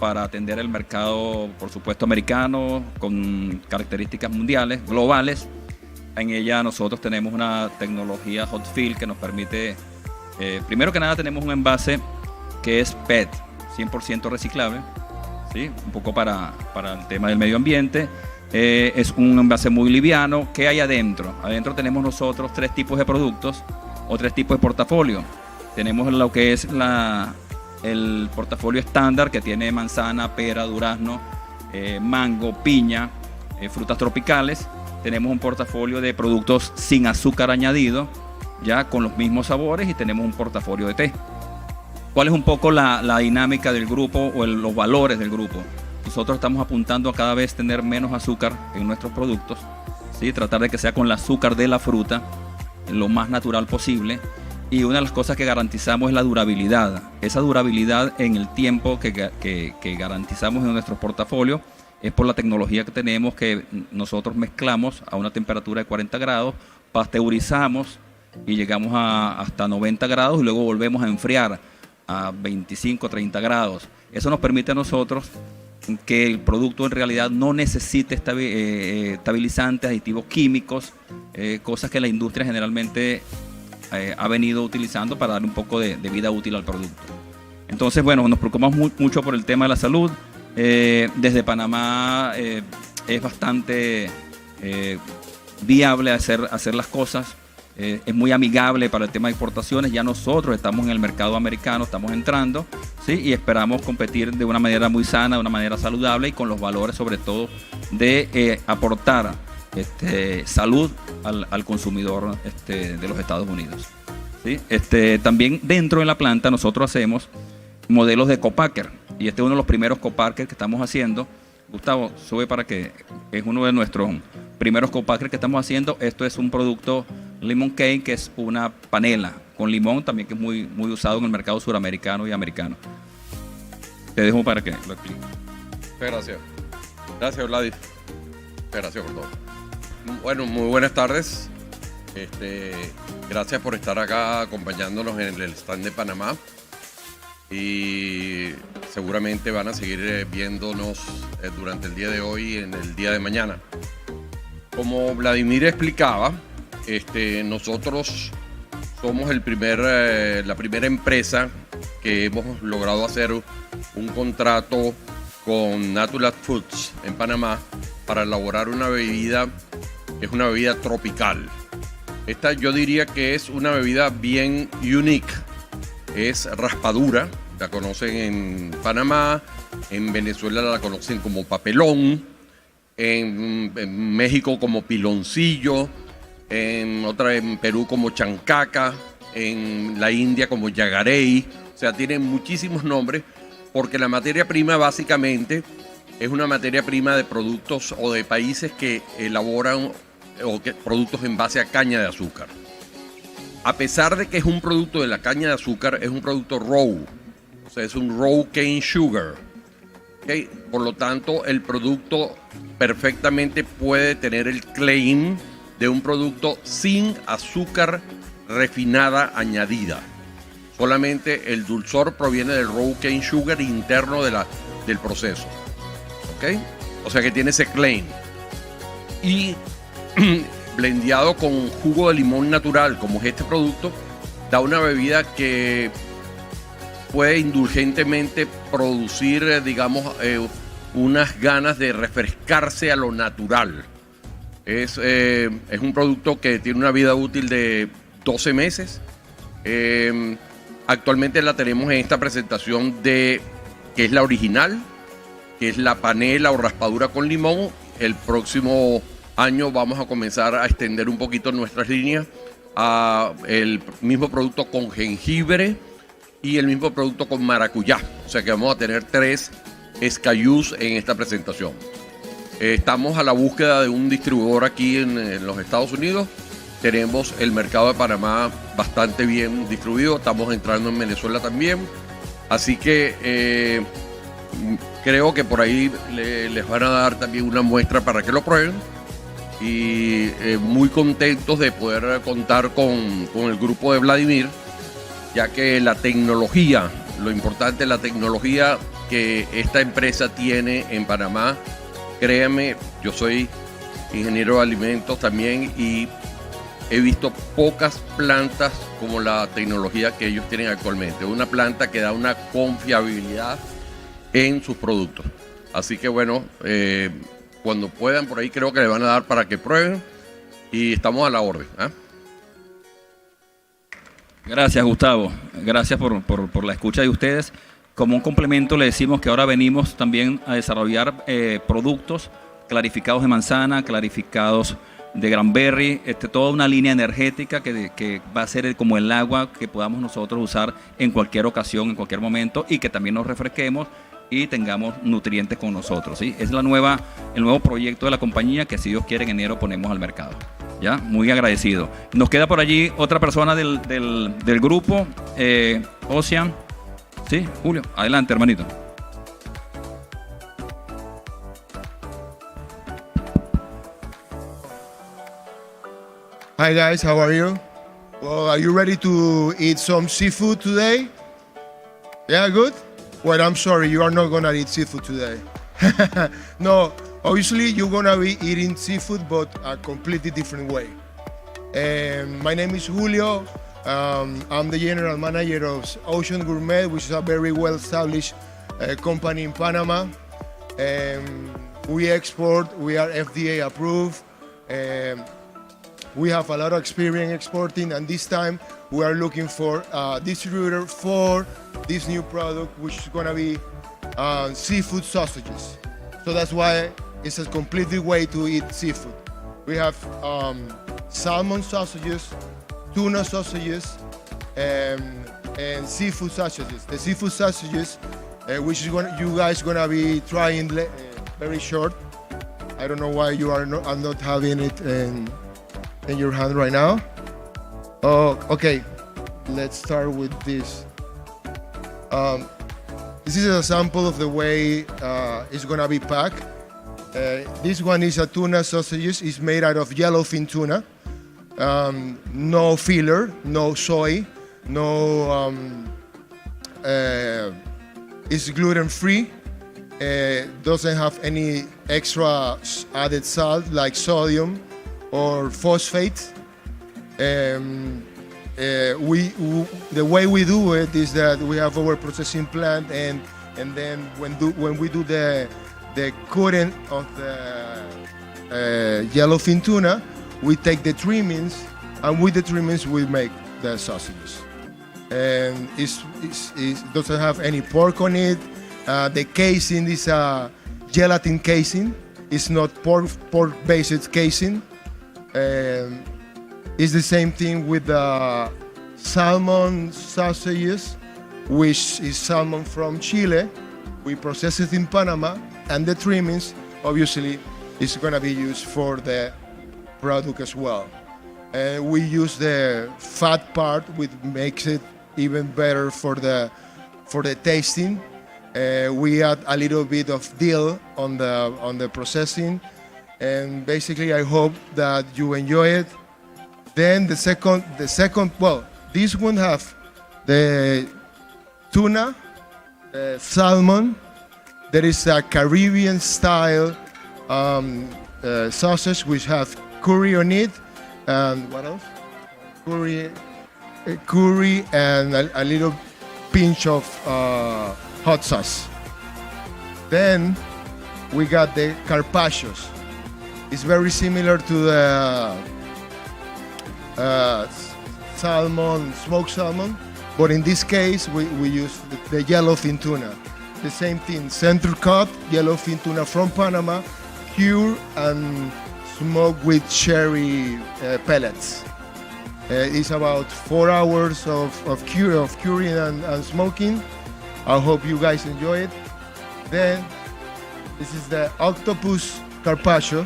M: para atender el mercado, por supuesto, americano, con características mundiales, globales. En ella nosotros tenemos una tecnología hot fill que nos permite, primero que nada tenemos un envase que es PET, 100% reciclable, ¿sí? Un poco para el tema del medio ambiente. Es un envase muy liviano. ¿Qué hay adentro? Adentro tenemos nosotros 3 tipos de productos o 3 tipos de portafolio. Tenemos lo que es el portafolio estándar, que tiene manzana, pera, durazno, mango, piña, frutas tropicales. Tenemos un portafolio de productos sin azúcar añadido, ya con los mismos sabores, y tenemos un portafolio de té. ¿Cuál es un poco la dinámica del grupo o los valores del grupo? Nosotros estamos apuntando a cada vez tener menos azúcar en nuestros productos, ¿sí? Tratar de que sea con el azúcar de la fruta, lo más natural posible. y una de las cosas que garantizamos es la durabilidad. Esa durabilidad en el tiempo que garantizamos en nuestro portafolio es por la tecnología que tenemos, que nosotros mezclamos a una temperatura de 40 grados, pasteurizamos y llegamos hasta 90 grados y luego volvemos a enfriar a 25, 30 grados. Eso nos permite a nosotros que el producto en realidad no necesite estabilizantes, aditivos químicos, cosas que la industria generalmente ha venido utilizando para darle un poco de vida útil al producto. Entonces, bueno, nos preocupamos mucho por el tema de la salud. Desde Panamá es bastante viable hacer las cosas. Es muy amigable para el tema de exportaciones. Ya nosotros estamos en el mercado americano, estamos entrando, ¿sí? Y esperamos competir de una manera muy sana, de una manera saludable y con los valores sobre todo de aportar salud al consumidor de los Estados Unidos, ¿sí? También dentro de la planta nosotros hacemos modelos de copacker y este es uno de los primeros copackers que estamos haciendo. Gustavo, sube para que es uno de nuestros primeros copackers que estamos haciendo. Esto es un producto lemon cake, que es una panela con limón también, que es muy usado en el mercado suramericano y americano. Te dejo para que lo explique.
N: Gracias. Gracias, Vladi. Gracias por todo. Bueno, muy buenas tardes. Gracias por estar acá acompañándonos en el stand de Panamá. Y seguramente van a seguir viéndonos durante el día de hoy y en el día de mañana. Como Vladimir explicaba, nosotros somos la primera empresa que hemos logrado hacer un contrato con Natural Foods en Panamá para elaborar una bebida que es una bebida tropical. Esta yo diría que es una bebida bien unique. Es raspadura, la conocen en Panamá, en Venezuela la conocen como papelón, en México como piloncillo, en Perú como chancaca, en la India como yagarey. O sea, tienen muchísimos nombres porque la materia prima básicamente es una materia prima de productos o de países que elaboran productos en base a caña de azúcar. A pesar de que es un producto de la caña de azúcar, es un producto raw, o sea, es un raw cane sugar. ¿Okay? Por lo tanto, el producto perfectamente puede tener el claim de un producto sin azúcar refinada añadida. Solamente el dulzor proviene del raw cane sugar interno del proceso. ¿Okay? O sea que tiene ese claim. Y blendeado con jugo de limón natural, como es este producto, da una bebida que puede indulgentemente producir, digamos, unas ganas de refrescarse a lo natural. Es un producto que tiene una vida útil de 12 meses. Actualmente la tenemos en esta presentación que es la original, que es la panela o raspadura con limón. El próximo año vamos a comenzar a extender un poquito nuestras líneas a el mismo producto con jengibre y el mismo producto con maracuyá. O sea que vamos a tener 3 SKUs en esta presentación. Estamos a la búsqueda de un distribuidor aquí en los Estados Unidos. Tenemos el mercado de Panamá bastante bien distribuido. Estamos entrando en Venezuela también. Así que creo que por ahí les van a dar también una muestra para que lo prueben. Y muy contentos de poder contar con el grupo de Vladimir, ya que la tecnología, lo importante es la tecnología que esta empresa tiene en Panamá. Créanme, yo soy ingeniero de alimentos también y he visto pocas plantas como la tecnología que ellos tienen actualmente. Una planta que da una confiabilidad en sus productos. Así que bueno, cuando puedan por ahí creo que le van a dar para que prueben y estamos a la orden.
M: Gracias, Gustavo. Gracias por la escucha de ustedes. Como un complemento le decimos que ahora venimos también a desarrollar productos clarificados de manzana, clarificados de cranberry, toda una línea energética que va a ser como el agua que podamos nosotros usar en cualquier ocasión, en cualquier momento y que también nos refresquemos y tengamos nutrientes con nosotros, ¿sí? Es el nuevo proyecto de la compañía que, si Dios quiere, en enero ponemos al mercado. ¿Ya? Muy agradecido. Nos queda por allí otra persona del grupo, Ocean. Sí, Julio, adelante, hermanito.
O: Hi guys, how are you? Well, are you ready to eat some seafood today? Yeah, good? Well, I'm sorry, you are not gonna eat seafood today. No, obviously you're gonna be eating seafood, but a completely different way. My name is Julio. I'm the general manager of Ocean Gourmet, which is a very well-established company in Panama. We export, we are FDA approved. We have a lot of experience exporting, and this time we are looking for a distributor for this new product, which is gonna be seafood sausages. So that's why it's a completely way to eat seafood. We have salmon sausages, tuna sausages, and seafood sausages. The seafood sausages, which is you guys gonna be trying very short. I don't know why you are not having it in your hand right now. Oh, okay. Let's start with this. This is a sample of the way it's gonna be packed. This one is a tuna sausages. It's made out of yellowfin tuna. No filler, no soy, no. It's gluten-free. Doesn't have any extra added salt like sodium or phosphate. The way we do it is that we have our processing plant, and then when we do the cutting of the yellowfin tuna, we take the trimmings, and with the trimmings we make the sausages. And it doesn't have any pork on it. The casing is a gelatin casing. It's not pork-based casing. It's the same thing with the salmon sausages, which is salmon from Chile. We process it in Panama, and the trimmings, obviously, is going to be used for the product as well. We use the fat part, which makes it even better for the tasting. We add a little bit of dill on the processing, and basically I hope that you enjoy it. Then the second, well, this one have the tuna, salmon. There is a Caribbean style sausage which have curry on it, and what else? Curry and a little pinch of hot sauce. Then we got the carpaccios. It's very similar to the salmon, smoked salmon, but in this case we use the yellowfin tuna. The same thing, center cut yellowfin tuna from Panama, cured and smoked with cherry pellets. It's about 4 hours of curing and smoking. I hope you guys enjoy it. Then this is the octopus carpaccio,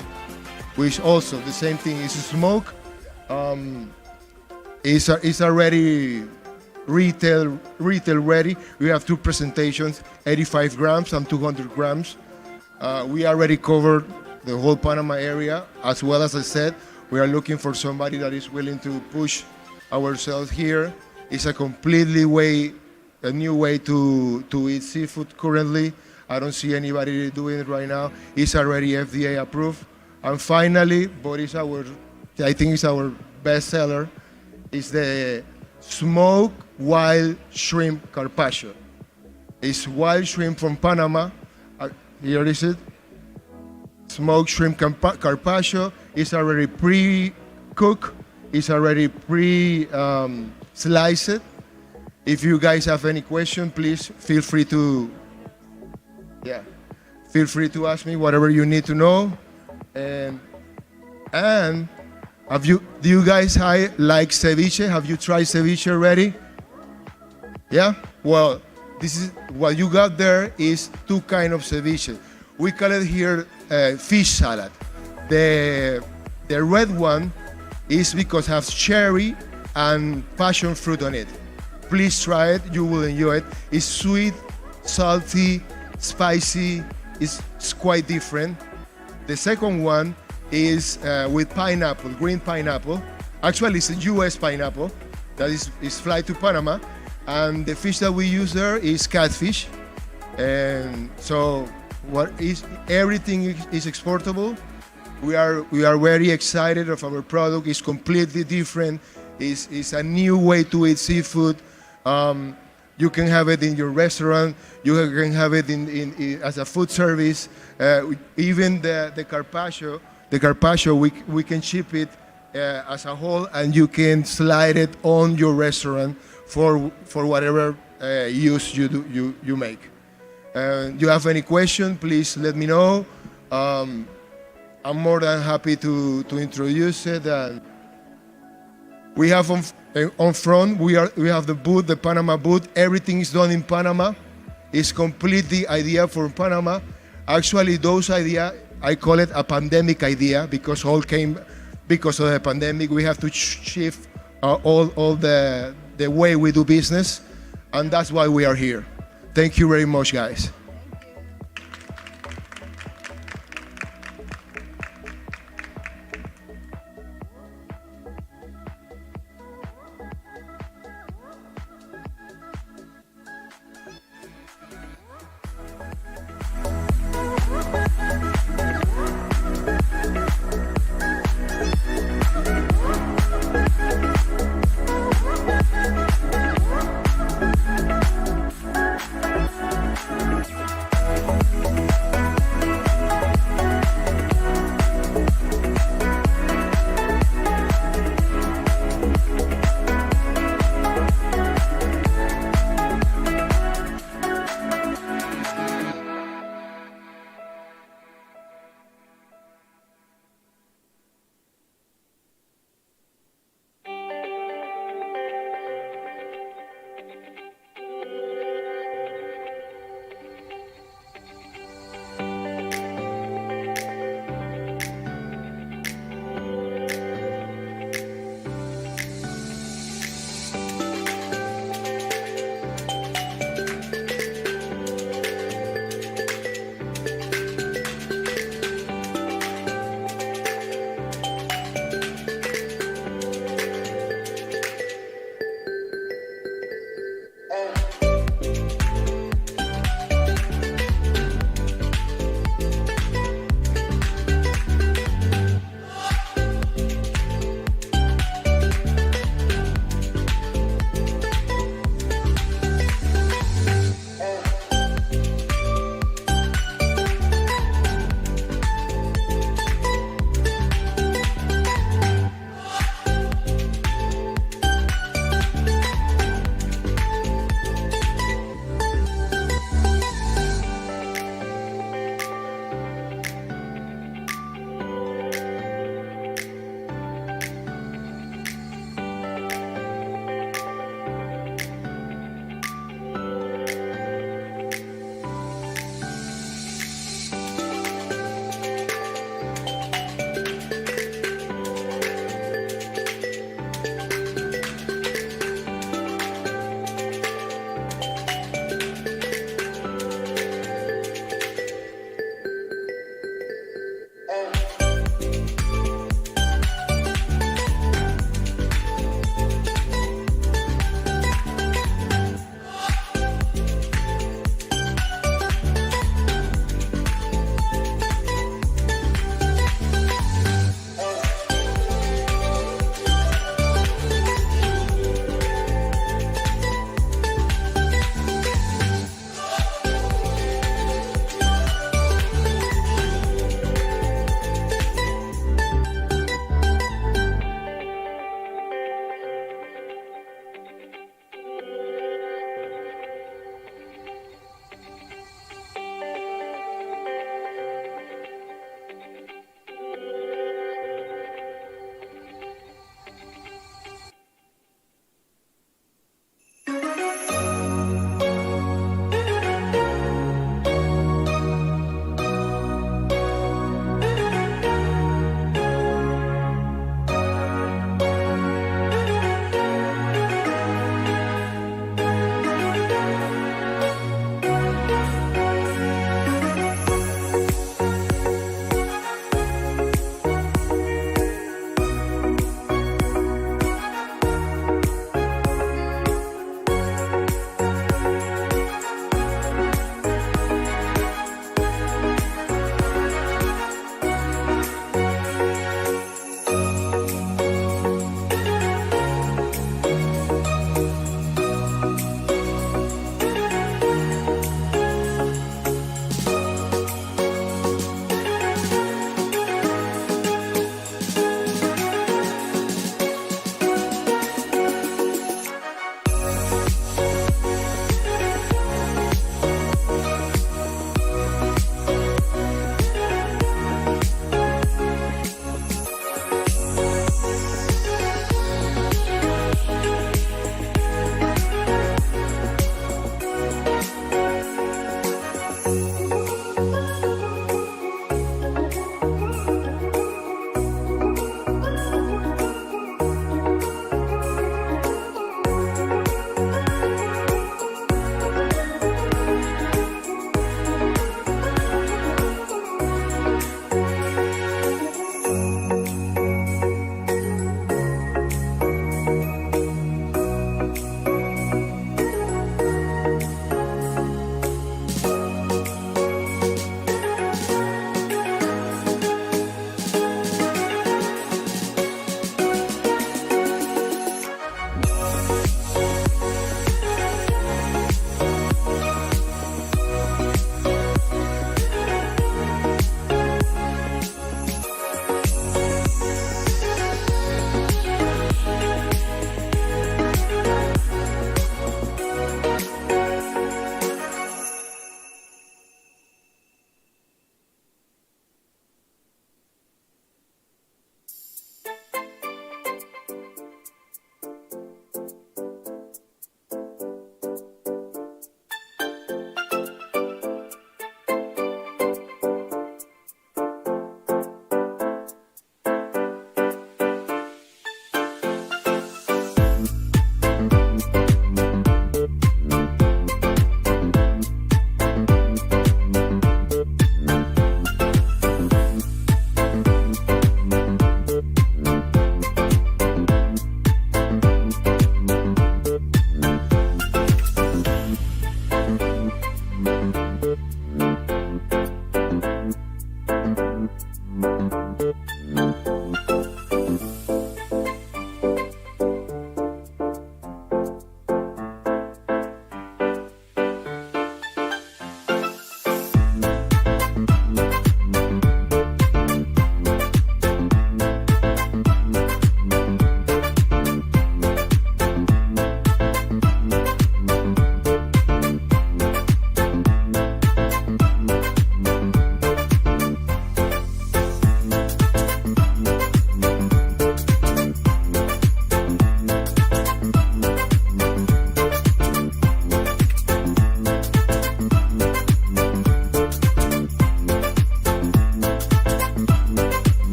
O: which also the same thing, is smoke. It's already retail ready. We have two presentations, 85 grams and 200 grams. We already covered the whole Panama area. As well as I said, we are looking for somebody that is willing to push ourselves here. It's a a new way to eat seafood currently. I don't see anybody doing it right now. It's already FDA approved. And finally, but I think it's our best seller, is the smoked wild shrimp carpaccio. It's wild shrimp from Panama. Here is it. Smoked shrimp carpaccio. It's already pre-cooked. It's already pre-sliced. If you guys have any question, please feel free to ask me whatever you need to know. And do you guys like ceviche? Have you tried ceviche already? Yeah? Well, This is what you got there is two kind of ceviche. We call it here fish salad. The red one is because it has cherry and passion fruit on it. Please try it, you will enjoy it. It's sweet, salty, spicy, it's quite different. The second one is with pineapple, green pineapple. Actually, it's a US pineapple that is fly to Panama. And the fish that we use there is catfish. And so everything is exportable. We are very excited of our product. It's completely different. It's a new way to eat seafood. You can have it in your restaurant. You can have it as a food service. Even the carpaccio, we can ship it as a whole, and you can slide it on your restaurant for whatever use you make. You have any question, please let me know. I'm more than happy to introduce it. We have on front, we have the booth, the Panama booth. Everything is done in Panama. It's completely idea for Panama. Actually, those idea, I call it a pandemic idea because all came because of the pandemic. We have to shift all the way we do business, and that's why we are here. Thank you very much, guys.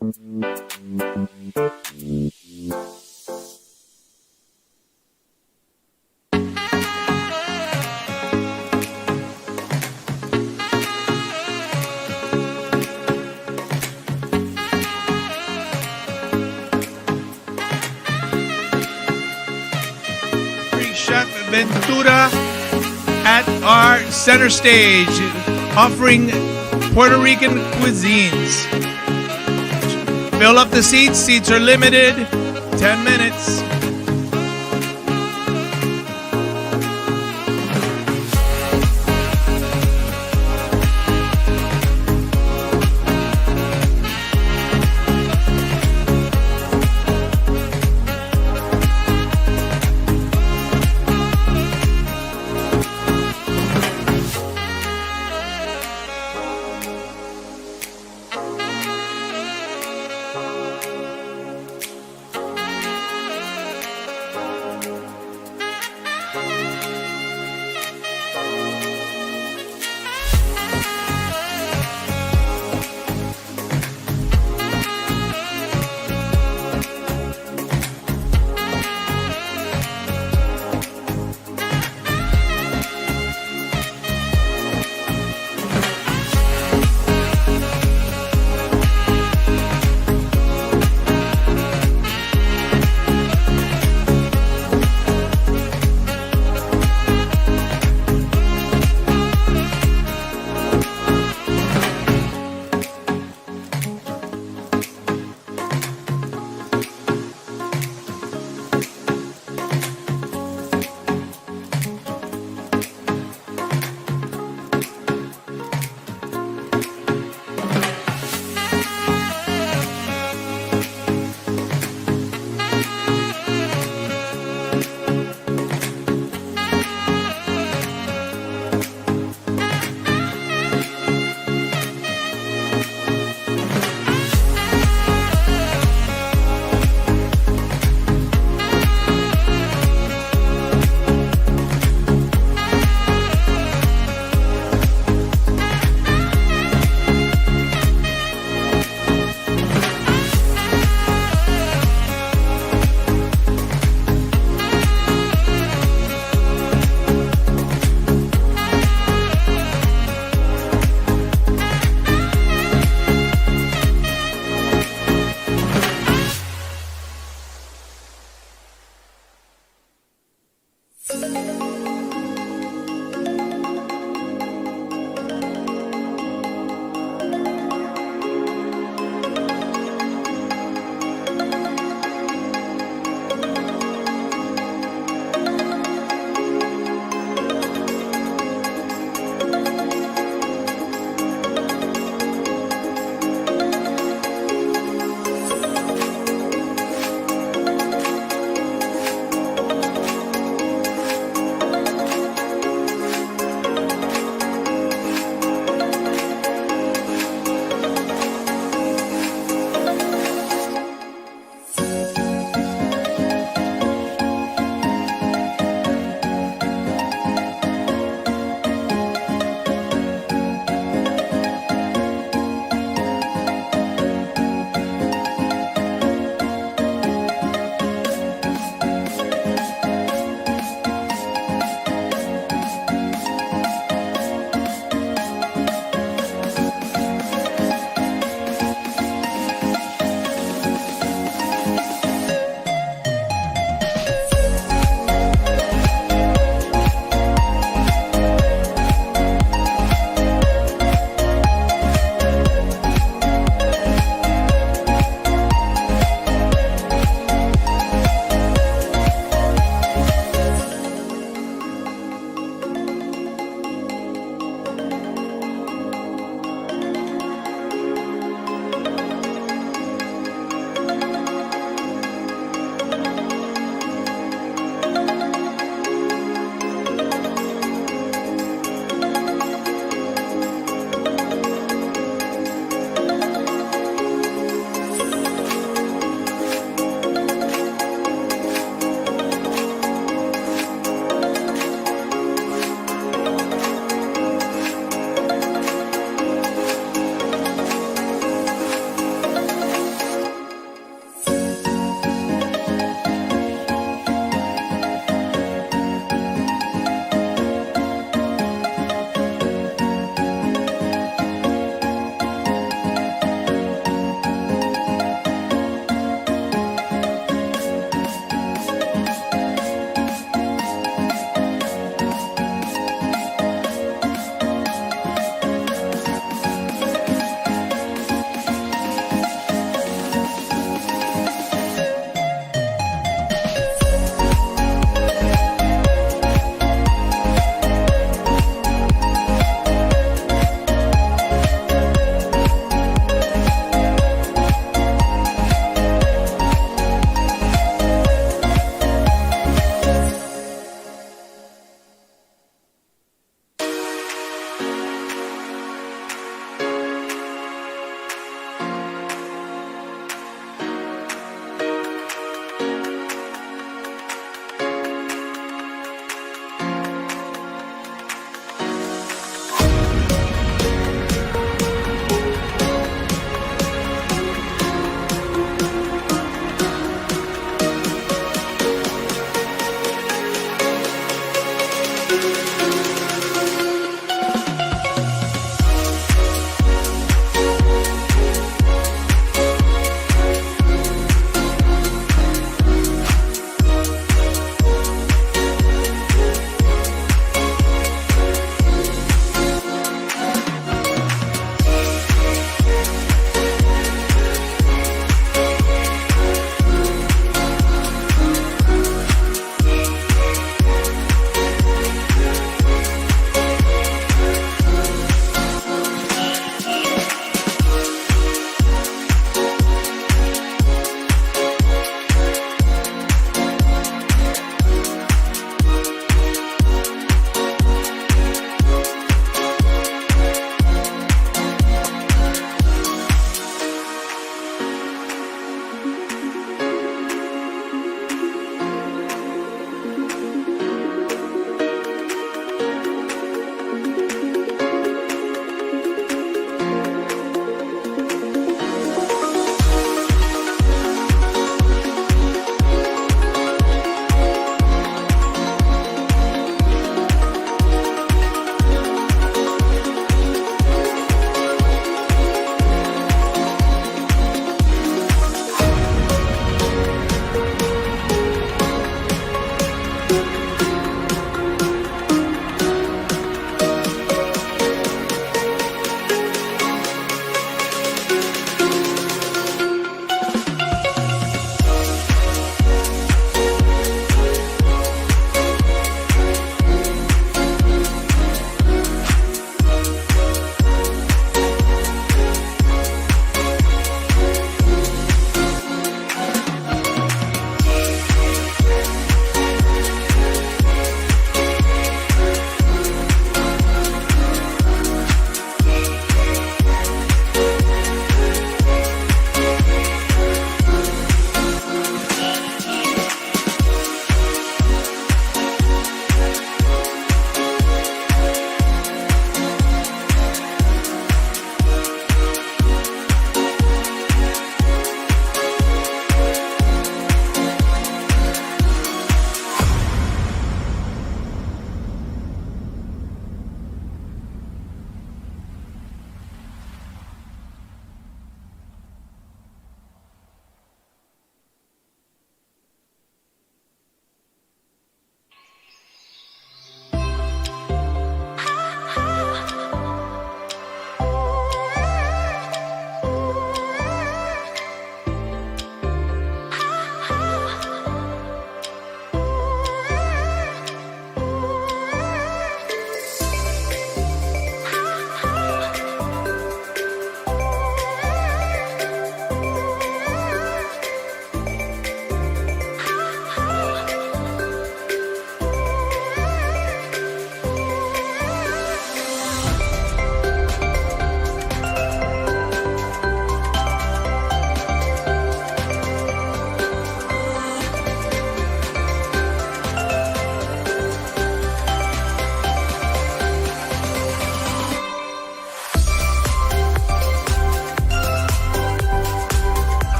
B: Chef Ventura at our center stage, offering Puerto Rican cuisines. Fill up the seats. Seats are limited. 10 minutes.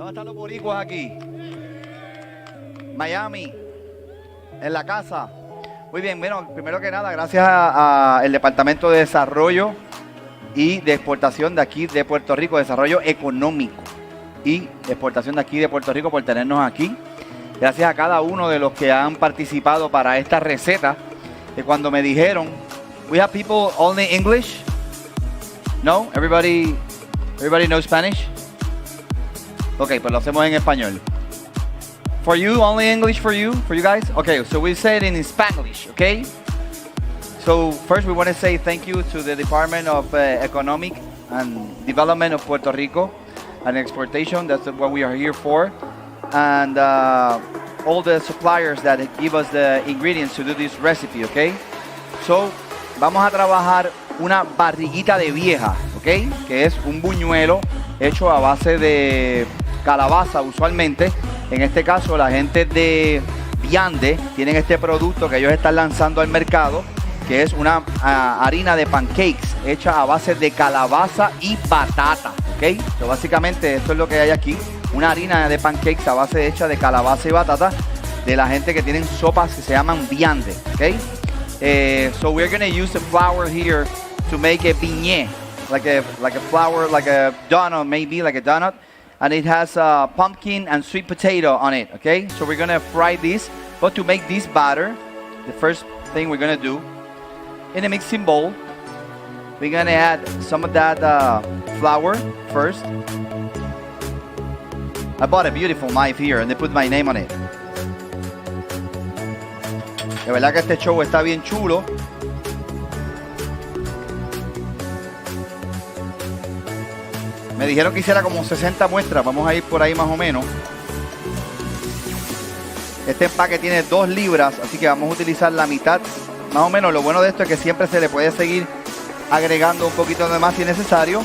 P: ¿Dónde están los boricuas aquí? Miami, en la casa. Muy bien, bueno, primero que nada, gracias al Departamento de Desarrollo y de Exportación de aquí de Puerto Rico, Desarrollo Económico y Exportación de aquí de Puerto Rico por tenernos aquí. Gracias a cada uno de los que han participado para esta receta, que cuando me dijeron, we have people only English? No? Everybody knows Spanish? Ok, pues lo hacemos en español. For you, only English for you guys? Okay, so we say it in Spanish, okay? So first we want to say thank you to the Department of Economic and Development of Puerto Rico and Exportation. That's what we are here for. And all the suppliers that give us the ingredients to do this recipe, okay? So vamos a trabajar una barriguita de vieja, okay? Que es un buñuelo hecho a base de calabaza usualmente. En este caso la gente de Viande tienen este producto que ellos están lanzando al mercado, que es una harina de pancakes hecha a base de calabaza y batata, ¿ok? So, básicamente esto es lo que hay aquí, una harina de pancakes a base hecha de calabaza y batata de la gente que tienen sopas que se llaman Viande, ¿ok? So we're going to use the flour here to make a beignet, like a flour, like a donut, maybe like a donut. And it has pumpkin and sweet potato on it, okay? So we're gonna fry this, but to make this batter, the first thing we're gonna do, in a mixing bowl, we're gonna add some of that flour first. I bought a beautiful knife here and they put my name on it. De verdad que este show está bien chulo. Me dijeron que hiciera como 60 muestras, vamos a ir por ahí más o menos. Este empaque tiene 2 libras, así que vamos a utilizar la mitad. Más o menos, lo bueno de esto es que siempre se le puede seguir agregando un poquito de más si es necesario.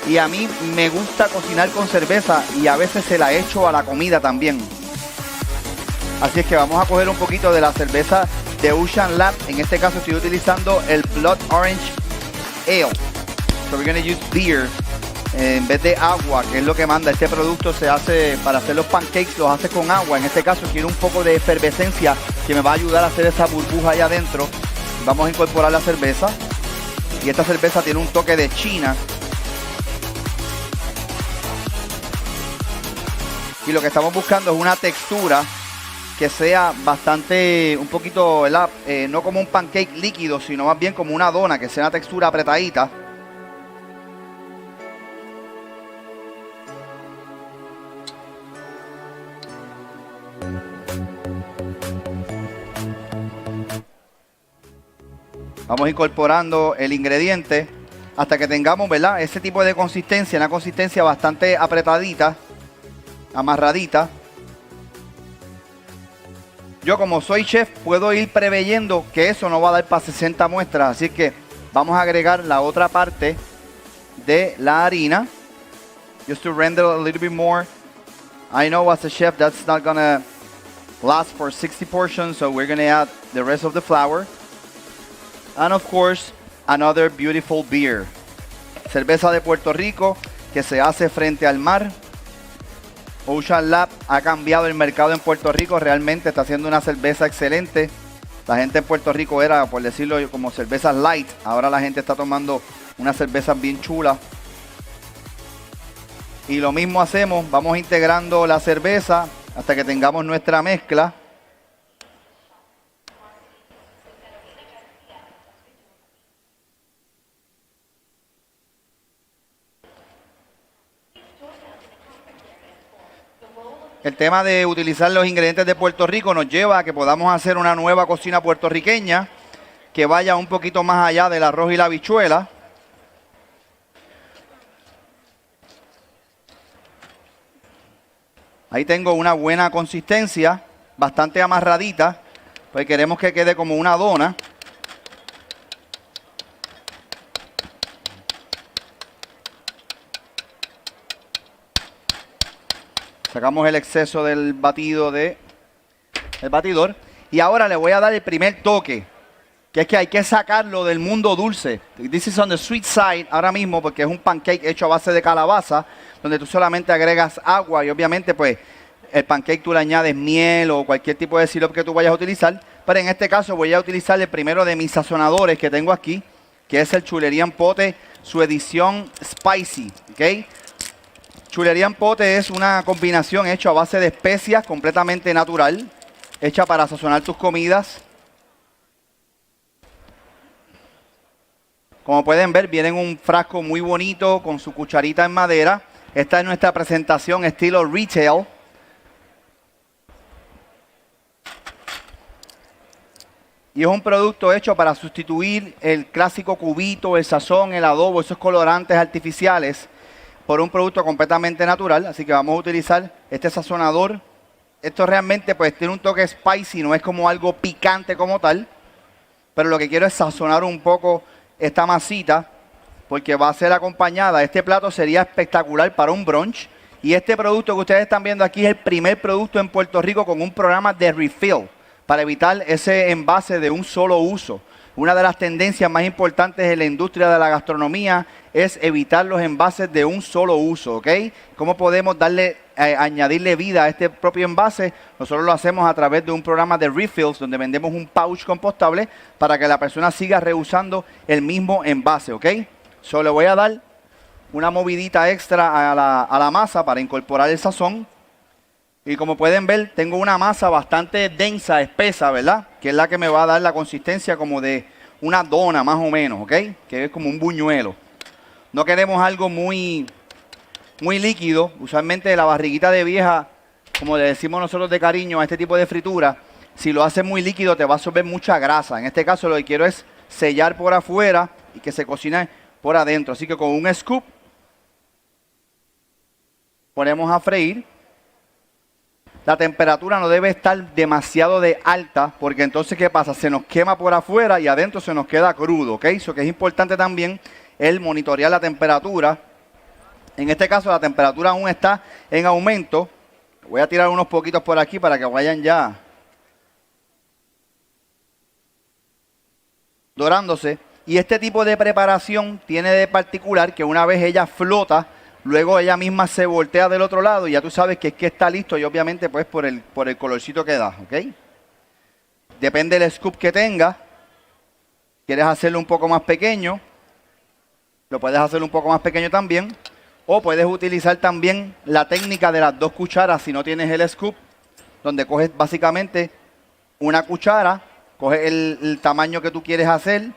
P: Y a mí me gusta cocinar con cerveza y a veces se la echo a la comida también. Así es que vamos a coger un poquito de la cerveza de Ocean Lab. En este caso estoy utilizando el Blood Orange Ale. So we're going to use beer. En vez de agua, que es lo que manda este producto, se hace para hacer los pancakes, los hace con agua. En este caso quiero un poco de efervescencia que me va a ayudar a hacer esa burbuja ahí adentro. Vamos a incorporar la cerveza y esta cerveza tiene un toque de China y lo que estamos buscando es una textura que sea bastante, un poquito, ¿verdad? No como un pancake líquido, sino más bien como una dona, que sea una textura apretadita. Vamos incorporando el ingrediente hasta que tengamos, ¿verdad?, ese tipo de consistencia, una consistencia bastante apretadita, amarradita. Yo como soy chef puedo ir preveyendo que eso no va a dar para 60 muestras, así que vamos a agregar la otra parte de la harina. Just to render a little bit more. I know as a chef that's not gonna last for 60 portions, so we're gonna add the rest of the flour. And of course, another beautiful beer. Cerveza de Puerto Rico que se hace frente al mar. Ocean Lab ha cambiado el mercado en Puerto Rico, realmente está haciendo una cerveza excelente. La gente en Puerto Rico era, por decirlo, como cervezas light. Ahora la gente está tomando unas cervezas bien chulas. Y lo mismo hacemos, vamos integrando la cerveza hasta que tengamos nuestra mezcla. El tema de utilizar los ingredientes de Puerto Rico nos lleva a que podamos hacer una nueva cocina puertorriqueña que vaya un poquito más allá del arroz y la habichuela. Ahí tengo una buena consistencia, bastante amarradita, pues queremos que quede como una dona. Sacamos el exceso del batido del batidor y ahora le voy a dar el primer toque, que que es que hay que sacarlo del mundo dulce. This is on the sweet side ahora mismo porque es un pancake hecho a base de calabaza, donde tú solamente agregas agua y obviamente pues el pancake tú le añades miel o cualquier tipo de sirope que tú vayas a utilizar. Pero en este caso voy a utilizar el primero de mis sazonadores que tengo aquí, que es el Chulería en Pote, su edición Spicy, ¿ok? Chulería en Pote es una combinación hecha a base de especias, completamente natural, hecha para sazonar tus comidas. Como pueden ver, viene en un frasco muy bonito con su cucharita en madera. Esta es nuestra presentación estilo retail. Y es un producto hecho para sustituir el clásico cubito, el sazón, el adobo, esos colorantes artificiales, por un producto completamente natural. Así que vamos a utilizar este sazonador. Esto realmente pues tiene un toque spicy, no es como algo picante como tal. Pero lo que quiero es sazonar un poco esta masita, porque va a ser acompañada. Este plato sería espectacular para un brunch. Y este producto que ustedes están viendo aquí es el primer producto en Puerto Rico con un programa de refill, para evitar ese envase de un solo uso. Una de las tendencias más importantes en la industria de la gastronomía es evitar los envases de un solo uso, ¿ok? ¿Cómo podemos añadirle vida a este propio envase? Nosotros lo hacemos a través de un programa de refills, donde vendemos un pouch compostable para que la persona siga reusando el mismo envase, ¿ok? Solo le voy a dar una movidita extra a la masa para incorporar el sazón. Y como pueden ver, tengo una masa bastante densa, espesa, ¿verdad? Que es la que me va a dar la consistencia como de una dona más o menos, ¿ok? Que es como un buñuelo. No queremos algo muy líquido. Usualmente la barriguita de vieja, como le decimos nosotros de cariño a este tipo de fritura, si lo haces muy líquido te va a absorber mucha grasa. En este caso lo que quiero es sellar por afuera y que se cocine por adentro. Así que con un scoop ponemos a freír. La temperatura no debe estar demasiado de alta, porque entonces, ¿qué pasa? Se nos quema por afuera y adentro se nos queda crudo, ¿ok? Eso que es importante también el monitorear la temperatura. En este caso, la temperatura aún está en aumento. Voy a tirar unos poquitos por aquí para que vayan ya dorándose. Y este tipo de preparación tiene de particular que una vez ella flota, luego ella misma se voltea del otro lado y ya tú sabes que es que está listo y obviamente pues por el colorcito que da, ¿ok? Depende del scoop que tengas. ¿Quieres hacerlo un poco más pequeño? Lo puedes hacer un poco más pequeño también. O puedes utilizar también la técnica de las 2 cucharas si no tienes el scoop, donde coges básicamente una cuchara, coges el tamaño que tú quieres hacer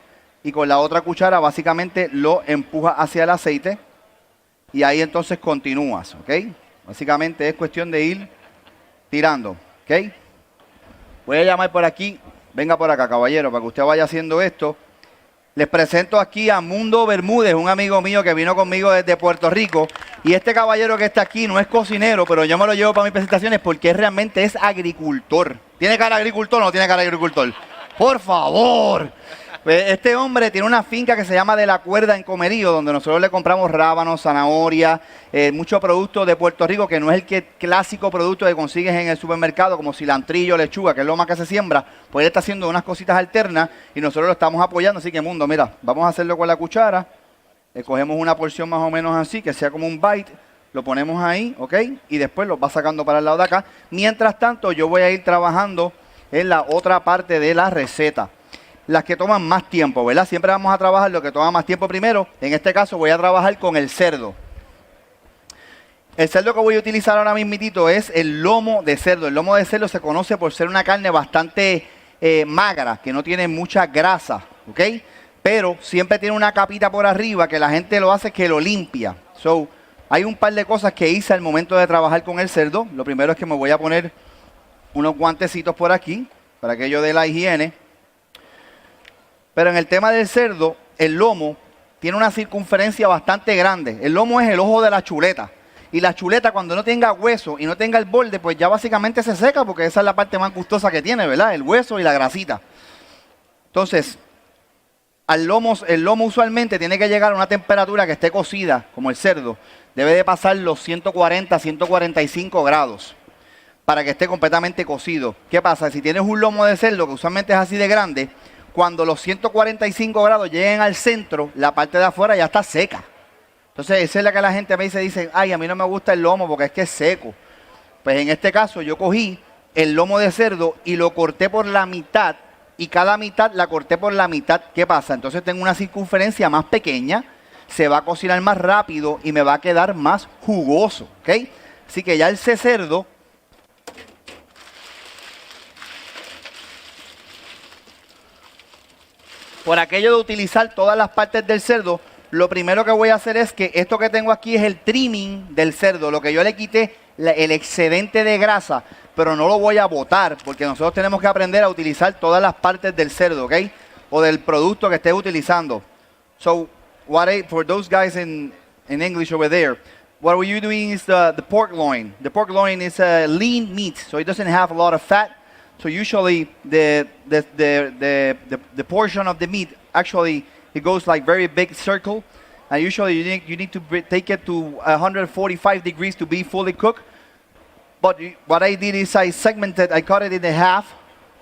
P: y con la otra cuchara básicamente lo empujas hacia el aceite. Y ahí entonces continúas, ¿ok? Básicamente es cuestión de ir tirando, ¿ok? Voy a llamar por aquí, venga por acá, caballero, para que usted vaya haciendo esto. Les presento aquí a Mundo Bermúdez, un amigo mío que vino conmigo desde Puerto Rico. Y este caballero que está aquí no es cocinero, pero yo me lo llevo para mis presentaciones porque realmente es agricultor. ¿Tiene cara de agricultor o no tiene cara de agricultor? Por favor. Este hombre tiene una finca que se llama De la Cuerda en Comerío, donde nosotros le compramos rábanos, zanahoria, muchos productos de Puerto Rico, que no es el clásico producto que consigues en el supermercado, como cilantrillo, lechuga, que es lo más que se siembra. Pues él está haciendo unas cositas alternas y nosotros lo estamos apoyando. Así que, Mundo, mira, vamos a hacerlo con la cuchara. Cogemos una porción más o menos así, que sea como un bite. Lo ponemos ahí, ¿ok? Y después lo va sacando para el lado de acá. Mientras tanto, yo voy a ir trabajando en la otra parte de la receta. Las que toman más tiempo, ¿verdad? Siempre vamos a trabajar lo que toma más tiempo primero. En este caso voy a trabajar con el cerdo. El cerdo que voy a utilizar ahora mismitito es el lomo de cerdo. El lomo de cerdo se conoce por ser una carne bastante magra, que no tiene mucha grasa, ¿ok? Pero siempre tiene una capita por arriba que la gente lo hace que lo limpia. So, hay un par de cosas que hice al momento de trabajar con el cerdo. Lo primero es que me voy a poner unos guantecitos por aquí, para aquello de la higiene. Pero en el tema del cerdo, el lomo tiene una circunferencia bastante grande. El lomo es el ojo de la chuleta. Y la chuleta, cuando no tenga hueso y no tenga el borde, pues ya básicamente se seca, porque esa es la parte más gustosa que tiene, ¿verdad? El hueso y la grasita. Entonces, el lomo usualmente tiene que llegar a una temperatura que esté cocida, como el cerdo. Debe de pasar los 140, 145 grados para que esté completamente cocido. ¿Qué pasa? Si tienes un lomo de cerdo que usualmente es así de grande, cuando los 145 grados lleguen al centro, la parte de afuera ya está seca. Entonces, esa es la que la gente me dice, ay, a mí no me gusta el lomo porque es que es seco. Pues en este caso yo cogí el lomo de cerdo y lo corté por la mitad, y cada mitad la corté por la mitad. ¿Qué pasa? Entonces tengo una circunferencia más pequeña, se va a cocinar más rápido y me va a quedar más jugoso, ¿ok? Así que ya el cerdo, por aquello de utilizar todas las partes del cerdo, lo primero que voy a hacer es que esto que tengo aquí es el trimming del cerdo, lo que yo le quité, el excedente de grasa, pero no lo voy a botar, porque nosotros tenemos que aprender a utilizar todas las partes del cerdo, ¿ok? O del producto que estés utilizando. So, for those guys in English over there, what we're doing is the pork loin. The pork loin is a lean meat, so it doesn't have a lot of fat. So usually the portion of the meat, actually, it goes like very big circle. And usually you need to take it to 145 degrees to be fully cooked. But what I did is I cut it in half,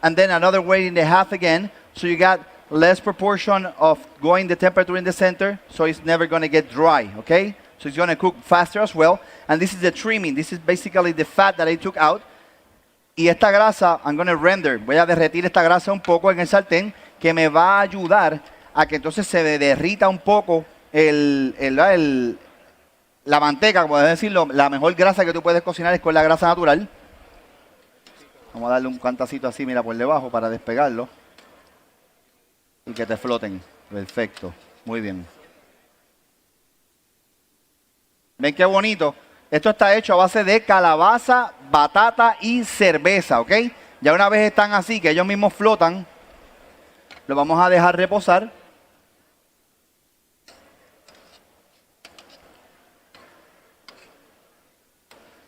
P: and then another way in the half again. So you got less proportion of going the temperature in the center, so it's never going to get dry, okay? So it's going to cook faster as well. And this is the trimming. This is basically the fat that I took out. Y esta grasa, I'm going to render. Voy a derretir esta grasa un poco en el sartén, que me va a ayudar a que entonces se derrita un poco la manteca, como debes decirlo. La mejor grasa que tú puedes cocinar es con la grasa natural. Vamos a darle un cantacito así, mira, por debajo para despegarlo. Y que te floten. Perfecto. Muy bien. ¿Ven qué bonito? Esto está hecho a base de calabaza, batata y cerveza, ¿ok? Ya una vez están así, que ellos mismos flotan, lo vamos a dejar reposar.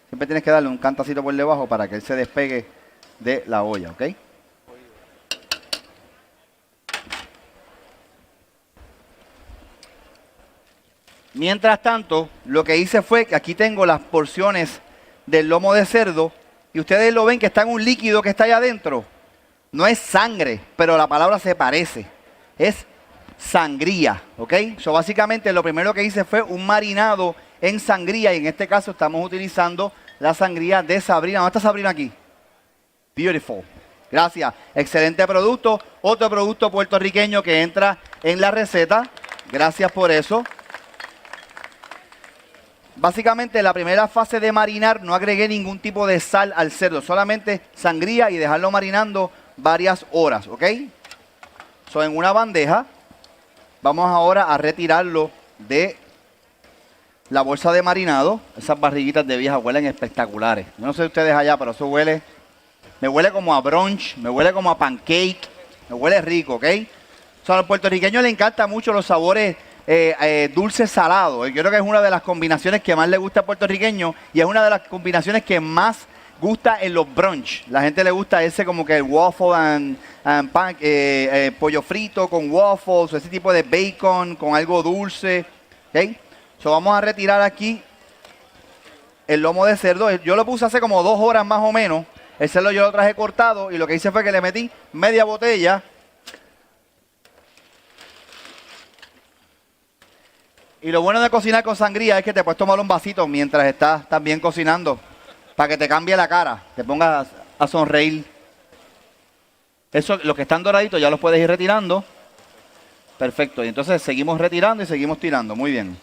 P: Siempre tienes que darle un cantacito por debajo para que él se despegue de la olla, ¿ok? Mientras tanto, lo que hice fue que aquí tengo las porciones del lomo de cerdo y ustedes lo ven que está en un líquido que está allá adentro. No es sangre, pero la palabra se parece. Es sangría, ¿ok? So, básicamente lo primero que hice fue un marinado en sangría y en este caso estamos utilizando la sangría de Sabrina. ¿Dónde está Sabrina aquí? Beautiful. Gracias. Excelente producto. Otro producto puertorriqueño que entra en la receta. Gracias por eso. Básicamente la primera fase de marinar no agregué ningún tipo de sal al cerdo, solamente sangría y dejarlo marinando varias horas, ¿ok? So, en una bandeja vamos ahora a retirarlo de la bolsa de marinado. Esas barriguitas de vieja huelen espectaculares. Yo no sé ustedes allá, pero eso huele, me huele como a brunch, me huele como a pancake, me huele rico, ¿ok? O sea, a los puertorriqueños les encantan mucho los sabores dulce salado. Yo creo que es una de las combinaciones que más le gusta al puertorriqueño y es una de las combinaciones que más gusta en los brunch. La gente le gusta ese como que el waffle and pan, pollo frito con waffles, ese tipo de bacon con algo dulce. ¿Okay? So vamos a retirar aquí el lomo de cerdo. Yo lo puse hace como 2 horas más o menos. El cerdo yo lo traje cortado y lo que hice fue que le metí media botella. Y lo bueno de cocinar con sangría es que te puedes tomar un vasito mientras estás también cocinando para que te cambie la cara, te pongas a sonreír. Eso, los que están doraditos ya los puedes ir retirando. Perfecto, y entonces seguimos retirando y seguimos tirando. Muy bien.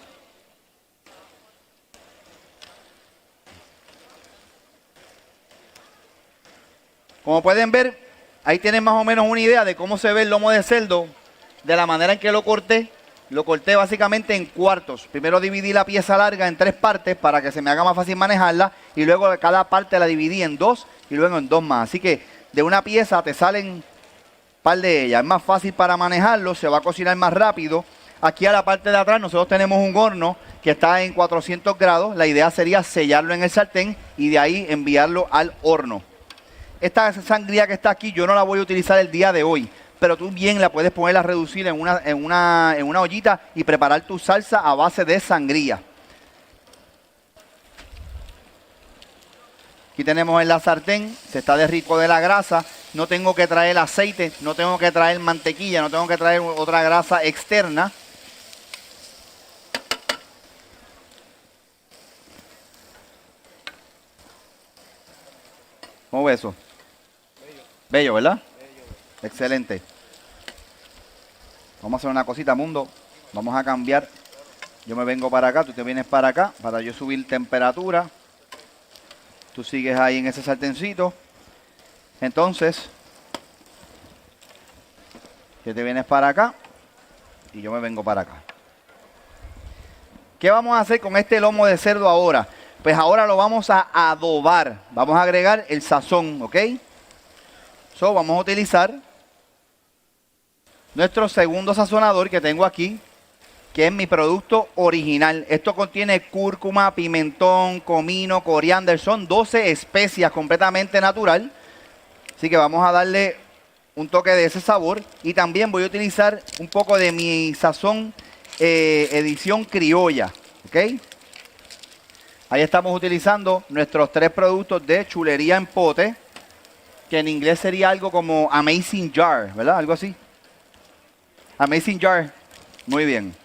P: Como pueden ver, ahí tienen más o menos una idea de cómo se ve el lomo de cerdo, de la manera en que lo corté. Lo corté básicamente en cuartos. Primero dividí la pieza larga en 3 partes para que se me haga más fácil manejarla. Y luego cada parte la dividí en 2 y luego en 2 más. Así que de una pieza te salen un par de ellas. Es más fácil para manejarlo, se va a cocinar más rápido. Aquí a la parte de atrás nosotros tenemos un horno que está en 400 grados. La idea sería sellarlo en el sartén y de ahí enviarlo al horno. Esta sangría que está aquí yo no la voy a utilizar el día de hoy. Pero tú bien la puedes poner a reducir en una ollita y preparar tu salsa a base de sangría. Aquí tenemos en la sartén, se está derritiendo de la grasa no tengo que traer aceite, no tengo que traer mantequilla, no tengo que traer otra grasa externa. ¿Cómo ves eso? Bello, ¿verdad? Bello. Excelente. Vamos a hacer una cosita, mundo. Vamos a cambiar. Yo me vengo para acá, tú te vienes para acá, para yo subir temperatura. Tú sigues ahí en ese sartencito. Entonces, que te vienes para acá y yo me vengo para acá. ¿Qué vamos a hacer con este lomo de cerdo ahora? Pues ahora lo vamos a adobar. Vamos a agregar el sazón, ¿ok? So, vamos a utilizar nuestro segundo sazonador que tengo aquí, que es mi producto original. Esto contiene cúrcuma, pimentón, comino, coriander. Son 12 especias completamente natural. Así que vamos a darle un toque de ese sabor. Y también voy a utilizar un poco de mi sazón edición criolla, ¿ok? Ahí estamos utilizando nuestros 3 productos de chulería en pote, que en inglés sería algo como Amazing Jar, ¿verdad? Algo así. Amazing Jar. Muy bien.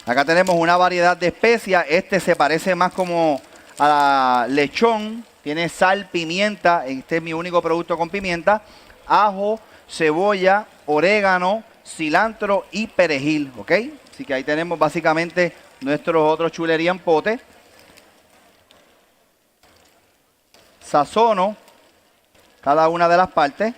P: Acá tenemos una variedad de especias. Este se parece más como a lechón. Tiene sal, pimienta. Este es mi único producto con pimienta. Ajo, cebolla, orégano, cilantro y perejil, ¿ok? Así que ahí tenemos básicamente nuestros otros chulería en pote. Sazono cada una de las partes.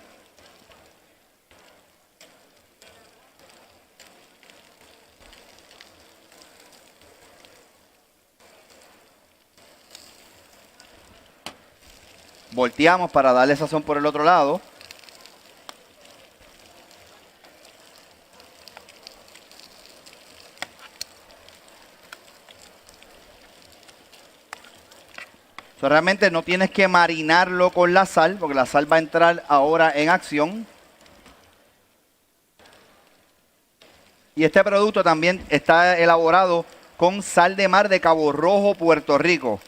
P: Volteamos para darle sazón por el otro lado. Realmente no tienes que marinarlo con la sal, porque la sal va a entrar ahora en acción. Y este producto también está elaborado con sal de mar de Cabo Rojo, Puerto Rico.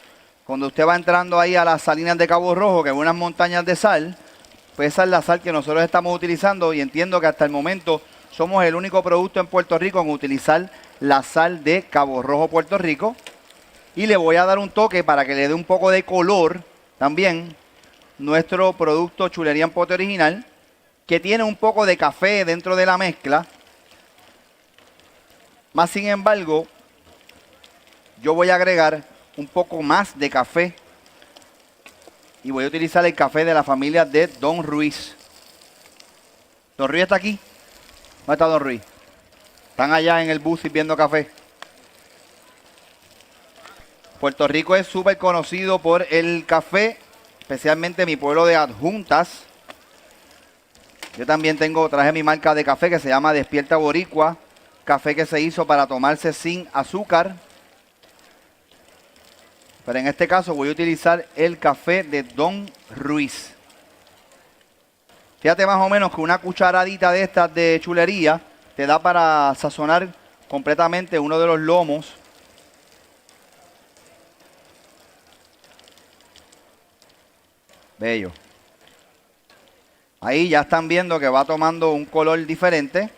P: Cuando usted va entrando ahí a las salinas de Cabo Rojo, que es unas montañas de sal, pues esa es la sal que nosotros estamos utilizando y entiendo que hasta el momento somos el único producto en Puerto Rico en utilizar la sal de Cabo Rojo, Puerto Rico. Y le voy a dar un toque para que le dé un poco de color también nuestro producto chulería en pote original, que tiene un poco de café dentro de la mezcla. Más sin embargo, yo voy a agregar un poco más de café y voy a utilizar el café de la familia de Don Ruiz. ¿Don Ruiz está aquí? ¿Dónde está Don Ruiz? Están allá en el bus sirviendo café. Puerto Rico es súper conocido por el café, especialmente mi pueblo de Adjuntas. Yo también traje mi marca de café que se llama Despierta Boricua, café que se hizo para tomarse sin azúcar. Pero en este caso voy a utilizar el café de Don Ruiz. Fíjate más o menos que una cucharadita de estas de chulería te da para sazonar completamente uno de los lomos. Bello. Ahí ya están viendo que va tomando un color diferente.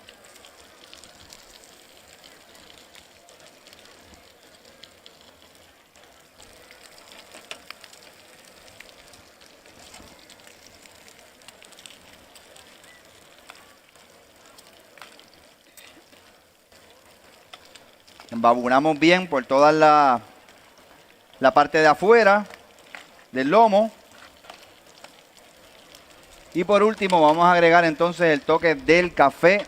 P: Embabunamos bien por toda la parte de afuera del lomo. Y por último vamos a agregar entonces el toque del café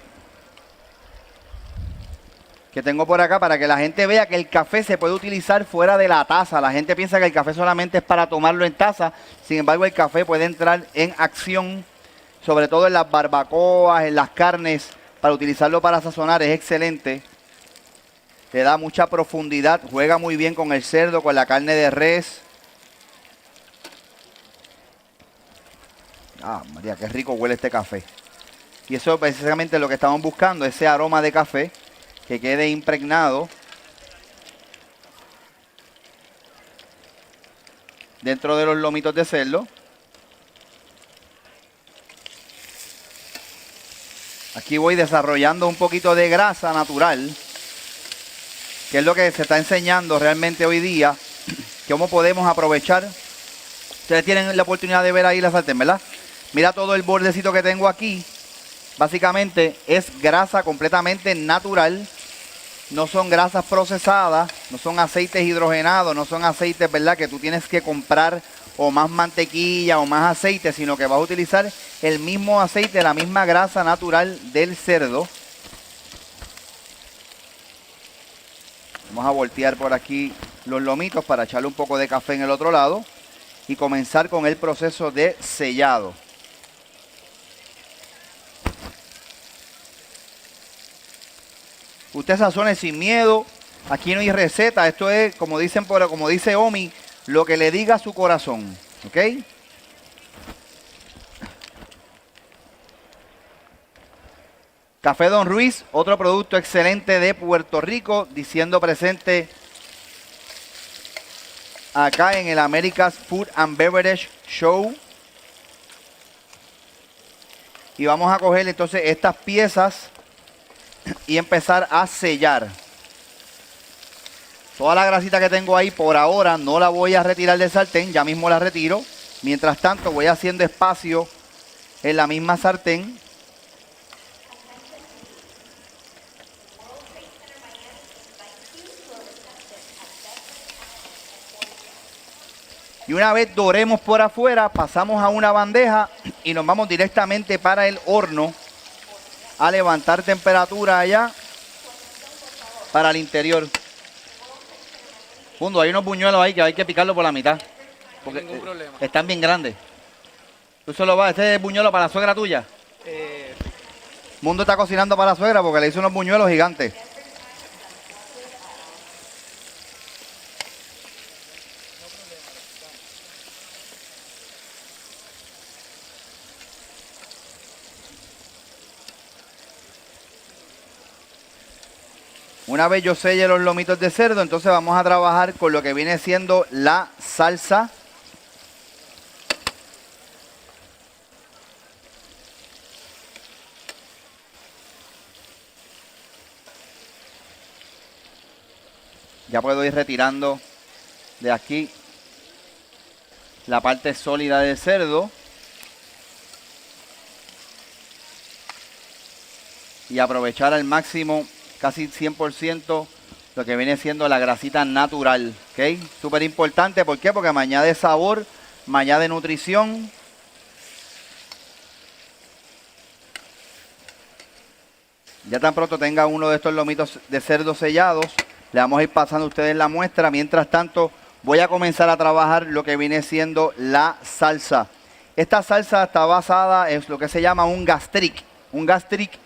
P: que tengo por acá para que la gente vea que el café se puede utilizar fuera de la taza. La gente piensa que el café solamente es para tomarlo en taza. Sin embargo, el café puede entrar en acción, sobre todo en las barbacoas, en las carnes, para utilizarlo para sazonar. Es excelente. Le da mucha profundidad, juega muy bien con el cerdo, con la carne de res. Ah, María, qué rico huele este café. Y eso es precisamente lo que estamos buscando, ese aroma de café que quede impregnado. dentro de los lomitos de cerdo. Aquí voy desarrollando un poquito de grasa natural, que es lo que se está enseñando realmente hoy día, cómo podemos aprovechar. Ustedes tienen la oportunidad de ver ahí la sartén, ¿verdad? Mira todo el bordecito que tengo aquí. Básicamente es grasa completamente natural. No son grasas procesadas, no son aceites hidrogenados, no son aceites, ¿verdad?, que tú tienes que comprar o más mantequilla o más aceite, sino que vas a utilizar el mismo aceite, la misma grasa natural del cerdo. Vamos a voltear por aquí los lomitos para echarle un poco de café en el otro lado y comenzar con el proceso de sellado. Usted sazone sin miedo. Aquí no hay receta. Esto es, como dicen como dice Omi, lo que le diga su corazón. ¿Ok? Café Don Ruiz, otro producto excelente de Puerto Rico, diciendo presente acá en el America's Food and Beverage Show. Y vamos a coger entonces estas piezas y empezar a sellar. Toda la grasita que tengo ahí por ahora no la voy a retirar del sartén, ya mismo la retiro. Mientras tanto voy haciendo espacio en la misma sartén. Y una vez doremos por afuera, pasamos a una bandeja y nos vamos directamente para el horno a levantar temperatura allá para el interior. Fundo, hay unos buñuelos ahí que hay que picarlo por la mitad. Porque ningún problema. Están bien grandes. ¿Tú solo vas? ¿Este es buñuelo para la suegra tuya? Mundo está cocinando para la suegra porque le hizo unos buñuelos gigantes. Una vez yo selle los lomitos de cerdo, entonces vamos a trabajar con lo que viene siendo la salsa. Ya puedo ir retirando de aquí la parte sólida del cerdo. Y aprovechar al máximo, casi 100%, lo que viene siendo la grasita natural. ¿Ok? Súper importante. ¿Por qué? Porque me añade sabor, me añade nutrición. Ya tan pronto tenga uno de estos lomitos de cerdo sellados, le vamos a ir pasando a ustedes la muestra. Mientras tanto, voy a comenzar a trabajar lo que viene siendo la salsa. Esta salsa está basada en lo que se llama un gastric. Un gastric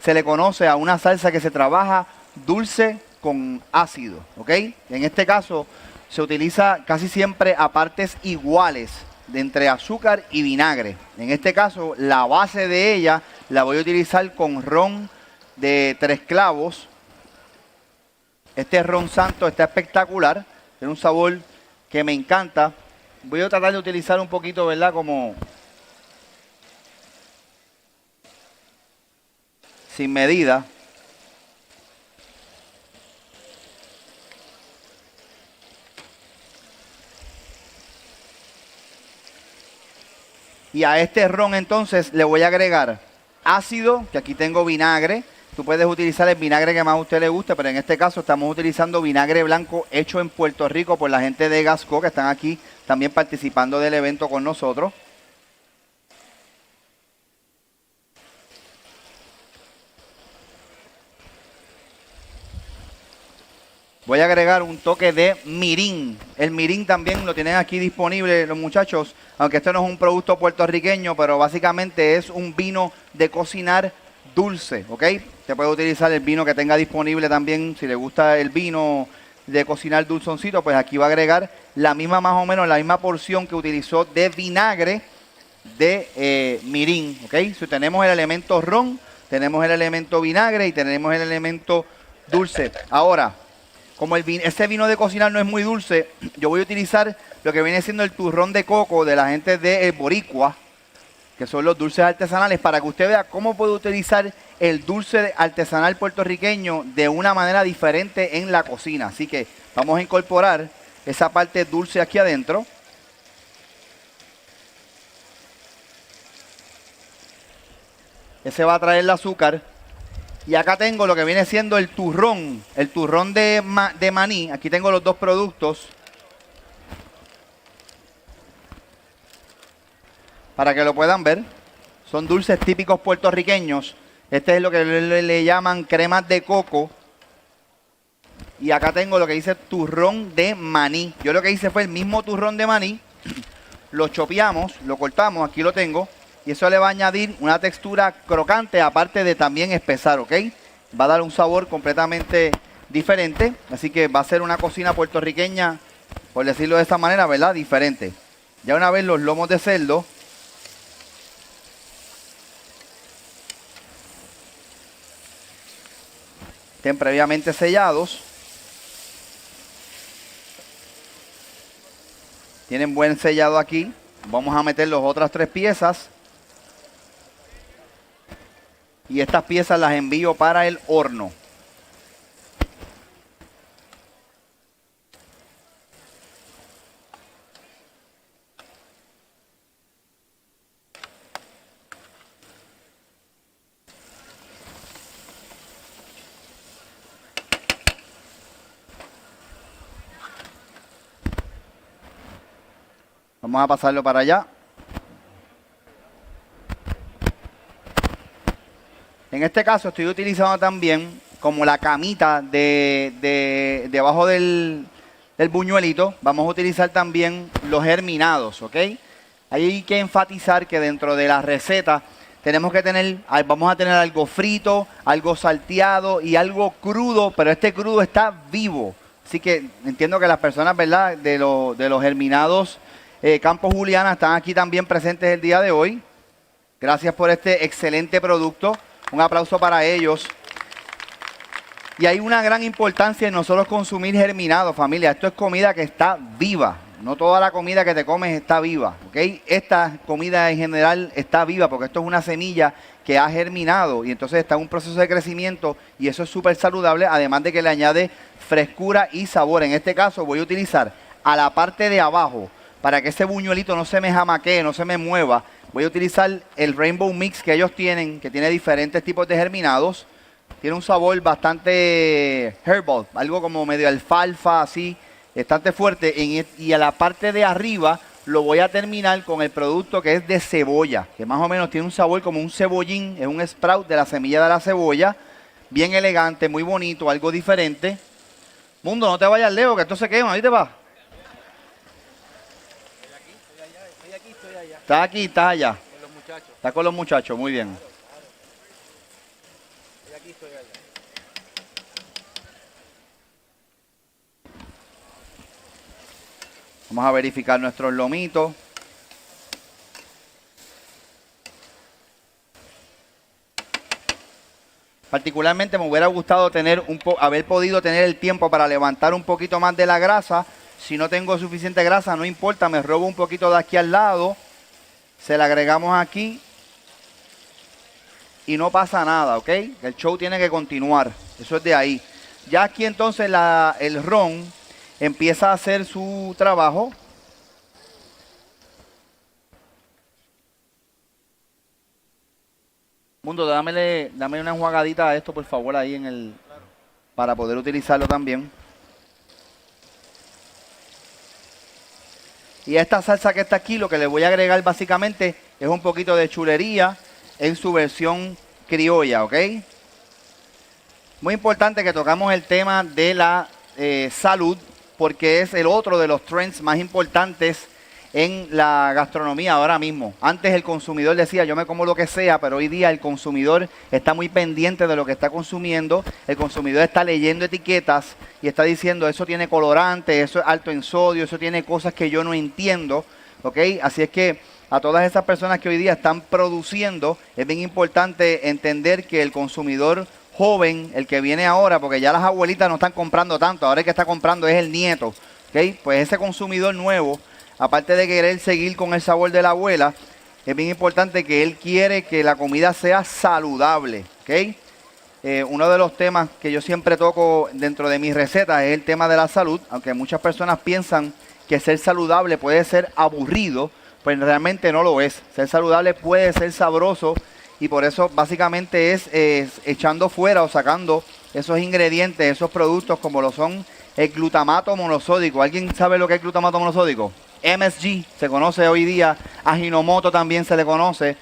P: se le conoce a una salsa que se trabaja dulce con ácido, ¿ok? En este caso se utiliza casi siempre a partes iguales de entre azúcar y vinagre. En este caso la base de ella la voy a utilizar con ron de 3 clavos. Este ron santo está espectacular, tiene un sabor que me encanta. Voy a tratar de utilizar un poquito, ¿verdad? Como sin medida. Y a este ron entonces le voy a agregar ácido, que aquí tengo vinagre. Tú puedes utilizar el vinagre que más a usted le guste, pero en este caso estamos utilizando vinagre blanco hecho en Puerto Rico por la gente de Gasco, que están aquí también participando del evento con nosotros. Voy a agregar un toque de mirín. El mirín también lo tienen aquí disponible los muchachos, aunque este no es un producto puertorriqueño, pero básicamente es un vino de cocinar dulce, ¿ok? Te puede utilizar el vino que tenga disponible también. Si le gusta el vino de cocinar dulzoncito, pues aquí va a agregar la misma, más o menos, la misma porción que utilizó de vinagre de mirín, ¿ok? Si tenemos el elemento ron, tenemos el elemento vinagre y tenemos el elemento dulce. Ahora, como ese vino de cocinar no es muy dulce, yo voy a utilizar lo que viene siendo el turrón de coco de la gente de El Boricua, que son los dulces artesanales, para que usted vea cómo puede utilizar el dulce artesanal puertorriqueño de una manera diferente en la cocina. Así que vamos a incorporar esa parte dulce aquí adentro. Ese va a traer el azúcar. Y acá tengo lo que viene siendo el turrón de maní. Aquí tengo los dos productos. Para que lo puedan ver. Son dulces típicos puertorriqueños. Este es lo que le llaman cremas de coco. Y acá tengo lo que dice turrón de maní. Yo lo que hice fue el mismo turrón de maní. Lo chopeamos, lo cortamos, aquí lo tengo. Y eso le va a añadir una textura crocante, aparte de también espesar, ¿ok? Va a dar un sabor completamente diferente. Así que va a ser una cocina puertorriqueña, por decirlo de esta manera, ¿verdad? Diferente. Ya una vez los lomos de cerdo estén previamente sellados. Tienen buen sellado aquí. Vamos a meter las otras 3 piezas. Y estas piezas las envío para el horno. Vamos a pasarlo para allá. En este caso estoy utilizando también como la camita debajo del buñuelito. Vamos a utilizar también los germinados, ¿ok? Hay que enfatizar que dentro de la receta vamos a tener algo frito, algo salteado y algo crudo, pero este crudo está vivo. Así que entiendo que las personas, ¿verdad?, de los germinados Campos Juliana están aquí también presentes el día de hoy. Gracias por este excelente producto. Un aplauso para ellos. Y hay una gran importancia en nosotros consumir germinado, familia. Esto es comida que está viva. No toda la comida que te comes está viva, ¿ok? Esta comida en general está viva porque esto es una semilla que ha germinado y entonces está en un proceso de crecimiento y eso es súper saludable, además de que le añade frescura y sabor. En este caso voy a utilizar a la parte de abajo, para que ese buñuelito no se me jamaquee, no se me mueva, voy a utilizar el Rainbow Mix que ellos tienen, que tiene diferentes tipos de germinados. Tiene un sabor bastante herbal, algo como medio alfalfa, así, bastante fuerte. Y a la parte de arriba lo voy a terminar con el producto que es de cebolla, que más o menos tiene un sabor como un cebollín, es un sprout de la semilla de la cebolla. Bien elegante, muy bonito, algo diferente. Mundo, no te vayas lejos, que esto se quema, ¿viste, pa? Estás aquí, estás allá. Con los muchachos. Está con los muchachos, muy bien. Estoy aquí, estoy allá. Vamos a verificar nuestros lomitos. Particularmente me hubiera gustado haber podido tener el tiempo para levantar un poquito más de la grasa. Si no tengo suficiente grasa, no importa, me robo un poquito de aquí al lado. Se la agregamos aquí y no pasa nada, ¿ok? El show tiene que continuar, eso es de ahí. Ya aquí entonces el ron empieza a hacer su trabajo. Mundo, dame una enjuagadita a esto, por favor, ahí para poder utilizarlo también. Y esta salsa que está aquí, lo que le voy a agregar básicamente es un poquito de chulería en su versión criolla, ¿ok? Muy importante que tocamos el tema de la salud, porque es el otro de los trends más importantes en la gastronomía ahora mismo. Antes el consumidor decía, yo me como lo que sea, pero hoy día el consumidor está muy pendiente de lo que está consumiendo. El consumidor está leyendo etiquetas y está diciendo, eso tiene colorante, eso es alto en sodio, eso tiene cosas que yo no entiendo, ¿ok? Así es que a todas esas personas que hoy día están produciendo, es bien importante entender que el consumidor joven, el que viene ahora, porque ya las abuelitas no están comprando tanto, ahora el que está comprando es el nieto, ¿ok? Pues ese consumidor nuevo, aparte de querer seguir con el sabor de la abuela, es bien importante que él quiere que la comida sea saludable, ¿ok? Uno de los temas que yo siempre toco dentro de mis recetas es el tema de la salud, aunque muchas personas piensan que ser saludable puede ser aburrido, pues realmente no lo es. Ser saludable puede ser sabroso y por eso básicamente es echando fuera o sacando esos ingredientes, esos productos como lo son el glutamato monosódico. ¿Alguien sabe lo que es glutamato monosódico? MSG se conoce hoy día, Ajinomoto también se le conoce.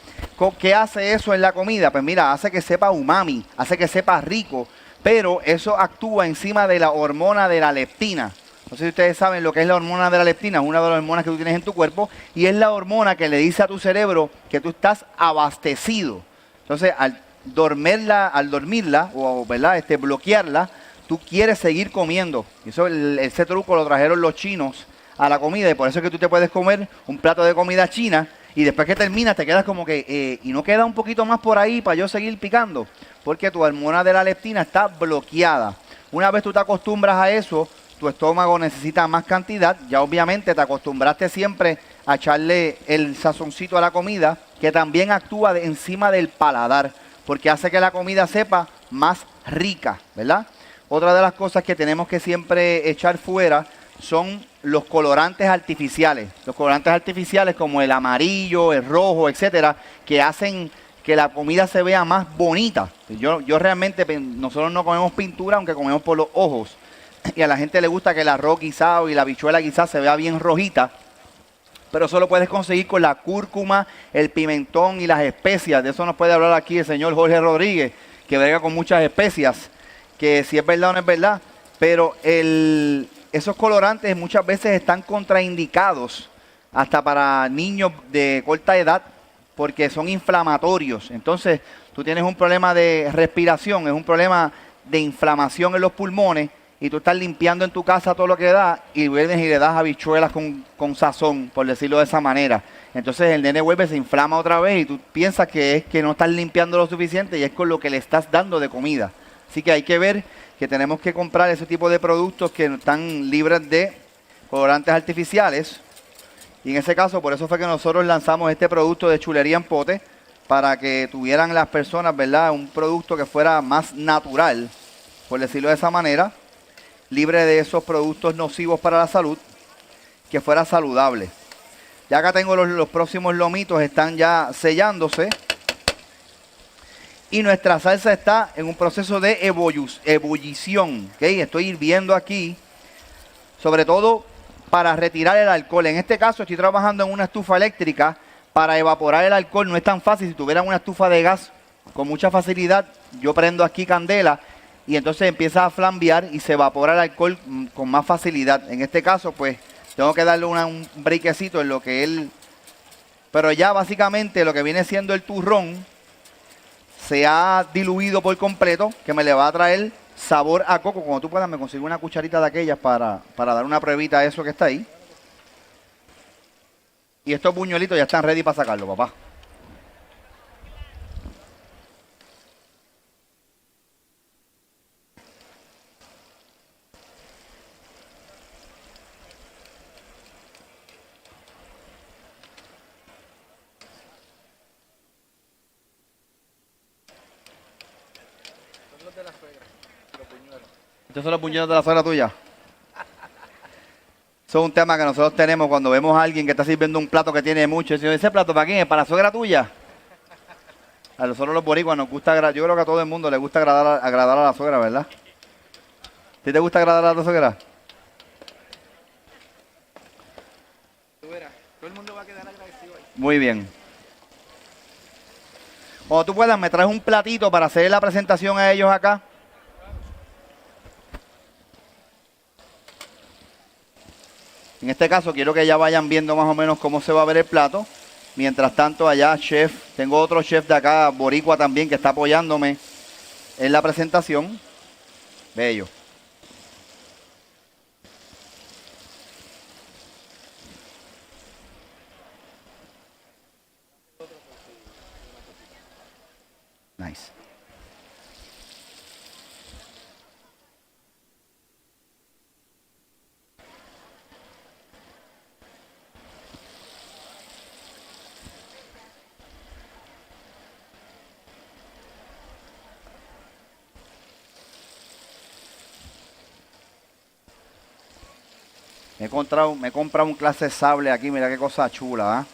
P: ¿Qué hace eso en la comida? Pues mira, hace que sepa umami, hace que sepa rico, pero eso actúa encima de la hormona de la leptina. No sé si ustedes saben lo que es la hormona de la leptina, es una de las hormonas que tú tienes en tu cuerpo y es la hormona que le dice a tu cerebro que tú estás abastecido. Entonces, al dormirla o ¿verdad? Bloquearla, tú quieres seguir comiendo. Y eso, ese truco lo trajeron los chinos a la comida y por eso es que tú te puedes comer un plato de comida china y después que terminas te quedas como que, y no queda un poquito más por ahí para yo seguir picando, porque tu hormona de la leptina está bloqueada. Una vez tú te acostumbras a eso, tu estómago necesita más cantidad, ya obviamente te acostumbraste siempre a echarle el sazoncito a la comida, que también actúa encima del paladar, porque hace que la comida sepa más rica, ¿verdad? Otra de las cosas que tenemos que siempre echar fuera son los colorantes artificiales. Los colorantes artificiales como el amarillo, el rojo, etcétera, que hacen que la comida se vea más bonita. Yo realmente, nosotros no comemos pintura, aunque comemos por los ojos. Y a la gente le gusta que el arroz guisado y la habichuela guisada se vea bien rojita. Pero eso lo puedes conseguir con la cúrcuma, el pimentón y las especias. De eso nos puede hablar aquí el señor Jorge Rodríguez, que brega con muchas especias, que si es verdad o no es verdad. Pero esos colorantes muchas veces están contraindicados hasta para niños de corta edad porque son inflamatorios. Entonces, tú tienes un problema de respiración, es un problema de inflamación en los pulmones y tú estás limpiando en tu casa todo lo que da y vienes y le das habichuelas con sazón, por decirlo de esa manera. Entonces el nene vuelve, se inflama otra vez y tú piensas que es que no estás limpiando lo suficiente y es con lo que le estás dando de comida. Así que hay que ver que tenemos que comprar ese tipo de productos que están libres de colorantes artificiales. Y en ese caso, por eso fue que nosotros lanzamos este producto de chulería en pote, para que tuvieran las personas, ¿verdad? Un producto que fuera más natural, por decirlo de esa manera, libre de esos productos nocivos para la salud, que fuera saludable. Ya acá tengo los próximos lomitos, están ya sellándose. Y nuestra salsa está en un proceso de ebullición. ¿Okay? Estoy hirviendo aquí, sobre todo para retirar el alcohol. En este caso estoy trabajando en una estufa eléctrica para evaporar el alcohol. No es tan fácil. Si tuvieran una estufa de gas con mucha facilidad, yo prendo aquí candela y entonces empieza a flambear y se evapora el alcohol con más facilidad. En este caso, pues, tengo que darle un brequecito en lo que él... Pero ya básicamente lo que viene siendo el turrón se ha diluido por completo, que me le va a traer sabor a coco. Cuando tú puedas me consigo una cucharita de aquellas para dar una pruebita a eso que está ahí. Y estos buñuelitos ya están ready para sacarlo, papá. Estos son los buñuelos de la suegra tuya. Eso es un tema que nosotros tenemos cuando vemos a alguien que está sirviendo un plato que tiene mucho. Decimos, ¿ese plato para quién es? ¿Para la suegra tuya? A nosotros los boricuas nos gusta, yo creo que a todo el mundo le gusta agradar a la suegra, ¿verdad? ¿A ti te gusta agradar a la suegra? Todo el mundo va a quedar agradecido ahí. Muy bien. Cuando tú puedas, me traes un platito para hacer la presentación a ellos acá. En este caso quiero que ya vayan viendo más o menos cómo se va a ver el plato. Mientras tanto allá chef, tengo otro chef de acá, boricua también, que está apoyándome en la presentación. Bello. Nice. Me he comprado un clase de sable aquí, mira qué cosa chula, ¿ah?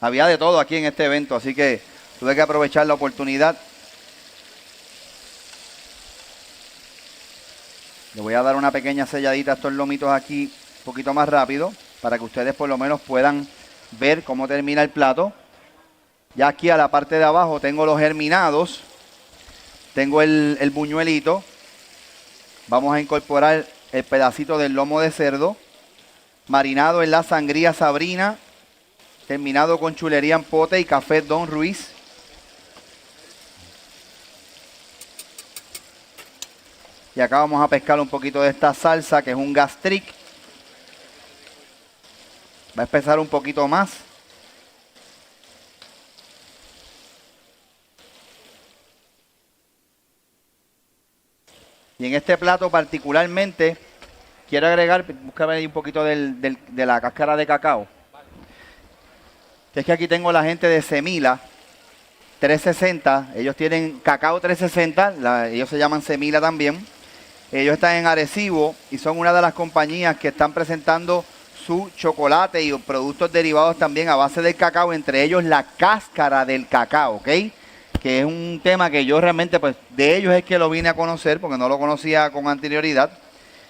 P: Había de todo aquí en este evento, así que tuve que aprovechar la oportunidad. Le voy a dar una pequeña selladita a estos lomitos aquí un poquito más rápido para que ustedes por lo menos puedan ver cómo termina el plato. Ya aquí a la parte de abajo tengo los germinados, tengo el buñuelito. Vamos a incorporar el pedacito del lomo de cerdo, marinado en la sangría sabrina, terminado con chulería en pote y café Don Ruiz. Y acá vamos a pescar un poquito de esta salsa, que es un gastric. Va a espesar un poquito más. Y en este plato particularmente, quiero agregar, búscame ahí un poquito de la cáscara de cacao. Es que aquí tengo la gente de Semila 360. Ellos tienen cacao 360, ellos se llaman Semila también. Ellos están en Arecibo y son una de las compañías que están presentando su chocolate y productos derivados también a base del cacao, entre ellos la cáscara del cacao, ¿ok? Que es un tema que yo realmente, pues, de ellos es que lo vine a conocer, porque no lo conocía con anterioridad.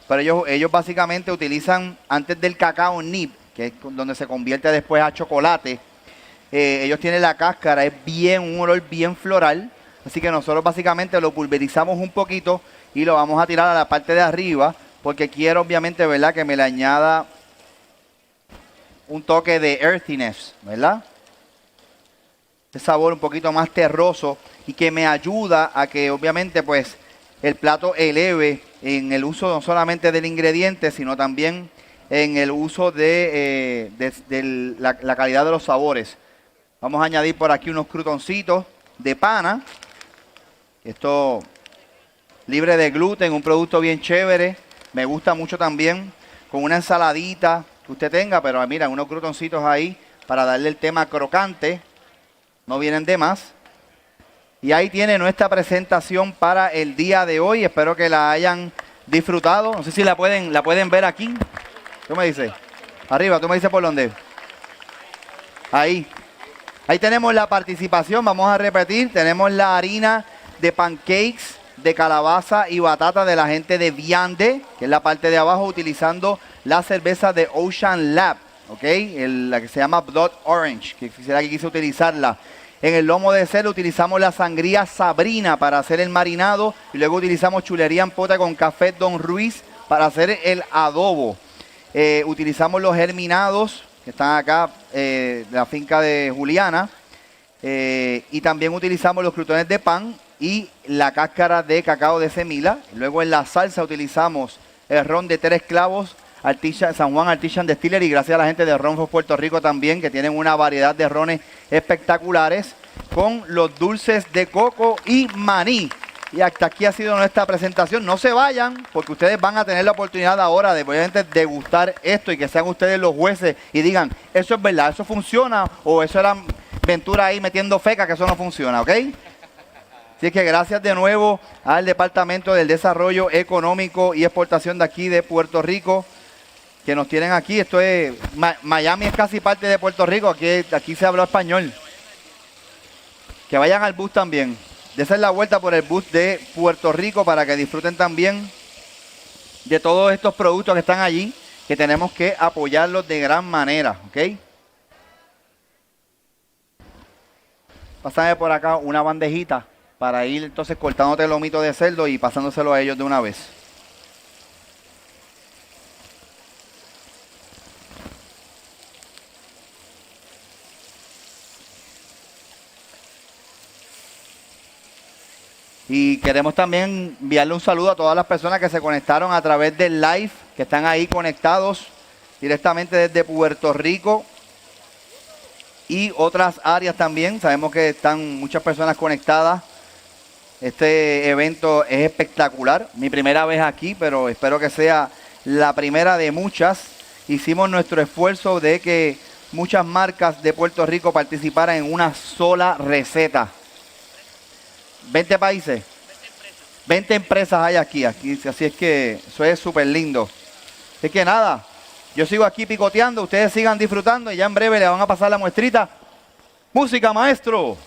P: Pero ellos básicamente utilizan, antes del cacao nib, que es donde se convierte después a chocolate, ellos tienen la cáscara, es un olor bien floral. Así que nosotros básicamente lo pulverizamos un poquito y lo vamos a tirar a la parte de arriba, porque quiero obviamente, ¿verdad?, que me le añada un toque de earthiness, ¿verdad? Este sabor un poquito más terroso y que me ayuda a que obviamente pues el plato eleve en el uso no solamente del ingrediente, sino también en el uso de la calidad de los sabores. Vamos a añadir por aquí unos crutoncitos de pana. Esto libre de gluten, un producto bien chévere. Me gusta mucho también con una ensaladita que usted tenga, pero mira, unos crutoncitos ahí para darle el tema crocante. No vienen de más. Y ahí tiene nuestra presentación para el día de hoy. Espero que la hayan disfrutado. No sé si la pueden ver aquí. ¿Tú me dices? Arriba, tú me dices por dónde. Ahí. Ahí tenemos la participación. Vamos a repetir. Tenemos la harina de pancakes de calabaza y batata de la gente de Viande, que es la parte de abajo, utilizando la cerveza de Ocean Lab, ¿ok? La que se llama Blood Orange, que quise utilizarla. En el lomo de cerdo utilizamos la sangría sabrina para hacer el marinado y luego utilizamos chulería en pote con café Don Ruiz para hacer el adobo. Utilizamos los germinados que están acá de la finca de Juliana y también utilizamos los crutones de pan y la cáscara de cacao de Semila. Luego en la salsa utilizamos el ron de 3 clavos, San Juan Artisan Distillery, y gracias a la gente de Ronfos Puerto Rico también, que tienen una variedad de rones espectaculares, con los dulces de coco y maní. Y hasta aquí ha sido nuestra presentación. No se vayan, porque ustedes van a tener la oportunidad ahora de obviamente degustar esto y que sean ustedes los jueces y digan, eso es verdad, eso funciona, o eso era Ventura ahí metiendo feca, que eso no funciona, ¿ok? Así que gracias de nuevo al Departamento del Desarrollo Económico y Exportación de aquí de Puerto Rico, que nos tienen aquí. Esto es, Miami es casi parte de Puerto Rico, aquí se habla español. Que vayan al bus también. Desen la vuelta por el bus de Puerto Rico para que disfruten también de todos estos productos que están allí, que tenemos que apoyarlos de gran manera, ¿ok? Pásame por acá una bandejita para ir entonces cortándote el lomito de cerdo y pasándoselo a ellos de una vez. Y queremos también enviarle un saludo a todas las personas que se conectaron a través del live, que están ahí conectados directamente desde Puerto Rico y otras áreas también. Sabemos que están muchas personas conectadas. Este evento es espectacular. Mi primera vez aquí, pero espero que sea la primera de muchas. Hicimos nuestro esfuerzo de que muchas marcas de Puerto Rico participaran en una sola receta. 20 países, 20 empresas hay aquí, así es que eso es súper lindo. Es que nada, Yo sigo aquí picoteando, ustedes sigan disfrutando y ya en breve le van a pasar la muestrita. Música, maestro.